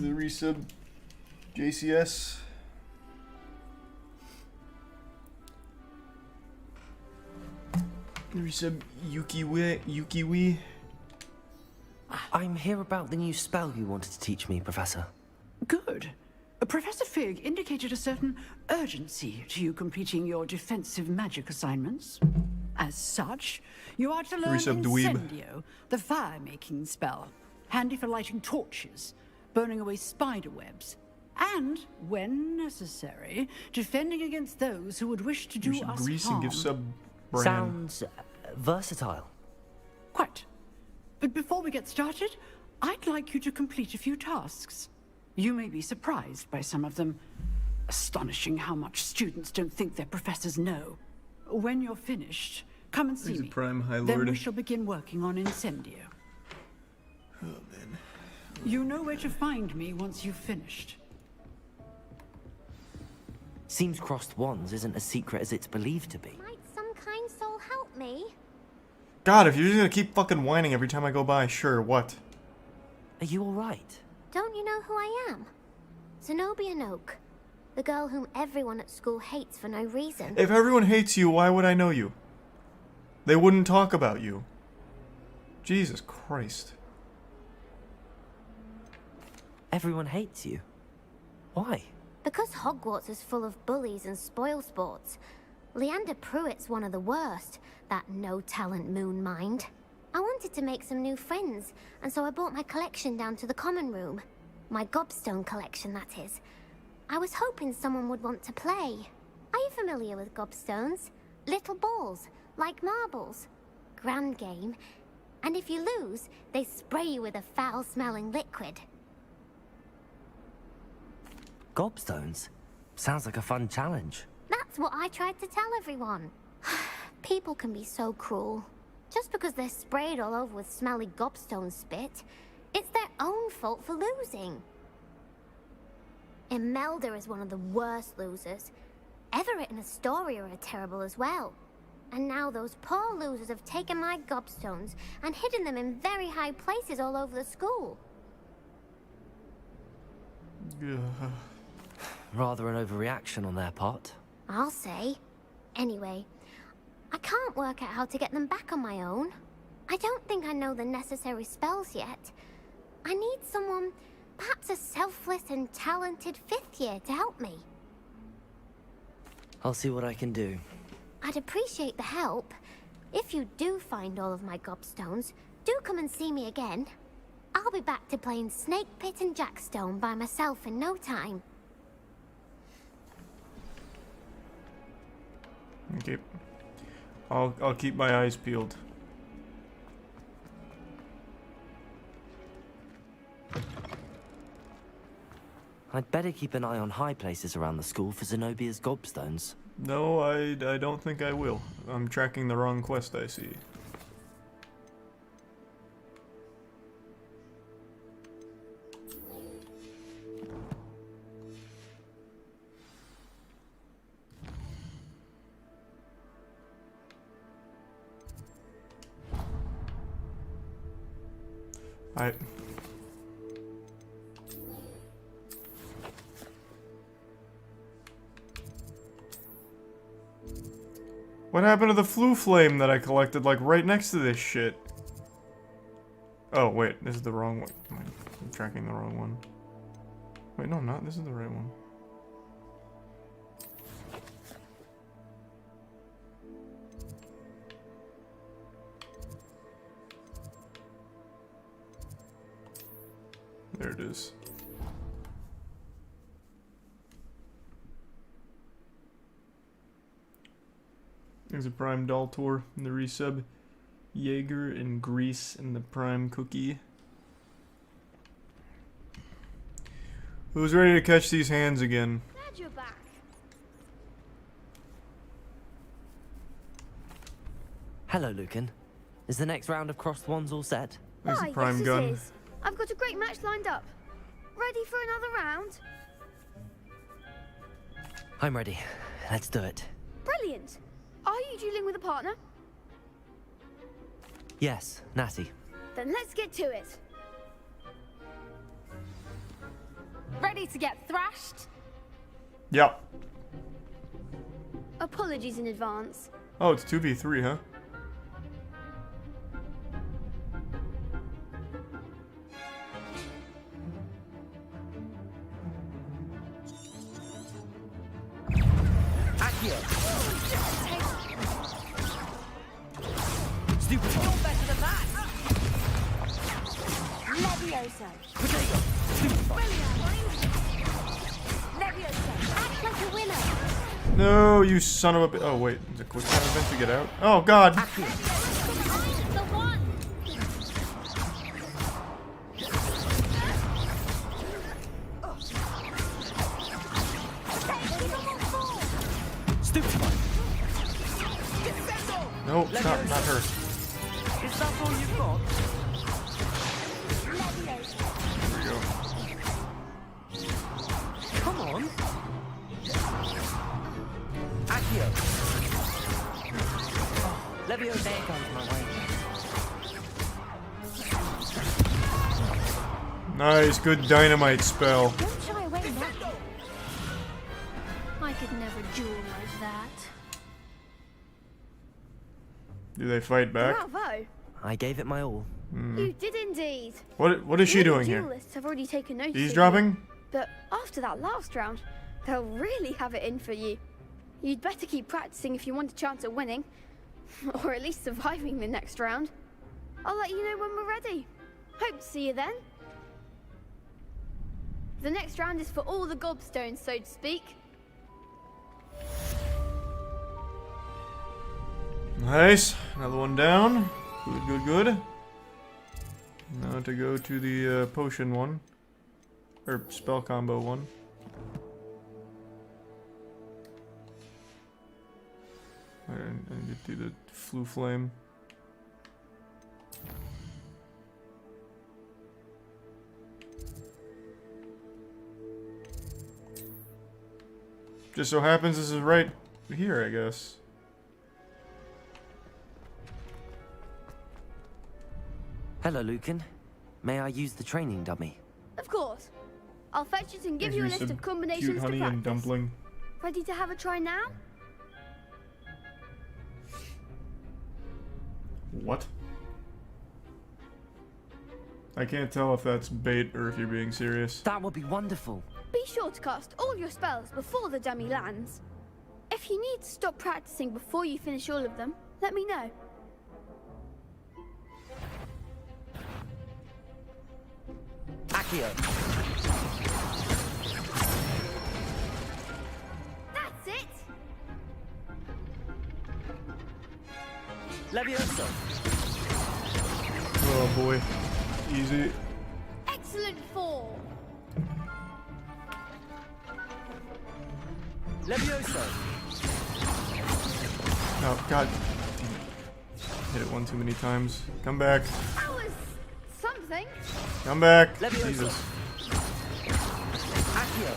Thanks to the resub, JCS. The resub, Yukiwi. I'm here about the new spell you wanted to teach me, Professor. Good. Professor Fig indicated a certain urgency to you completing your defensive magic assignments. As such, you are to learn Incendio, the fire-making spell, handy for lighting torches, burning away spider webs, and, when necessary, defending against those who would wish to do us Grease harm. and give sub brand. Sounds versatile. Quite. But before we get started, I'd like you to complete a few tasks. You may be surprised by some of them. Astonishing how much students don't think their professors know. When you're finished, come and see me. Prime High Then Lord. we shall begin working on Incendio. Oh, man. You know where to find me once you've finished. Seems crossed wands isn't as secret as it's believed to be. Might some kind soul help me? God, if you're just gonna keep fucking whining every time I go by, sure, what? Are you alright? Don't you know who I am? Zenobia Noak. The girl whom everyone at school hates for no reason. If everyone hates you, why would I know you? They wouldn't talk about you. Jesus Christ. Everyone hates you. Why? Because Hogwarts is full of bullies and spoilsports. Leander Pruitt's one of the worst, that no-talent moon mind. I wanted to make some new friends, and so I brought my collection down to the common room. My gobstone collection, that is. I was hoping someone would want to play. Are you familiar with gobstones? Little balls, like marbles. Grand game. And if you lose, they spray you with a foul-smelling liquid. Gobstones? Sounds like a fun challenge. That's what I tried to tell everyone. People can be so cruel. Just because they're sprayed all over with smelly gobstone spit, it's their own fault for losing. Imelda is one of the worst losers. Everett and Astoria are terrible as well. And now those poor losers have taken my gobstones and hidden them in very high places all over the school. Rather an overreaction on their part. I'll say. Anyway, I can't work out how to get them back on my own. I don't think I know the necessary spells yet. I need someone, perhaps a selfless and talented 5th year to help me. I'll see what I can do. I'd appreciate the help. If you do find all of my gobstones, do come and see me again. I'll be back to playing Snake Pit and Jackstone by myself in no time. Okay. I'll keep my eyes peeled. I'd better keep an eye on high places around the school for Zenobia's gobstones. No, I don't think I will. I'm tracking the wrong quest, I see. What happened to the flu flame that I collected, like, right next to this shit? Oh, wait, this is the wrong one. I'm tracking the wrong one. Wait, no, I'm not. This is the right one. There it is. There's a Prime Doll Tour in the resub. Jaeger and Grease and the Prime Cookie. Who's ready to catch these hands again? Glad you're back. Hello, Lucan. Is the next round of crossed wands all set? There's Why, the Prime yes, Gun. it is. I've got a great match lined up. Ready for another round? I'm ready. Let's do it. Brilliant. Are you dueling with a partner? Yes, Natty. Then let's get to it. ready to get thrashed? Yep. Apologies in advance. Oh, it's 2v3, huh? Stupid. You're better than that. Levioso. Potato. Stupid. Levioso. Act like a winner. No, you son of a oh, wait. Is it quick time event to get out? Oh, God. The one. Stupid. No, it's not her. Is that all you've got? There we go. Come on. Accio. Oh, Leviosa. There goes my way. Nice, good dynamite spell. Don't shy away now. I could never duel like that. Do they fight back? Bravo! I gave it my all. You did indeed. What is she doing here? Duelists have already taken notice. Eavesdropping? But after that last round, they'll really have it in for you. You'd better keep practicing if you want a chance at winning, or at least surviving the next round. I'll let you know when we're ready. Hope to see you then. The next round is for all the gobstones, so to speak. Nice. Another one down. Good, good, good. Now to go to the potion one. Or spell combo one. And I need to do the flu flame. Just so happens this is right here, I guess. Hello, Lucan. May I use the training dummy? Of course. I'll fetch it and give Thank you a you, list some of combinations cute to honey practice. and dumpling. Ready to have a try now? What? I can't tell if that's bait or if you're being serious. That would be wonderful. Be sure to cast all your spells before the dummy lands. If you need to stop practicing before you finish all of them, let me know. Accio. That's it! Levioso. Oh boy. Easy. Excellent form! Levioso. Oh, God. Hit it one too many times. Come back. That was something. Come back. Levioso. Jesus. Accio.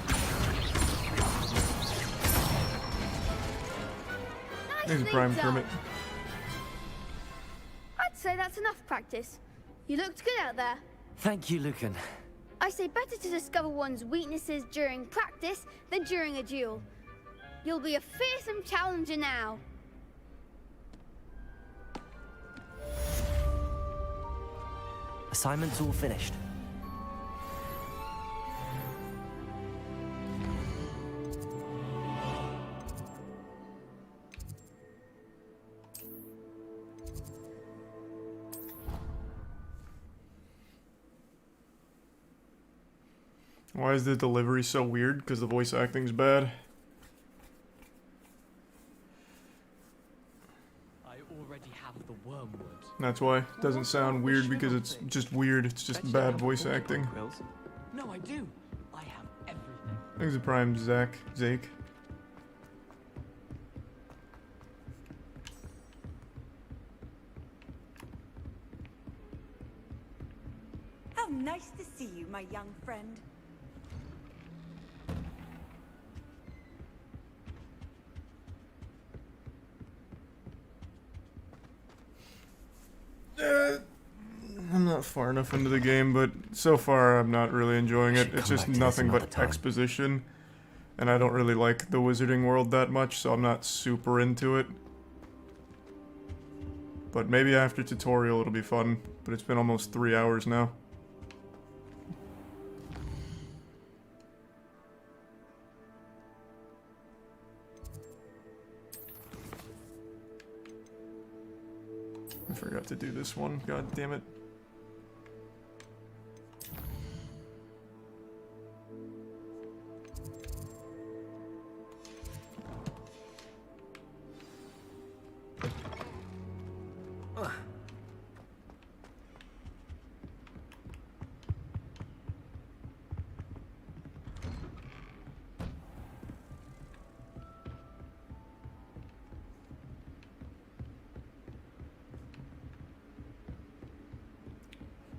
There's Nicely Prime done. Kermit. I'd say that's enough practice. You looked good out there. Thank you, Lucan. I say better to discover one's weaknesses during practice than during a duel. You'll be a fearsome challenger now. Assignment's all finished. Why is the delivery so weird? Because the voice acting's bad. I already have the wormwood. That's why. It doesn't sound weird because it's just weird. It's just bad voice acting. No, I do. I have everything. Thanks to Prime Zake. How nice to see you, my young friend. I'm not far enough into the game, but so far I'm not really enjoying it. It's just nothing but exposition, and I don't really like the wizarding world that much, so I'm not super into it. But maybe after tutorial it'll be fun, but it's been almost 3 hours now. I forgot to do this one, god damn it.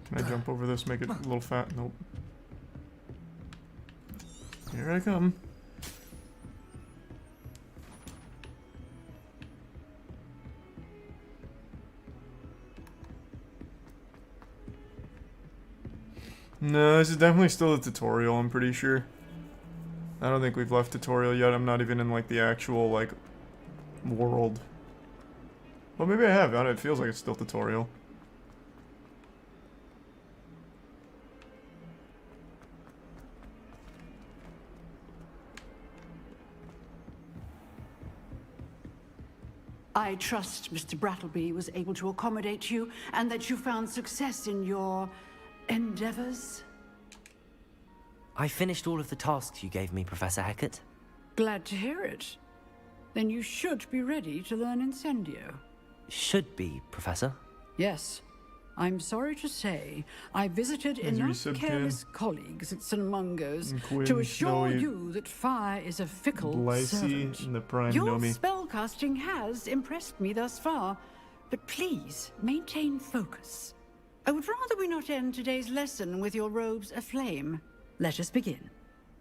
Can I jump over this, make it a little fat? Nope. Here I come. No, this is definitely still a tutorial, I'm pretty sure. I don't think we've left tutorial yet. I'm not even in, like, the actual, like, world. Well, maybe I have. I don't know, it feels like it's still tutorial. I trust Mr. Brattleby was able to accommodate you and that you found success in your endeavors. I finished all of the tasks you gave me, Professor Hecat. Glad to hear it. Then you should be ready to learn Incendio. Should be, Professor. Yes. I'm sorry to say, I visited enough careless colleagues at St. Mungo's to assure you that fire is a fickle servant. And the Prime Your Nomi. spellcasting has impressed me thus far, but please maintain focus. I would rather we not end today's lesson with your robes aflame. Let us begin.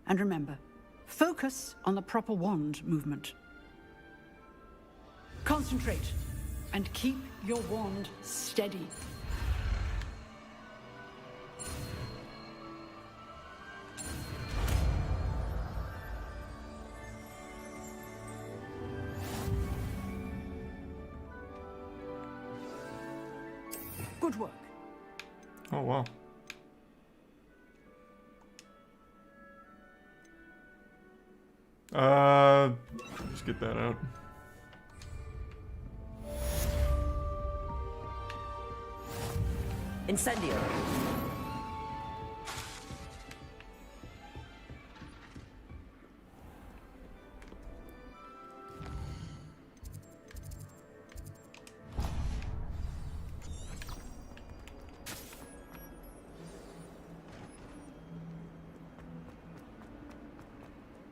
And remember, focus on the proper wand movement. Concentrate and keep your wand steady. Good work. Oh, wow. Just get that out. Incendio.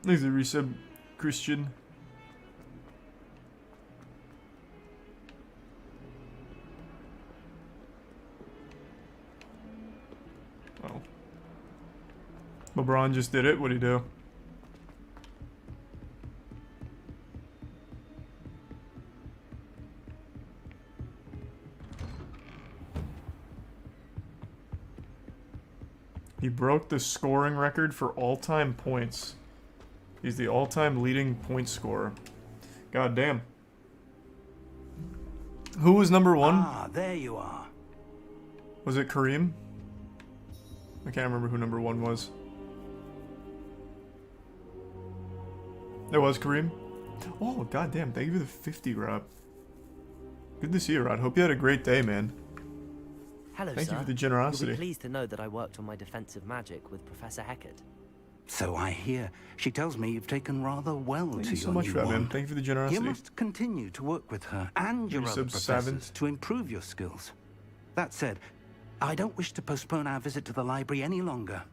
There's a resub, Christian. Oh. LeBron just did it. What'd he do? He broke the scoring record for all-time points. He's the all-time leading point scorer. God damn. Who was number one? Ah, there you are. Was it Kareem? I can't remember who number one was. It was Kareem? Oh, goddamn. Thank you for the 50, Rob. Good to see you, Rod. Hope you had a great day, man. Hello, Thank sir. you for the generosity. You'll be pleased to know that I worked on my defensive magic with Professor Hecat. So I hear. She tells me you've taken rather well Thank to you your so much new for that, man. wand. Thank you for the generosity. You must continue to work with her and your other professors to improve your skills. That said, I don't wish to postpone our visit to the library any longer.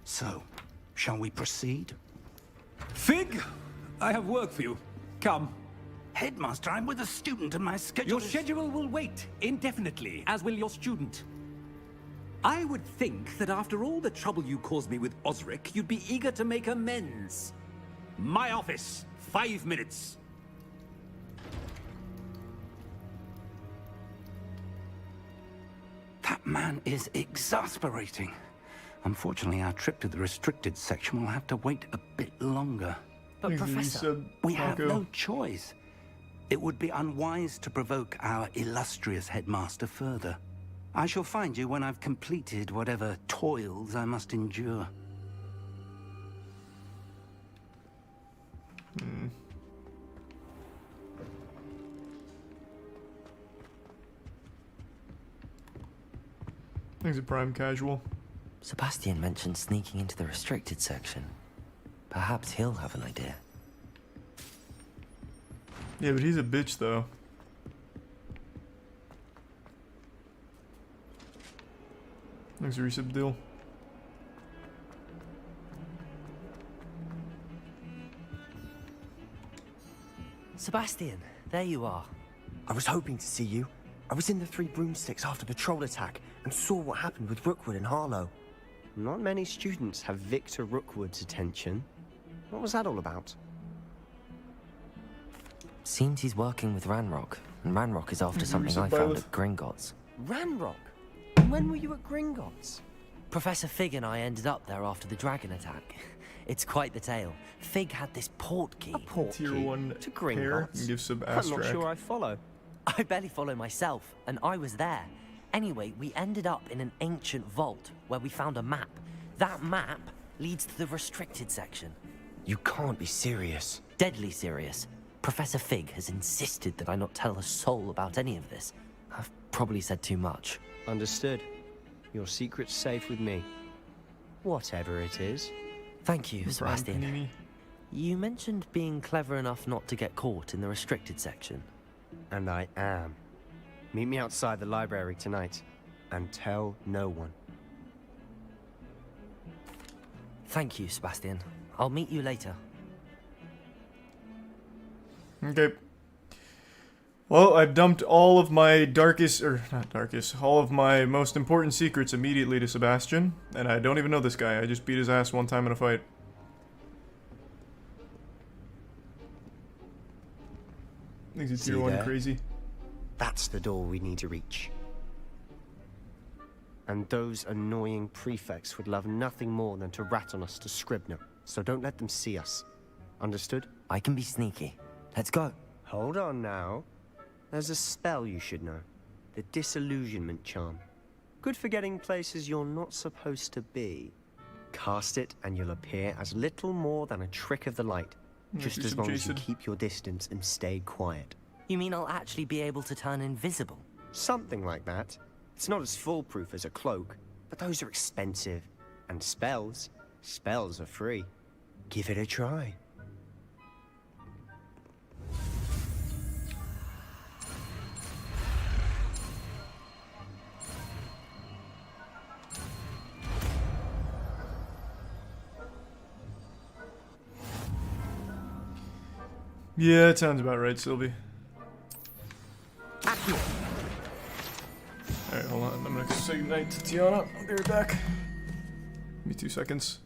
So, shall we proceed? Fig, I have work for you. Come. Headmaster, I'm with a student and my schedule Your schedule will wait indefinitely, as will your student. I would think that after all the trouble you caused me with Osric, you'd be eager to make amends. My office, 5 minutes. That man is exasperating. Unfortunately, our trip to the restricted section will have to wait a bit longer. But Professor, we have no choice. It would be unwise to provoke our illustrious headmaster further. I shall find you when I've completed whatever toils I must endure. He's a prime casual. Sebastian mentioned sneaking into the restricted section. Perhaps he'll have an idea. Yeah, but he's a bitch, though. Thanks, resub deal. Sebastian, there you are. I was hoping to see you. I was in the Three Broomsticks after the troll attack and saw what happened with Rookwood and Harlow. Not many students have Victor Rookwood's attention. What was that all about? Seems he's working with Ranrock, and Ranrock is after something I found at Gringotts. Ranrock? When were you at Gringotts? Professor Fig and I ended up there after the dragon attack. It's quite the tale. Fig had this port key. A port Tier key 1 to pair. Gringotts? Give some I'm not abstract. sure I follow. I barely follow myself, and I was there. Anyway, we ended up in an ancient vault where we found a map. That map leads to the restricted section. You can't be serious. Deadly serious. Professor Fig has insisted that I not tell a soul about any of this. I've probably said too much. Understood. Your secret's safe with me. Whatever it is. Thank you, Sebastian. You mentioned being clever enough not to get caught in the restricted section. And I am. Meet me outside the library tonight, and tell no one. Thank you, Sebastian. I'll meet you later. Okay. Well, I've dumped all of my all of my most important secrets immediately to Sebastian, and I don't even know this guy. I just beat his ass one time in a fight. He's a tier 1 crazy. That's the door we need to reach. And those annoying prefects would love nothing more than to rat on us to Scribner, so don't let them see us. Understood? I can be sneaky. Let's go. Hold on now. There's a spell you should know. The Disillusionment Charm. Good for getting places you're not supposed to be. Cast it and you'll appear as little more than a trick of the light. Just as long as you keep your distance and stay quiet. You mean I'll actually be able to turn invisible? Something like that. It's not as foolproof as a cloak, but those are expensive. And spells are free. Give it a try. Yeah, it sounds about right, Sylvie. Alright, hold on. I'm gonna say goodnight to Tiana. I'll be right back. Give me 2 seconds.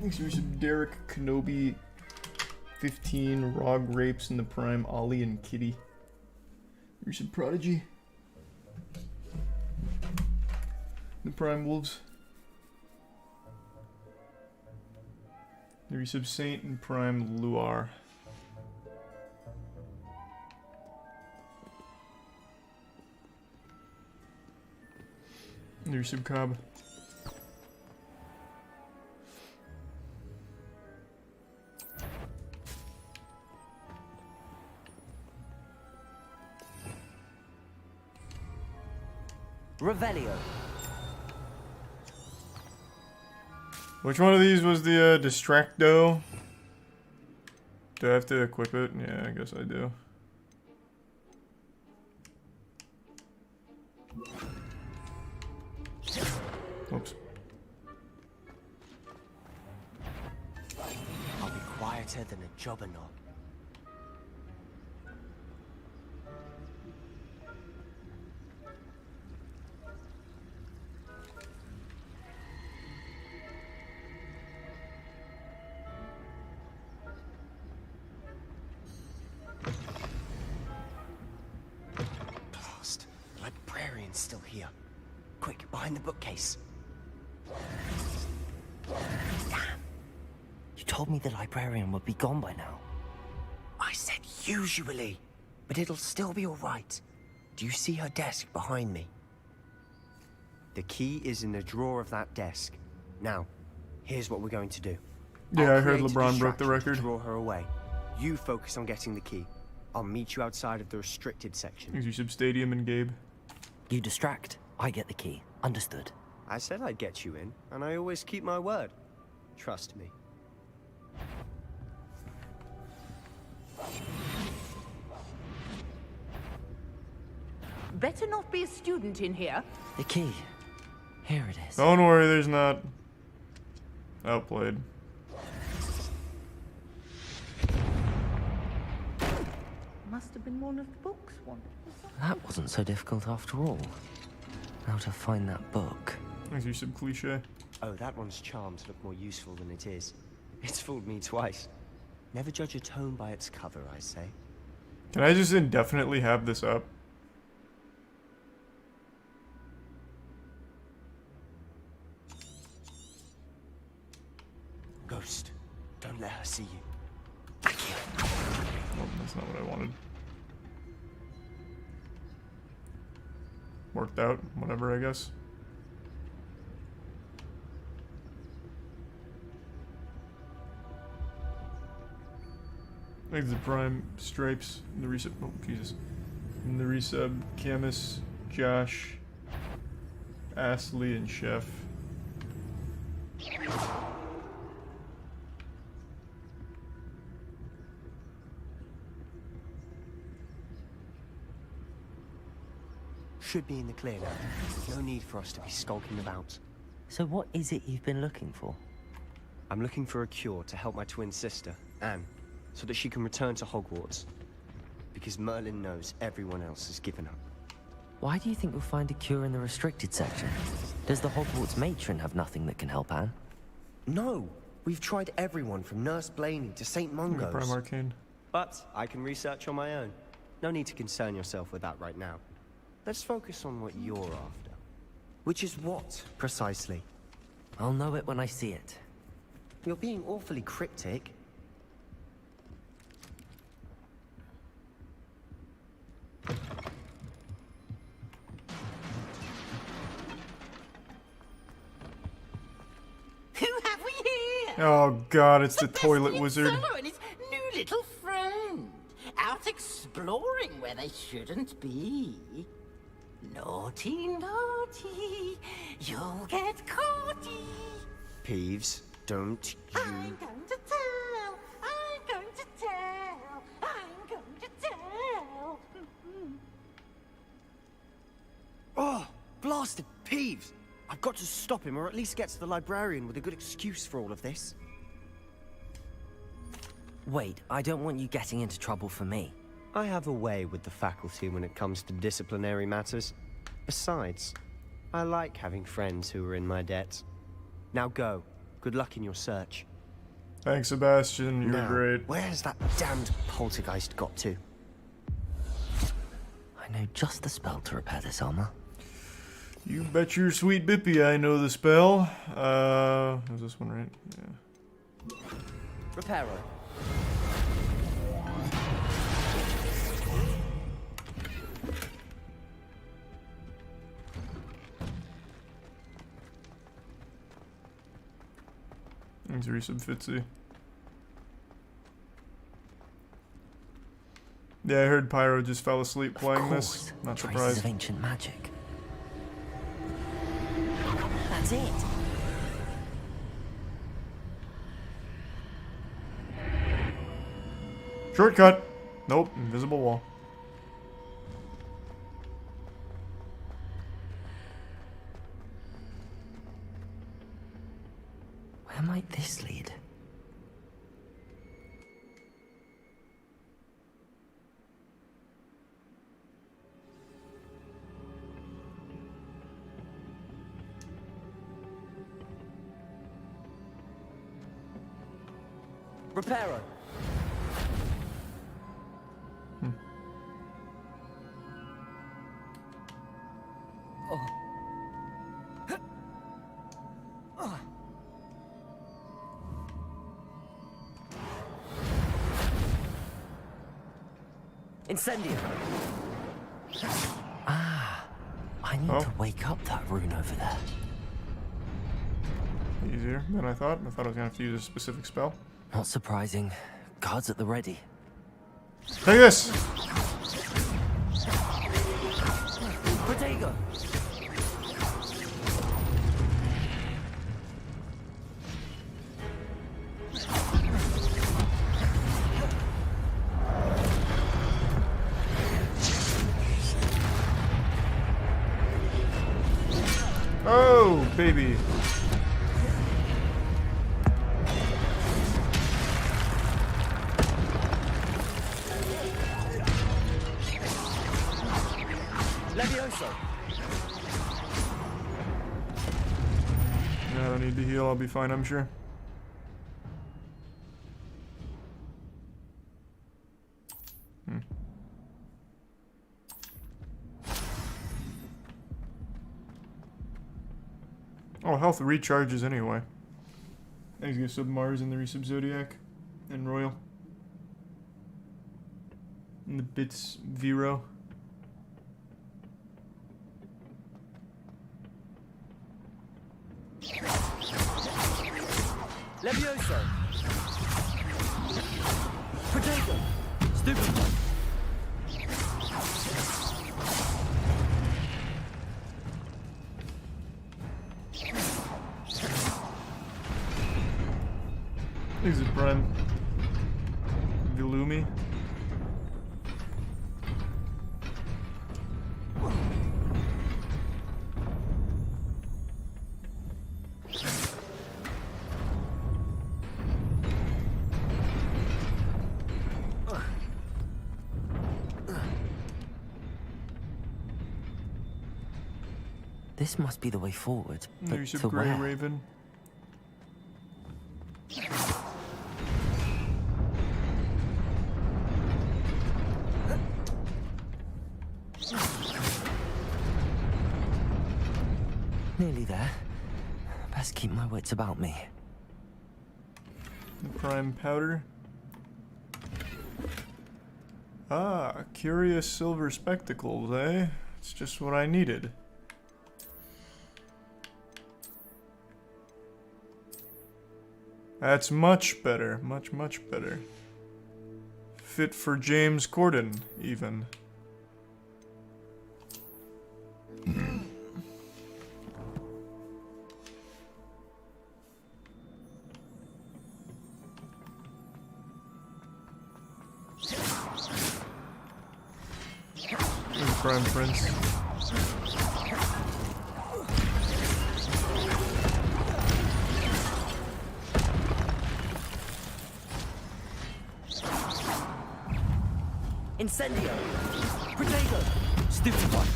Thanks for some Derek Kenobi 15 Rog Rapes in the Prime Ollie and Kitty. Here's some Prodigy. The Prime Wolves. There's some Saint and Prime Luar. There's some Cobb. Revelio. Which one of these was the Distracto? Do I have to equip it? Yeah, I guess I do. Oops. I'll be quieter than a jobberknoll. Blast. The librarian's still here. Quick, behind the bookcase. Damn. You told me the librarian would be gone by now. I said usually, but it'll still be all right. Do you see her desk behind me? The key is in the drawer of that desk. Now, here's what we're going to do. Yeah, I heard create a LeBron broke the distraction to record. Draw her away. You focus on getting the key. I'll meet you outside of the restricted section. Thanks for some Stadium and Gabe. You distract, I get the key. Understood. I said I'd get you in, and I always keep my word. Trust me. Better not be a student in here. The key. Here it is. Don't worry, there's not. Outplayed. Must have been one of the books one. That wasn't so difficult after all. How to find that book. Thanks for some cliche. Oh, that one's charmed to look more useful than it is. It's fooled me twice. Never judge a tome by its cover, I say. Can I just indefinitely have this up? Ghost, don't let her see you. Oh, that's not what I wanted. Worked out, whatever, I guess. I think the Prime Stripes, the resub, oh Jesus. And the resub, Camus, Josh, Astley, and Chef. Should be in the clear now. No need for us to be skulking about. So what is it you've been looking for? I'm looking for a cure to help my twin sister, Anne, so that she can return to Hogwarts. Because Merlin knows everyone else has given up. Why do you think we'll find a cure in the restricted section? Does the Hogwarts matron have nothing that can help Anne? No! We've tried everyone from Nurse Blaney to St. Mungo's. Prime Arcane. But I can research on my own. No need to concern yourself with that right now. Let's focus on what you're after. Which is what, precisely? I'll know it when I see it. You're being awfully cryptic. Who have we here? Oh god, it's the toilet wizard. Solo and his new little friend. Out exploring where they shouldn't be. Naughty, naughty. You'll get caughty. Peeves, don't you... I'm going to tell. I'm going to tell. I'm going to tell. Oh, blasted Peeves! I've got to stop him, or at least get to the librarian with a good excuse for all of this. Wait, I don't want you getting into trouble for me. I have a way with the faculty when it comes to disciplinary matters. Besides, I like having friends who are in my debt. Now go. Good luck in your search. Thanks, Sebastian. You're Now, great. Where has that damned poltergeist got to? I know just the spell to repair this armor. You bet your sweet bippy I know the spell. Is this one right? Yeah. Reparo. Thanks, Resub Fitzy. Yeah, I heard Pyro just fell asleep playing this. Not Traces surprised. of ancient magic. That's it. Shortcut. Nope, invisible wall. Where might this lead? Reparo. Incendio. Ah, I need to wake up that rune over there. Easier than I thought. I thought I was gonna have to use a specific spell. Not surprising. Guards at the ready. Take this! Protego! Oh, baby. Levioso. No, I don't need to heal. I'll be fine, I'm sure. Oh, health recharges anyway. Thanks, go sub Mars and the resub Zodiac and Royal. And the bits Vero. Levioso. Protego. Stupid. Is it Prime? Vilumi? This must be the way forward. But There's to your Grey where? Raven. Nearly there. Best keep my wits about me. The Prime Powder. Ah, curious silver spectacles, eh? It's just what I needed. That's much better. Much, much better. Fit for James Corden, even. Prime Prince. Incendio! Protego! Stupid one!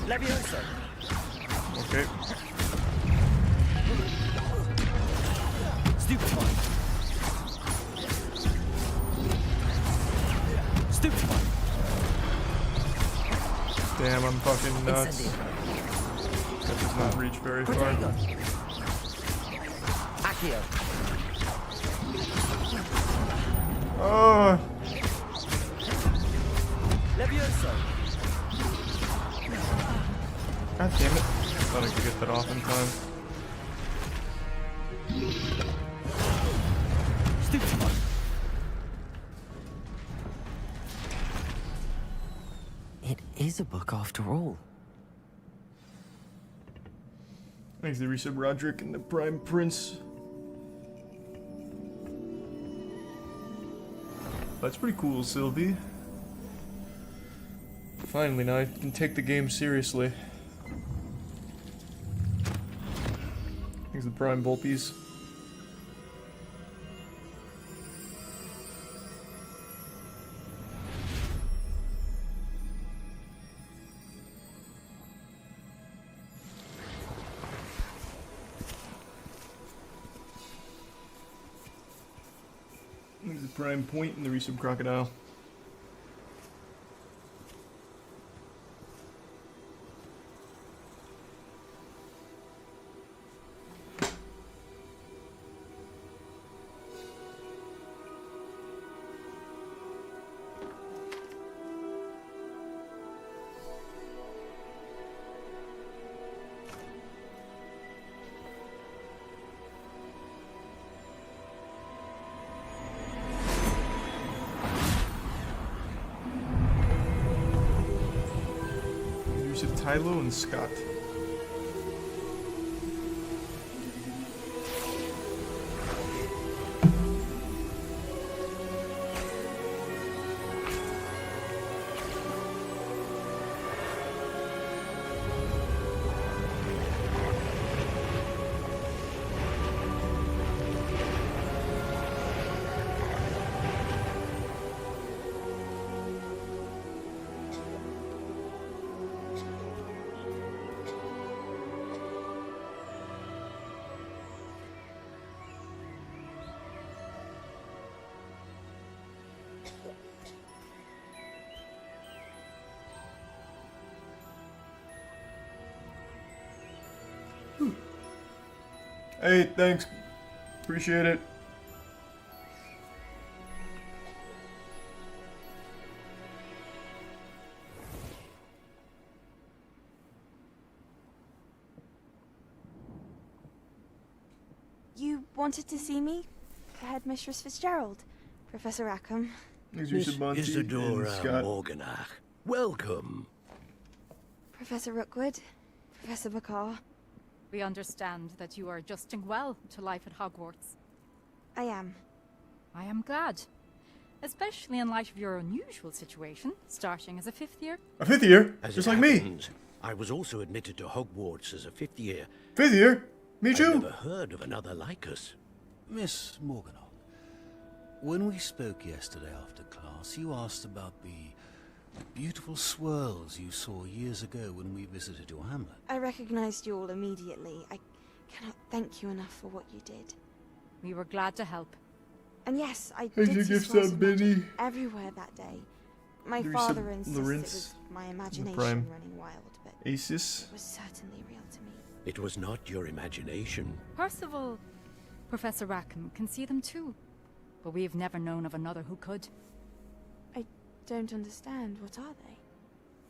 Levioso. Okay. Stupefy. Stupefy. Damn, I'm fucking nuts. Incendio. That does not reach very far. Accio. Oh. Levioso. God damn it. Thought I could get that off in time. Stupefy. It is a book after all. Thanks to Resub Roderick and the Prime Prince. That's pretty cool, Sylvie. Finally, now I can take the game seriously. Thanks to the Prime Volpies. There's the Prime Point and the Resub Crocodile. Tylo and Scott. Hey, thanks. Appreciate it. You wanted to see me? Headmistress Fitzgerald, Professor Rackham. Miss Isadora Morganach, welcome. Professor Rookwood, Professor McCaw. We understand that you are adjusting well to life at Hogwarts. I am. I am glad. Especially in light of your unusual situation, starting as a 5th year. A 5th year? As Just it like me. happens, I was also admitted to Hogwarts as a 5th year. 5th year? Me too. I've never heard of another like us. Miss Morganach, when we spoke yesterday after class, you asked about the beautiful swirls you saw years ago when we visited your hamlet. I recognized you all immediately. I cannot thank you enough for what you did. We were glad to help. And yes, I Hey, did you see give swirls some of magic Benny? everywhere that day. My There is father some insisted it Lawrence was my in the imagination Prime. running wild, but Aces. it was certainly real to me. It was not your imagination. Percival, Professor Rackham can see them too. But we have never known of another who could. I don't understand. What are they?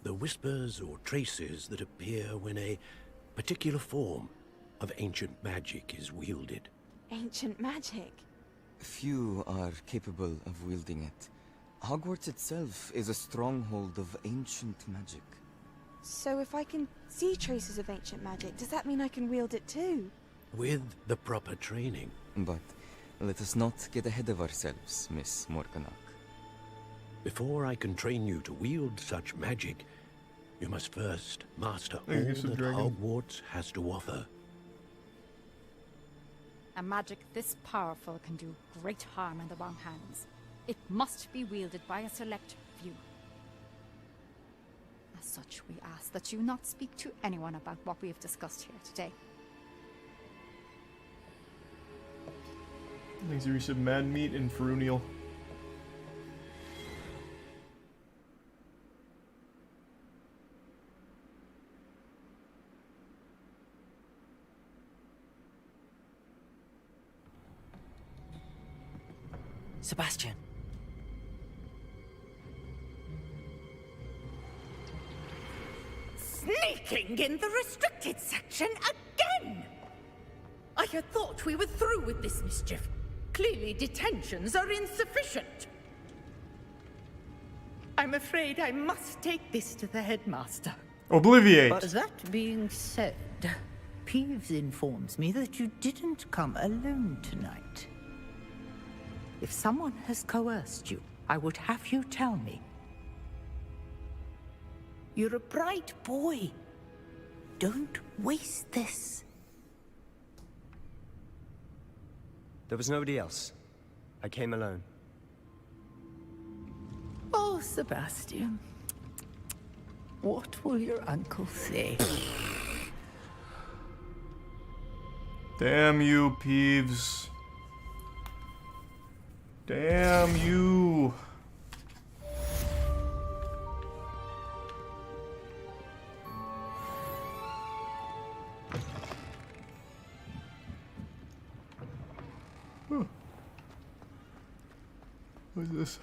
The whispers or traces that appear when a particular form of ancient magic is wielded. Ancient magic? Few are capable of wielding it. Hogwarts itself is a stronghold of ancient magic. So if I can see traces of ancient magic, does that mean I can wield it too? With the proper training. But let us not get ahead of ourselves, Miss Morganach. Before I can train you to wield such magic, you must first master all Thank you, that Dragon. Hogwarts has to offer. A magic this powerful can do great harm in the wrong hands. It must be wielded by a select few. A As such, we ask that you not speak to anyone about what we have discussed here today. Thanks, Arisa. Mad Meat and Ferunial. Sebastian. Sneaking in the restricted section again! I had thought we were through with this mischief. Clearly detentions are insufficient. I'm afraid I must take this to the headmaster. Obliviate. But that being said, Peeves informs me that you didn't come alone tonight. If someone has coerced you, I would have you tell me. You're a bright boy. Don't waste this. There was nobody else. I came alone. Oh, Sebastian. What will your uncle say? Damn you, Peeves. Damn you. Huh. What is this?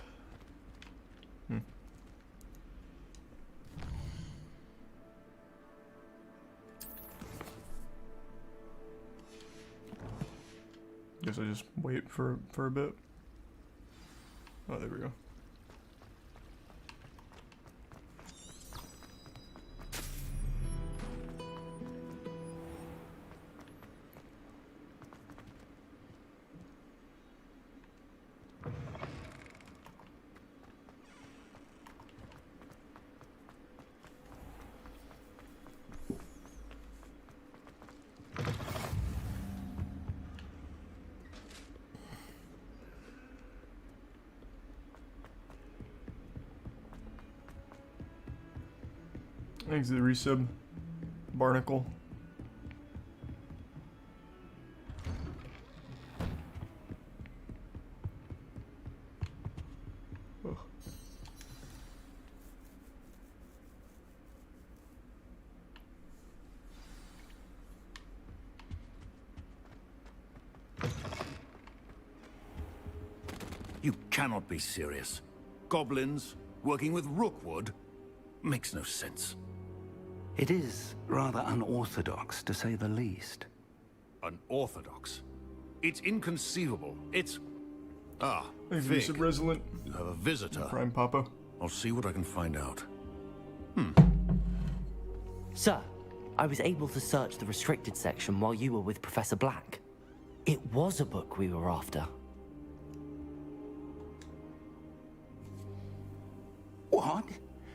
Guess I just wait for a bit. Oh, there we go. Thanks to the resub, Barnacle. Ugh. You cannot be serious. Goblins working with Rookwood makes no sense. It is rather unorthodox, to say the least. Unorthodox? It's inconceivable. It's... Ah, Thanks, Fig. Resub Resilient. You have a visitor. Prime Papa. I'll see what I can find out. Sir, I was able to search the restricted section while you were with Professor Black. It was a book we were after. What?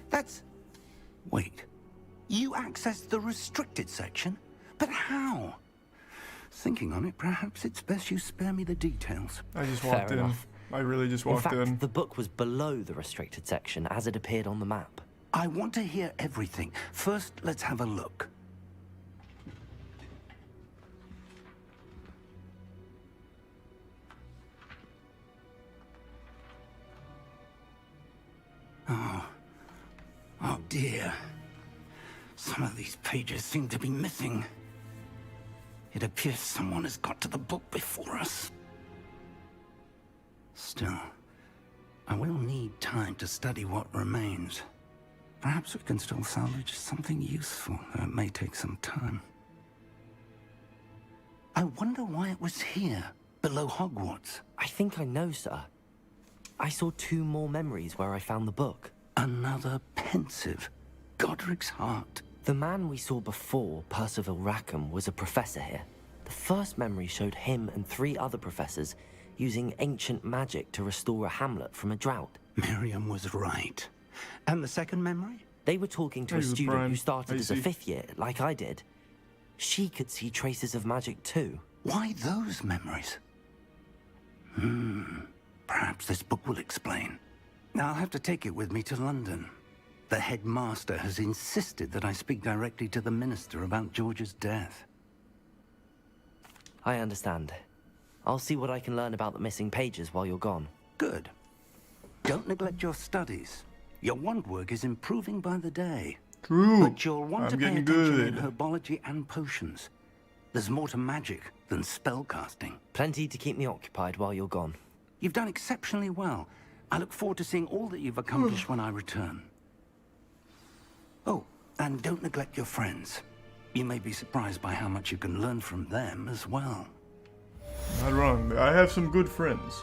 That's... Wait. You accessed the restricted section? But how? Thinking on it, perhaps it's best you spare me the details. I just walked in. I really just walked in. In fact, the book was below the restricted section as it appeared on the map. I want to hear everything. First, let's have a look. Oh dear. Some of these pages seem to be missing. It appears someone has got to the book before us. Still, I will need time to study what remains. Perhaps we can still salvage something useful, though it may take some time. I wonder why it was here, below Hogwarts. I think I know, sir. I saw 2 more memories where I found the book. Another pensive. Godric's heart. The man we saw before, Percival Rackham, was a professor here. The first memory showed him and 3 other professors using ancient magic to restore a hamlet from a drought. Miriam was right. And the second memory? They were talking to a student who started as a 5th year, like I did. She could see traces of magic too. Why those memories? Perhaps this book will explain. Now I'll have to take it with me to London. The headmaster has insisted that I speak directly to the minister about George's death. I understand. I'll see what I can learn about the missing pages while you're gone. Good. Don't neglect your studies. Your wand work is improving by the day. True. But you'll want to pay attention in herbology and potions. There's more to magic than spellcasting. Plenty to keep me occupied while you're gone. You've done exceptionally well. I look forward to seeing all that you've accomplished when I return. Oh, and don't neglect your friends. You may be surprised by how much you can learn from them as well. Not wrong. I have some good friends.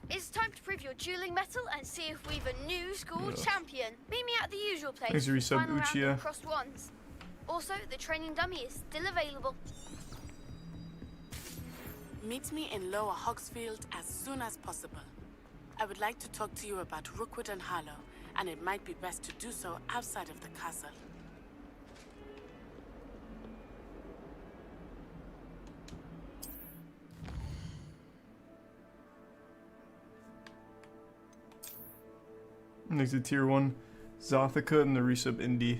It's time to prove your dueling mettle and see if we've a new school champion. Meet me at the usual place. Thanks for your sub, Final round Uchiha. of crossed wands. Also, the training dummy is still available. Meet me in Lower Hogsfield as soon as possible. I would like to talk to you about Rookwood and Harlow, and it might be best to do so outside of the castle. Next to tier 1, Zothica and the resub Indie.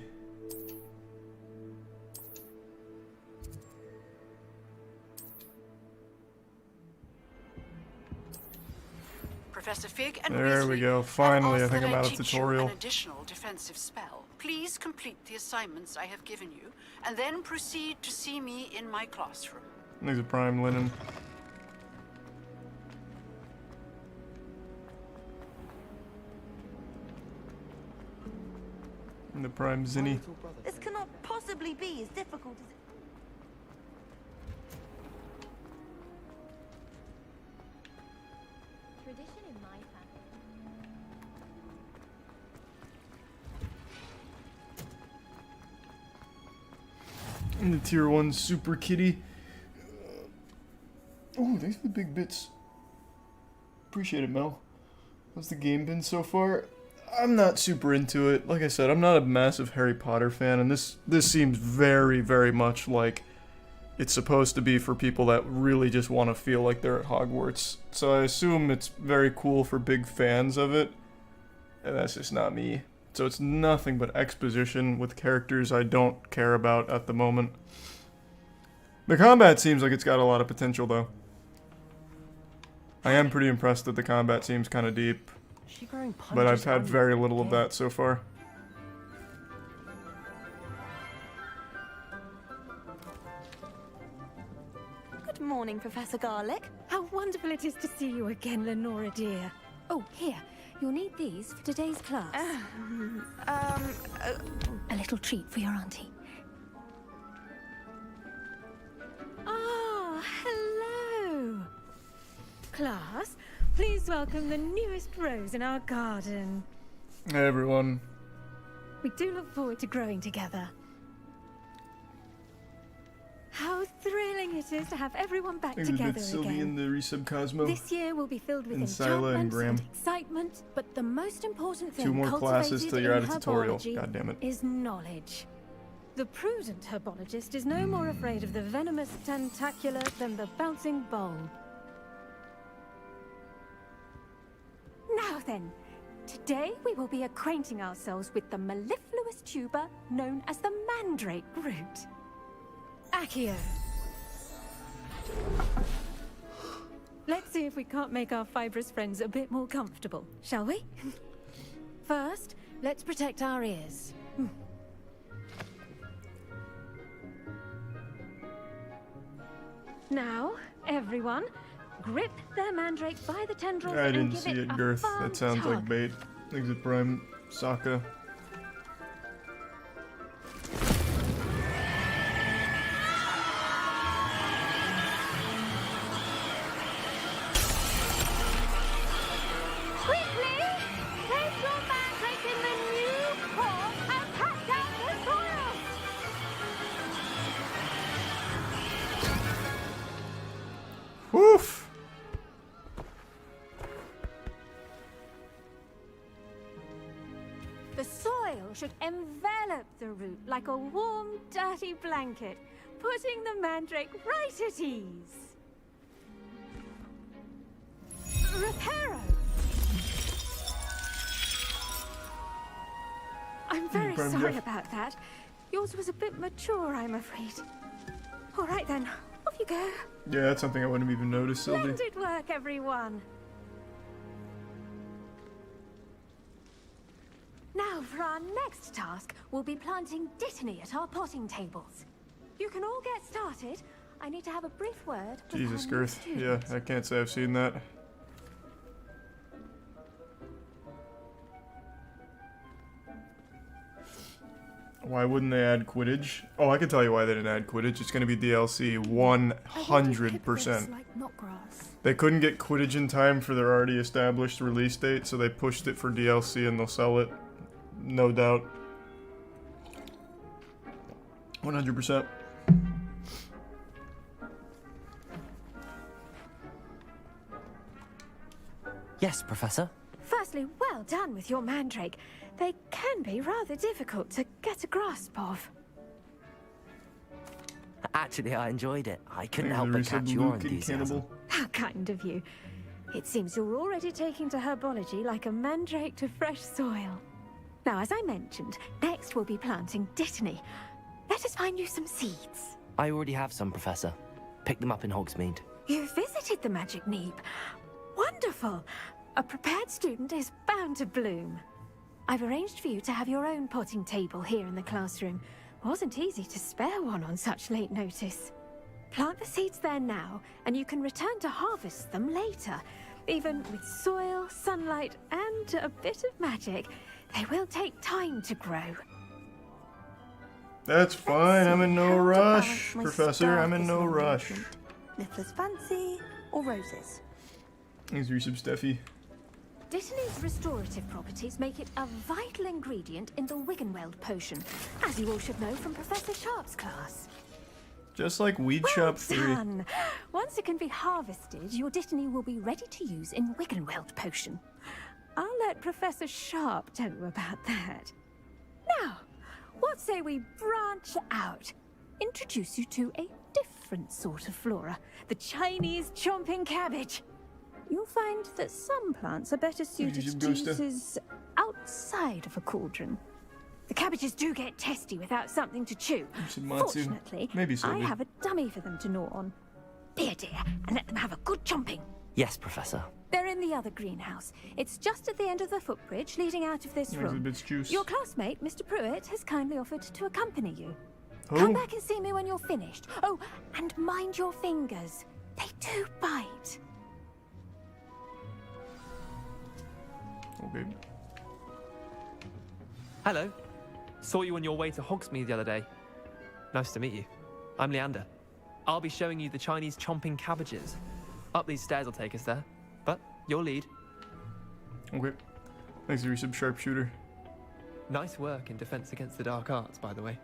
Professor Fig and There we Weasley go. have Finally, I asked think that I'm out of teach you tutorial. an additional defensive spell. Please complete the assignments I have given you, and then proceed to see me in my classroom. Next to Prime Linen. And the Prime Zinni. This cannot possibly be as difficult as it... Tradition in my family. And the tier 1 Super Kitty. Oh, thanks for the big bits. Appreciate it, Mel. How's the game been so far? I'm not super into it. Like I said, I'm not a massive Harry Potter fan, and this seems very, very much like it's supposed to be for people that really just want to feel like they're at Hogwarts. So I assume it's very cool for big fans of it, and that's just not me. So it's nothing but exposition with characters I don't care about at the moment. The combat seems like it's got a lot of potential, though. I am pretty impressed that the combat seems kind of deep. But I've had very little of that so far. Good morning, Professor Garlick. How wonderful it is to see you again, Lenora dear. Oh, here. You'll need these for today's class. A little treat for your auntie. Ah, hello. Class, please welcome the newest rose in our garden. Hey, everyone. We do look forward to growing together. How thrilling it is to have everyone back together Sylvie again. and the resub Cosmo. This year will be filled with And Sila and enchantment Graham. and excitement, but the most important thing 2 more classes cultivated till you're in out of tutorial. herbology God damn it. is knowledge. The prudent herbologist is no more afraid of the venomous tentacular than the bouncing bulb. Now then, today we will be acquainting ourselves with the mellifluous tuber known as the mandrake root. Accio. Let's see if we can't make our fibrous friends a bit more comfortable, shall we? First, let's protect our ears. Now, everyone, grip their mandrake by the tendrils I and didn't give see it it, a Girth. firm That sounds tug. like bait. Exit Prime Sokka. Quickly, place your mandrake in the new pot and pack down the soil. should envelop the root like a warm, dirty blanket, putting the mandrake right at ease. Reparo! I'm very sorry about that. Yours was a bit mature, I'm afraid. All right then, off you go. Yeah, that's something I wouldn't have even noticed, Sylvie. Splendid work, everyone. Now, for our next task, we'll be planting Dittany at our potting tables. You can all get started. I need to have a brief word with Jesus, our new Girth. student. Yeah, I can't say I've seen that. Why wouldn't they add Quidditch? Oh, I can tell you why they didn't add Quidditch. It's going to be DLC 100%. They couldn't get Quidditch in time for their already established release date, so they pushed it for DLC and they'll sell it. No doubt. 100%. Yes, Professor. Firstly, well done with your mandrake. They can be rather difficult to get a grasp of. Actually, I enjoyed it. I couldn't help but catch your enthusiasm. How kind of you. It seems you're already taking to herbology like a mandrake to fresh soil. Now, as I mentioned, next we'll be planting Dittany. Let us find you some seeds. I already have some, Professor. Picked them up in Hogsmeade. You visited the Magic Neep. Wonderful. A prepared student is bound to bloom. I've arranged for you to have your own potting table here in the classroom. Wasn't easy to spare one on such late notice. Plant the seeds there now, and you can return to harvest them later. Even with soil, sunlight, and a bit of magic, they will take time to grow. That's fine. I'm in no rush, Professor. I'm in no rush. Niffler's fancy or roses? These are some Steffi. Dittany's restorative properties make it a vital ingredient in the Wiggenweld potion, as you all should know from Professor Sharp's class. Just like Weed Shop 3. Done. Once it can be harvested, your Dittany will be ready to use in Wiggenweld potion. I'll let Professor Sharp tell you about that. Now, what say we branch out? Introduce you to a different sort of flora, the Chinese chomping cabbage. You'll find that some plants are better suited to uses outside of a cauldron. The cabbages do get testy without something to chew. Fortunately, I have a dummy for them to gnaw on. Be a dear and let them have a good chomping. Yes, Professor. They're in the other greenhouse. It's just at the end of the footbridge leading out of this room. Your classmate, Mr. Pruitt, has kindly offered to accompany you. Come back and see me when you're finished. Oh, and mind your fingers. They do bite. Okay. Hello. Saw you on your way to Hogsmeade the other day. Nice to meet you. I'm Leander. I'll be showing you the Chinese chomping cabbages. Up these stairs will take us there. But your lead. Okay. Thanks for your sub sharpshooter. Nice work in Defense Against the Dark Arts, by the way.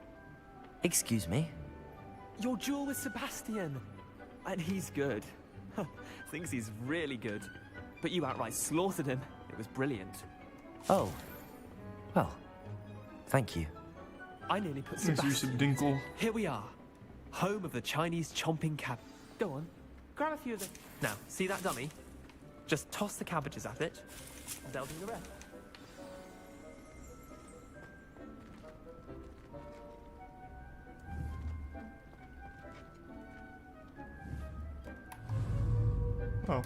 Excuse me? Your duel with Sebastian. And he's good. Thinks he's really good. But you outright slaughtered him. It was brilliant. Oh. Well, thank you. I nearly put Thanks for your sub dinkle. Here we are. Home of the Chinese chomping cab. Go on. Grab a few of them. Now, see that dummy? Just toss the cabbages at it. They'll do the rest. Oh.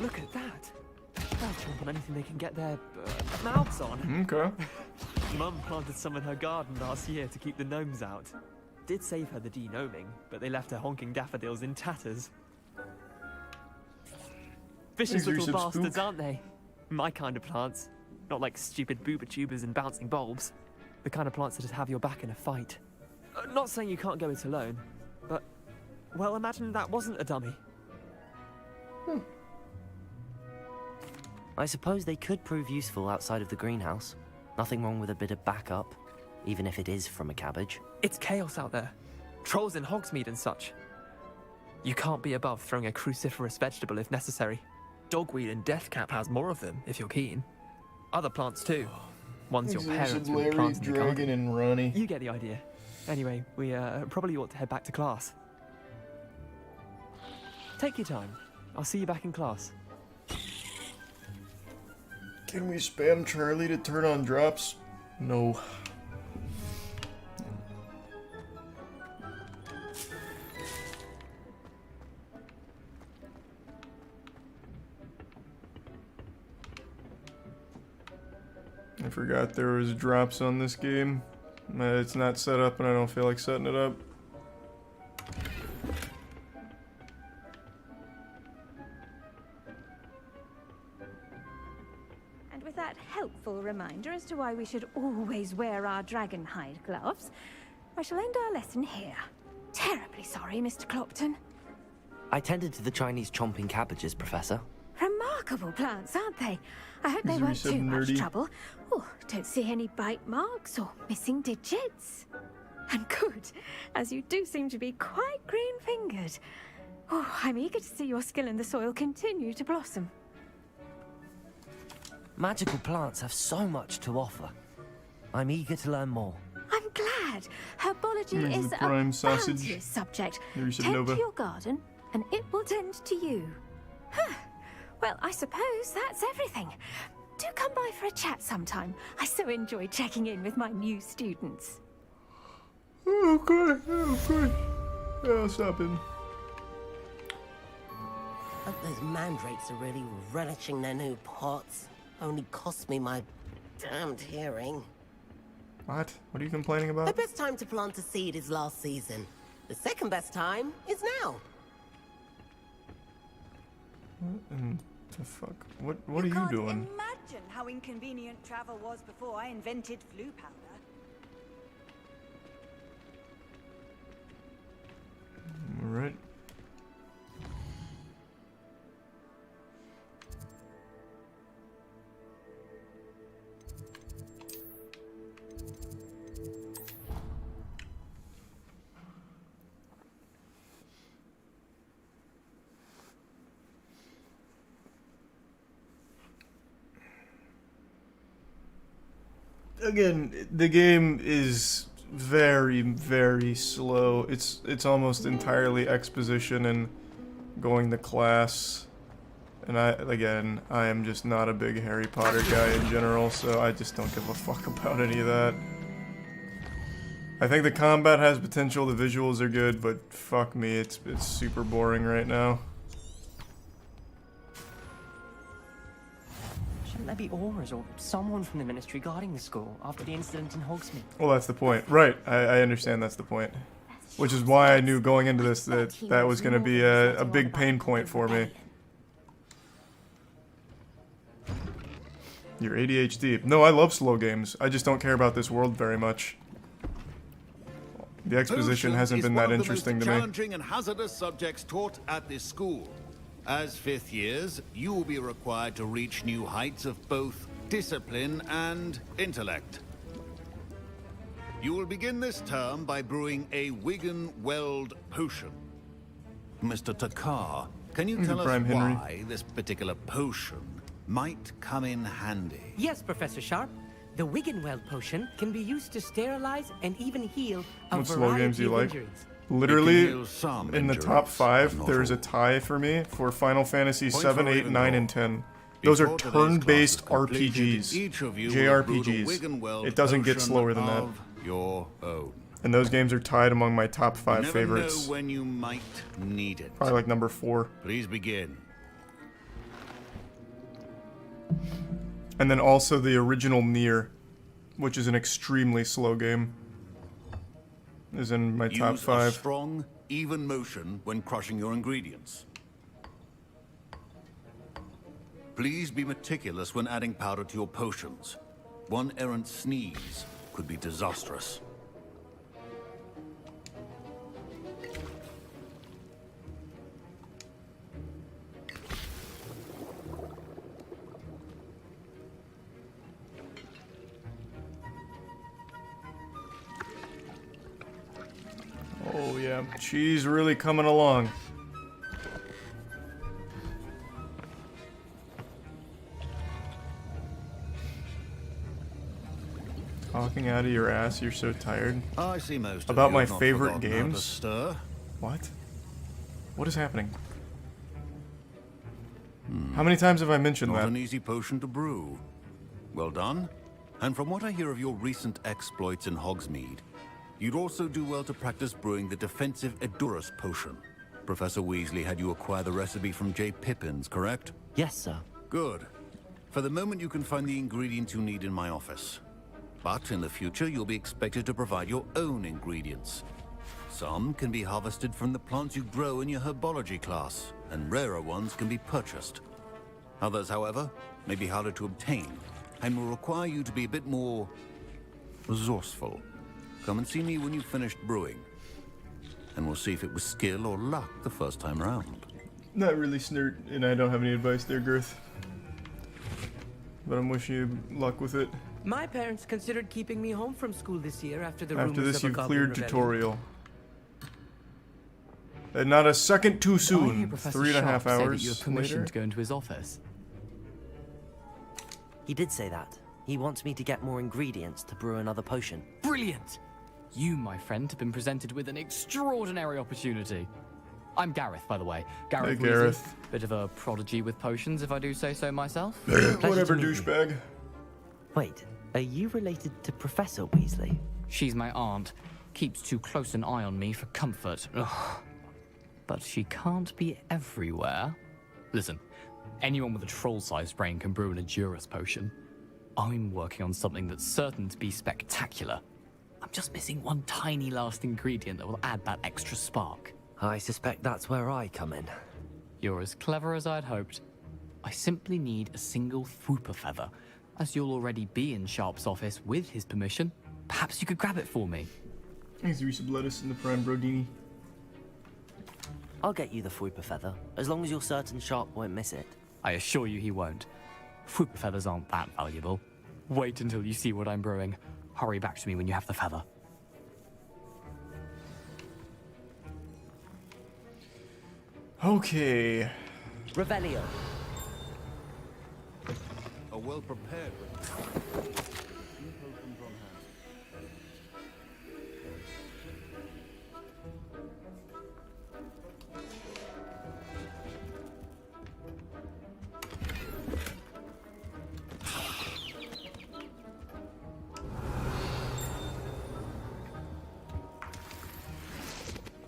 Look at that. They'll chomp on anything they can get their mouths on. Okay. Mum planted some in her garden last year to keep the gnomes out. Did save her the de-gnoming, but they left her honking daffodils in tatters. Vicious little bastards, aren't they? My kind of plants. Not like stupid booba tubers and bouncing bulbs. The kind of plants that'd have your back in a fight. Not saying you can't go it alone, but... Well, imagine that wasn't a dummy. I suppose they could prove useful outside of the greenhouse. Nothing wrong with a bit of backup, even if it is from a cabbage. It's chaos out there. Trolls in Hogsmeade and such. You can't be above throwing a cruciferous vegetable if necessary. Dogweed and deathcap has more of them, if you're keen. Other plants too. Ones your parents would plant in the garden. And Ronnie. You get the idea. Anyway, we probably ought to head back to class. Take your time. I'll see you back in class. Can we spam Charlie to turn on drops? No. I forgot there was drops on this game. It's not set up and I don't feel like setting it up. And with that helpful reminder as to why we should always wear our dragon hide gloves, I shall end our lesson here. Terribly sorry, Mr. Clopton. I tended to the Chinese chomping cabbages, Professor. Remarkable plants, aren't they? I hope they weren't too much trouble. Oh, don't see any bite marks or missing digits. And good, as you do seem to be quite green-fingered. Oh, I'm eager to see your skill in the soil continue to blossom. Magical plants have so much to offer. I'm eager to learn more. I'm glad. Herbology Here's is the prime a sausage. bounteous subject. There's Tend Nova. to your garden, and it will tend to you. Huh. Well, I suppose that's everything. Do come by for a chat sometime. I so enjoy checking in with my new students. Okay. I'll stop in. Hope those mandrakes are really relishing their new pots. Only cost me my damned hearing. What? What are you complaining about? The best time to plant a seed is last season. The second best time is now. What in the fuck? What are you doing? Imagine how inconvenient travel was before I invented flu powder. Alright. Again, the game is very, very slow. It's almost entirely exposition and going to class. And I am just not a big Harry Potter guy in general, so I just don't give a fuck about any of that. I think the combat has potential, the visuals are good, but fuck me, it's super boring right now. Shouldn't there be auras or someone from the Ministry guarding the school after the incident in Hogsmeade? Well, that's the point. Right, I understand that's the point. Which is why I knew going into this that was going to be a big pain point for me. You're ADHD. No, I love slow games. I just don't care about this world very much. The exposition hasn't been that interesting to me. Challenging and hazardous subjects taught at this school. As fifth years, you will be required to reach new heights of both discipline and intellect. You will begin this term by brewing a Wigan-Weld potion. Mr. Takar, can you tell us why this particular potion might come in handy? Yes, Professor Sharp. The Wigan-Weld potion can be used to sterilize and even heal a What slow games do you like? injuries. Literally, in the top 5, there's a tie for me for Final Fantasy 7, 8, 9, and 10. Those are turn-based RPGs, JRPGs. It doesn't get slower than that. Your own. And those games are tied among my top 5 favorites. Know when you might need it. Probably like number 4. Please begin. And then also the original Nier, which is an extremely slow game, is in my top 5. Use a strong, even motion when crushing your ingredients. Please be meticulous when adding powder to your potions. One errant sneeze could be disastrous. Oh yeah, she's really coming along. Talking out of your ass, you're so tired. I see most About of you my have not favorite forgotten how to games? stir. What? What is happening? How many times have I mentioned Not that? an easy potion to brew. Well done. And from what I hear of your recent exploits in Hogsmeade, you'd also do well to practice brewing the defensive Edurus potion. Professor Weasley had you acquire the recipe from J. Pippin's, correct? Yes, sir. Good. For the moment, you can find the ingredients you need in my office. But in the future, you'll be expected to provide your own ingredients. Some can be harvested from the plants you grow in your herbology class, and rarer ones can be purchased. Others, however, may be harder to obtain, and will require you to be a bit more resourceful. Come and see me when you've finished brewing, and we'll see if it was skill or luck the first time round. Not really, Snert, and I don't have any advice there, Girth. But I'm wishing you luck with it. My parents considered keeping me home from school this year after the After rumors this, of a you've goblin cleared rebellion. tutorial. And not a second too I hear soon. Professor 3.5 Sharp say that hours you have permission later. to go into his office. He did say that. He wants me to get more ingredients to brew another potion. Brilliant! You, my friend, have been presented with an extraordinary opportunity. I'm Gareth, by the way. Gareth Hey, Weasley. Gareth. Bit of a prodigy with potions, if I do say so myself. Whatever, douchebag. Wait, are you related to Professor Weasley? She's my aunt. Keeps too close an eye on me for comfort. Ugh. But she can't be everywhere. Listen, anyone with a troll-sized brain can brew an Edurus potion. I'm working on something that's certain to be spectacular. I'm just missing one tiny last ingredient that will add that extra spark. I suspect that's where I come in. You're as clever as I'd hoped. I simply need a single Fwooper feather. As you'll already be in Sharp's office with his permission, perhaps you could grab it for me. Thanks, Reese of Lettuce and the Prime Brodini. I'll get you the Fwooper feather, as long as you're certain Sharp won't miss it. I assure you he won't. Fwooper feathers aren't that valuable. Wait until you see what I'm brewing. Hurry back to me when you have the feather. Okay. Revelio. A well-prepared...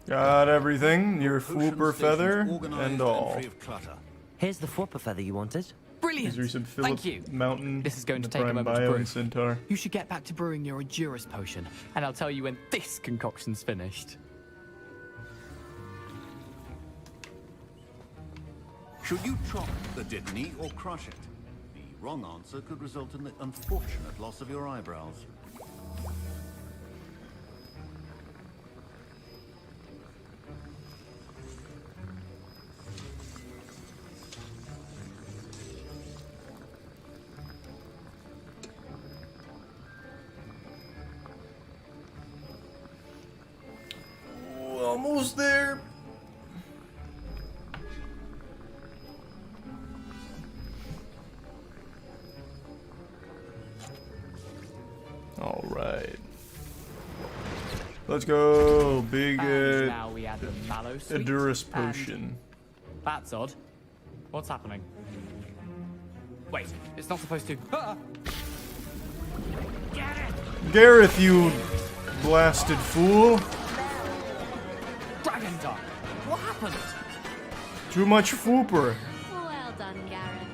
Got everything. Your Fwooper feather and all. Here's the Fwooper feather you wanted. Brilliant! Reese of Philip Thank you. Mountain. This is going to the take a Prime moment to Bio brew. and Centaur. You should get back to brewing your Edurus potion, and I'll tell you when this concoction's finished. Should you chop the Dittany or crush it? The wrong answer could result in the unfortunate loss of your eyebrows. Almost there. All right. Let's go. Big And now we add the mallow sweet Edurus and- potion. That's odd. What's happening? Wait, it's not supposed to... Ah! Gareth, you blasted fool. Dragon Duck! What happened? Too much Fwooper. Well done, Gareth.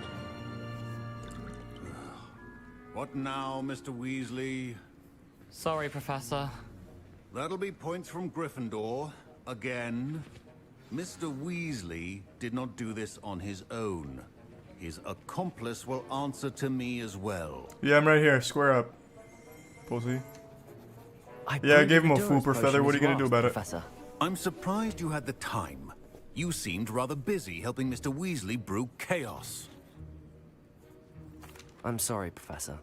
What now, Mr. Weasley? Sorry, Professor. That'll be points from Gryffindor. Again. Mr. Weasley did not do this on his own. His accomplice will answer to me as well. Yeah, I'm right here. Square up. Pussy. Yeah, I gave him a Fwooper feather. What are you gonna do about it? I'm surprised you had the time. You seemed rather busy helping Mr. Weasley brew chaos. I'm sorry, Professor.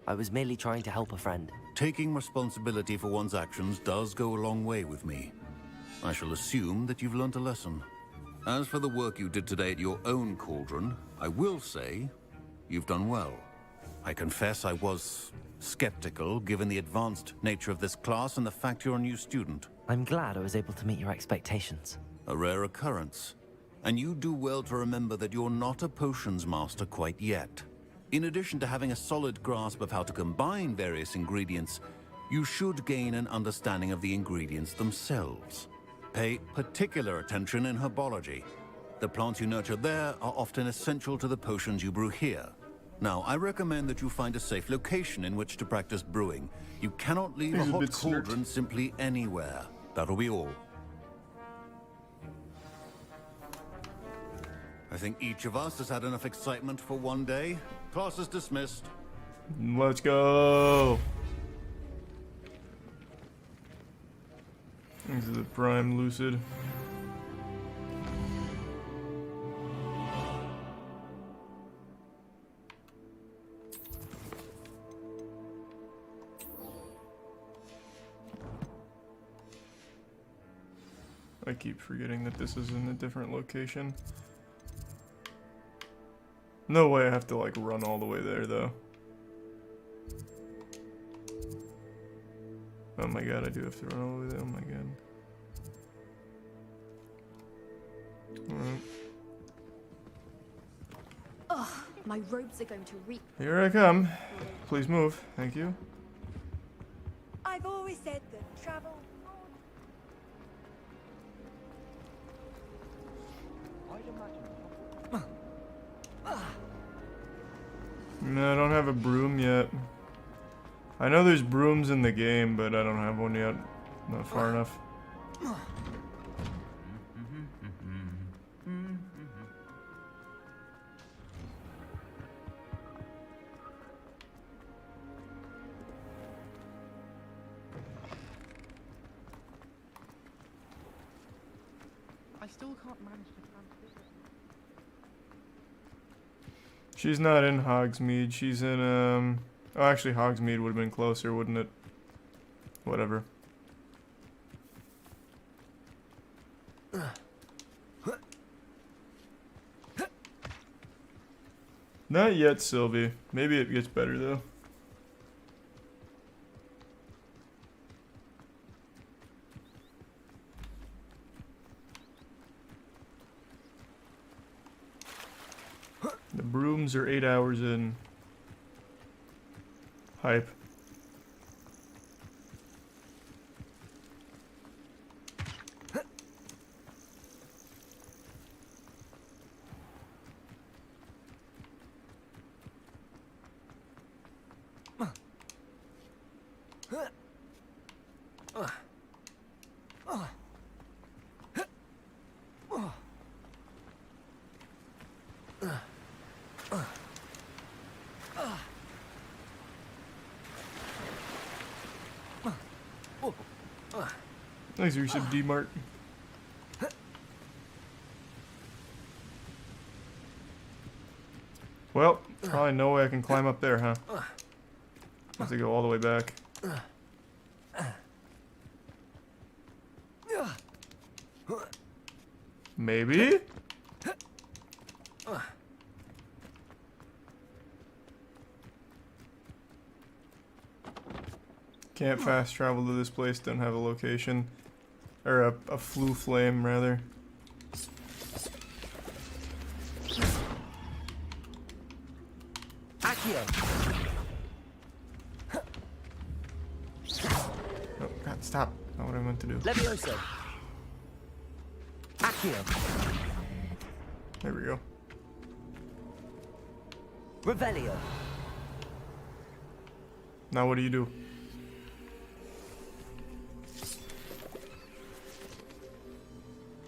I was merely trying to help a friend. Taking responsibility for one's actions does go a long way with me. I shall assume that you've learnt a lesson. As for the work you did today at your own cauldron, I will say you've done well. I confess I was skeptical, given the advanced nature of this class and the fact you're a new student. I'm glad I was able to meet your expectations. A rare occurrence. And you do well to remember that you're not a potions master quite yet. In addition to having a solid grasp of how to combine various ingredients, you should gain an understanding of the ingredients themselves. Pay particular attention in herbology. The plants you nurture there are often essential to the potions you brew here. Now, I recommend that you find a safe location in which to practice brewing. You cannot leave a hot cauldron simply anywhere. That'll be all. I think each of us has had enough excitement for one day. Class is dismissed. Let's go. This is the prime lucid. I keep forgetting that this is in a different location. No way I have to like run all the way there though. Oh my god, I do have to run all the way there. Oh my god. Alright. Ugh, my robes are going to reek. Here I come. Please move. Thank you. I've always said that travel. No, I don't have a broom yet. I know there's brooms in the game, but I don't have one yet. Not far enough. I still can't manage to transfer. She's not in Hogsmeade. She's in, oh, actually, Hogsmeade would have been closer, wouldn't it? Whatever. Not yet, Sylvie. Maybe it gets better, though. The brooms are 8 hours in. Hype. Thanks, Resub D-Mart. Well, probably no way I can climb up there, huh? Have to go all the way back. Maybe? Can't fast travel to this place, don't have a location. Or a flue flame, rather. Accio. Oh, God, stop. Not what I meant to do. Levioso. Accio. There we go. Revelio. Now what do you do?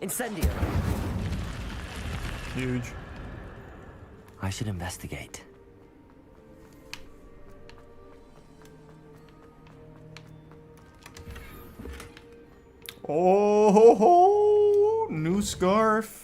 Incendio. Huge. I should investigate. Oh, ho, ho. New scarf.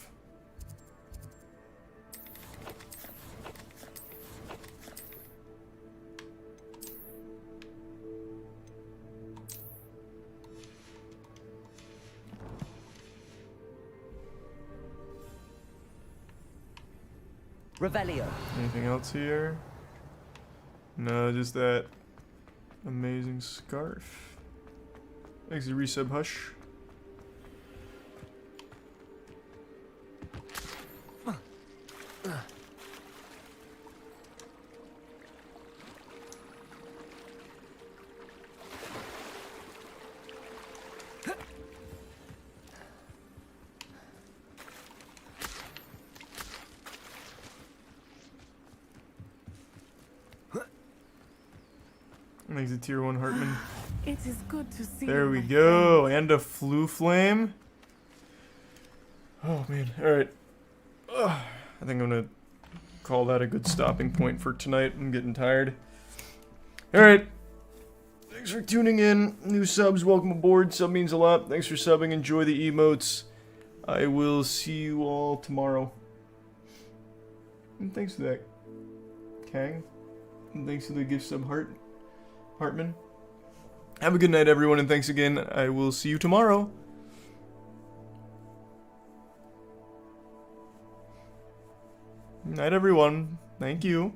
Revelio. Anything else here? No, just that amazing scarf. Thanks to resub Hush. Thanks to Tier 1 Hartman. It is good to see There you, we my go. And a Flu Flame. Oh, man. Alright. I think I'm going to call that a good stopping point for tonight. I'm getting tired. Alright. Thanks for tuning in. New subs, welcome aboard. Sub means a lot. Thanks for subbing. Enjoy the emotes. I will see you all tomorrow. And thanks for that, Kang. And thanks for the gift sub, Hartman. Have a good night, everyone, and thanks again. I will see you tomorrow. Night, everyone. Thank you.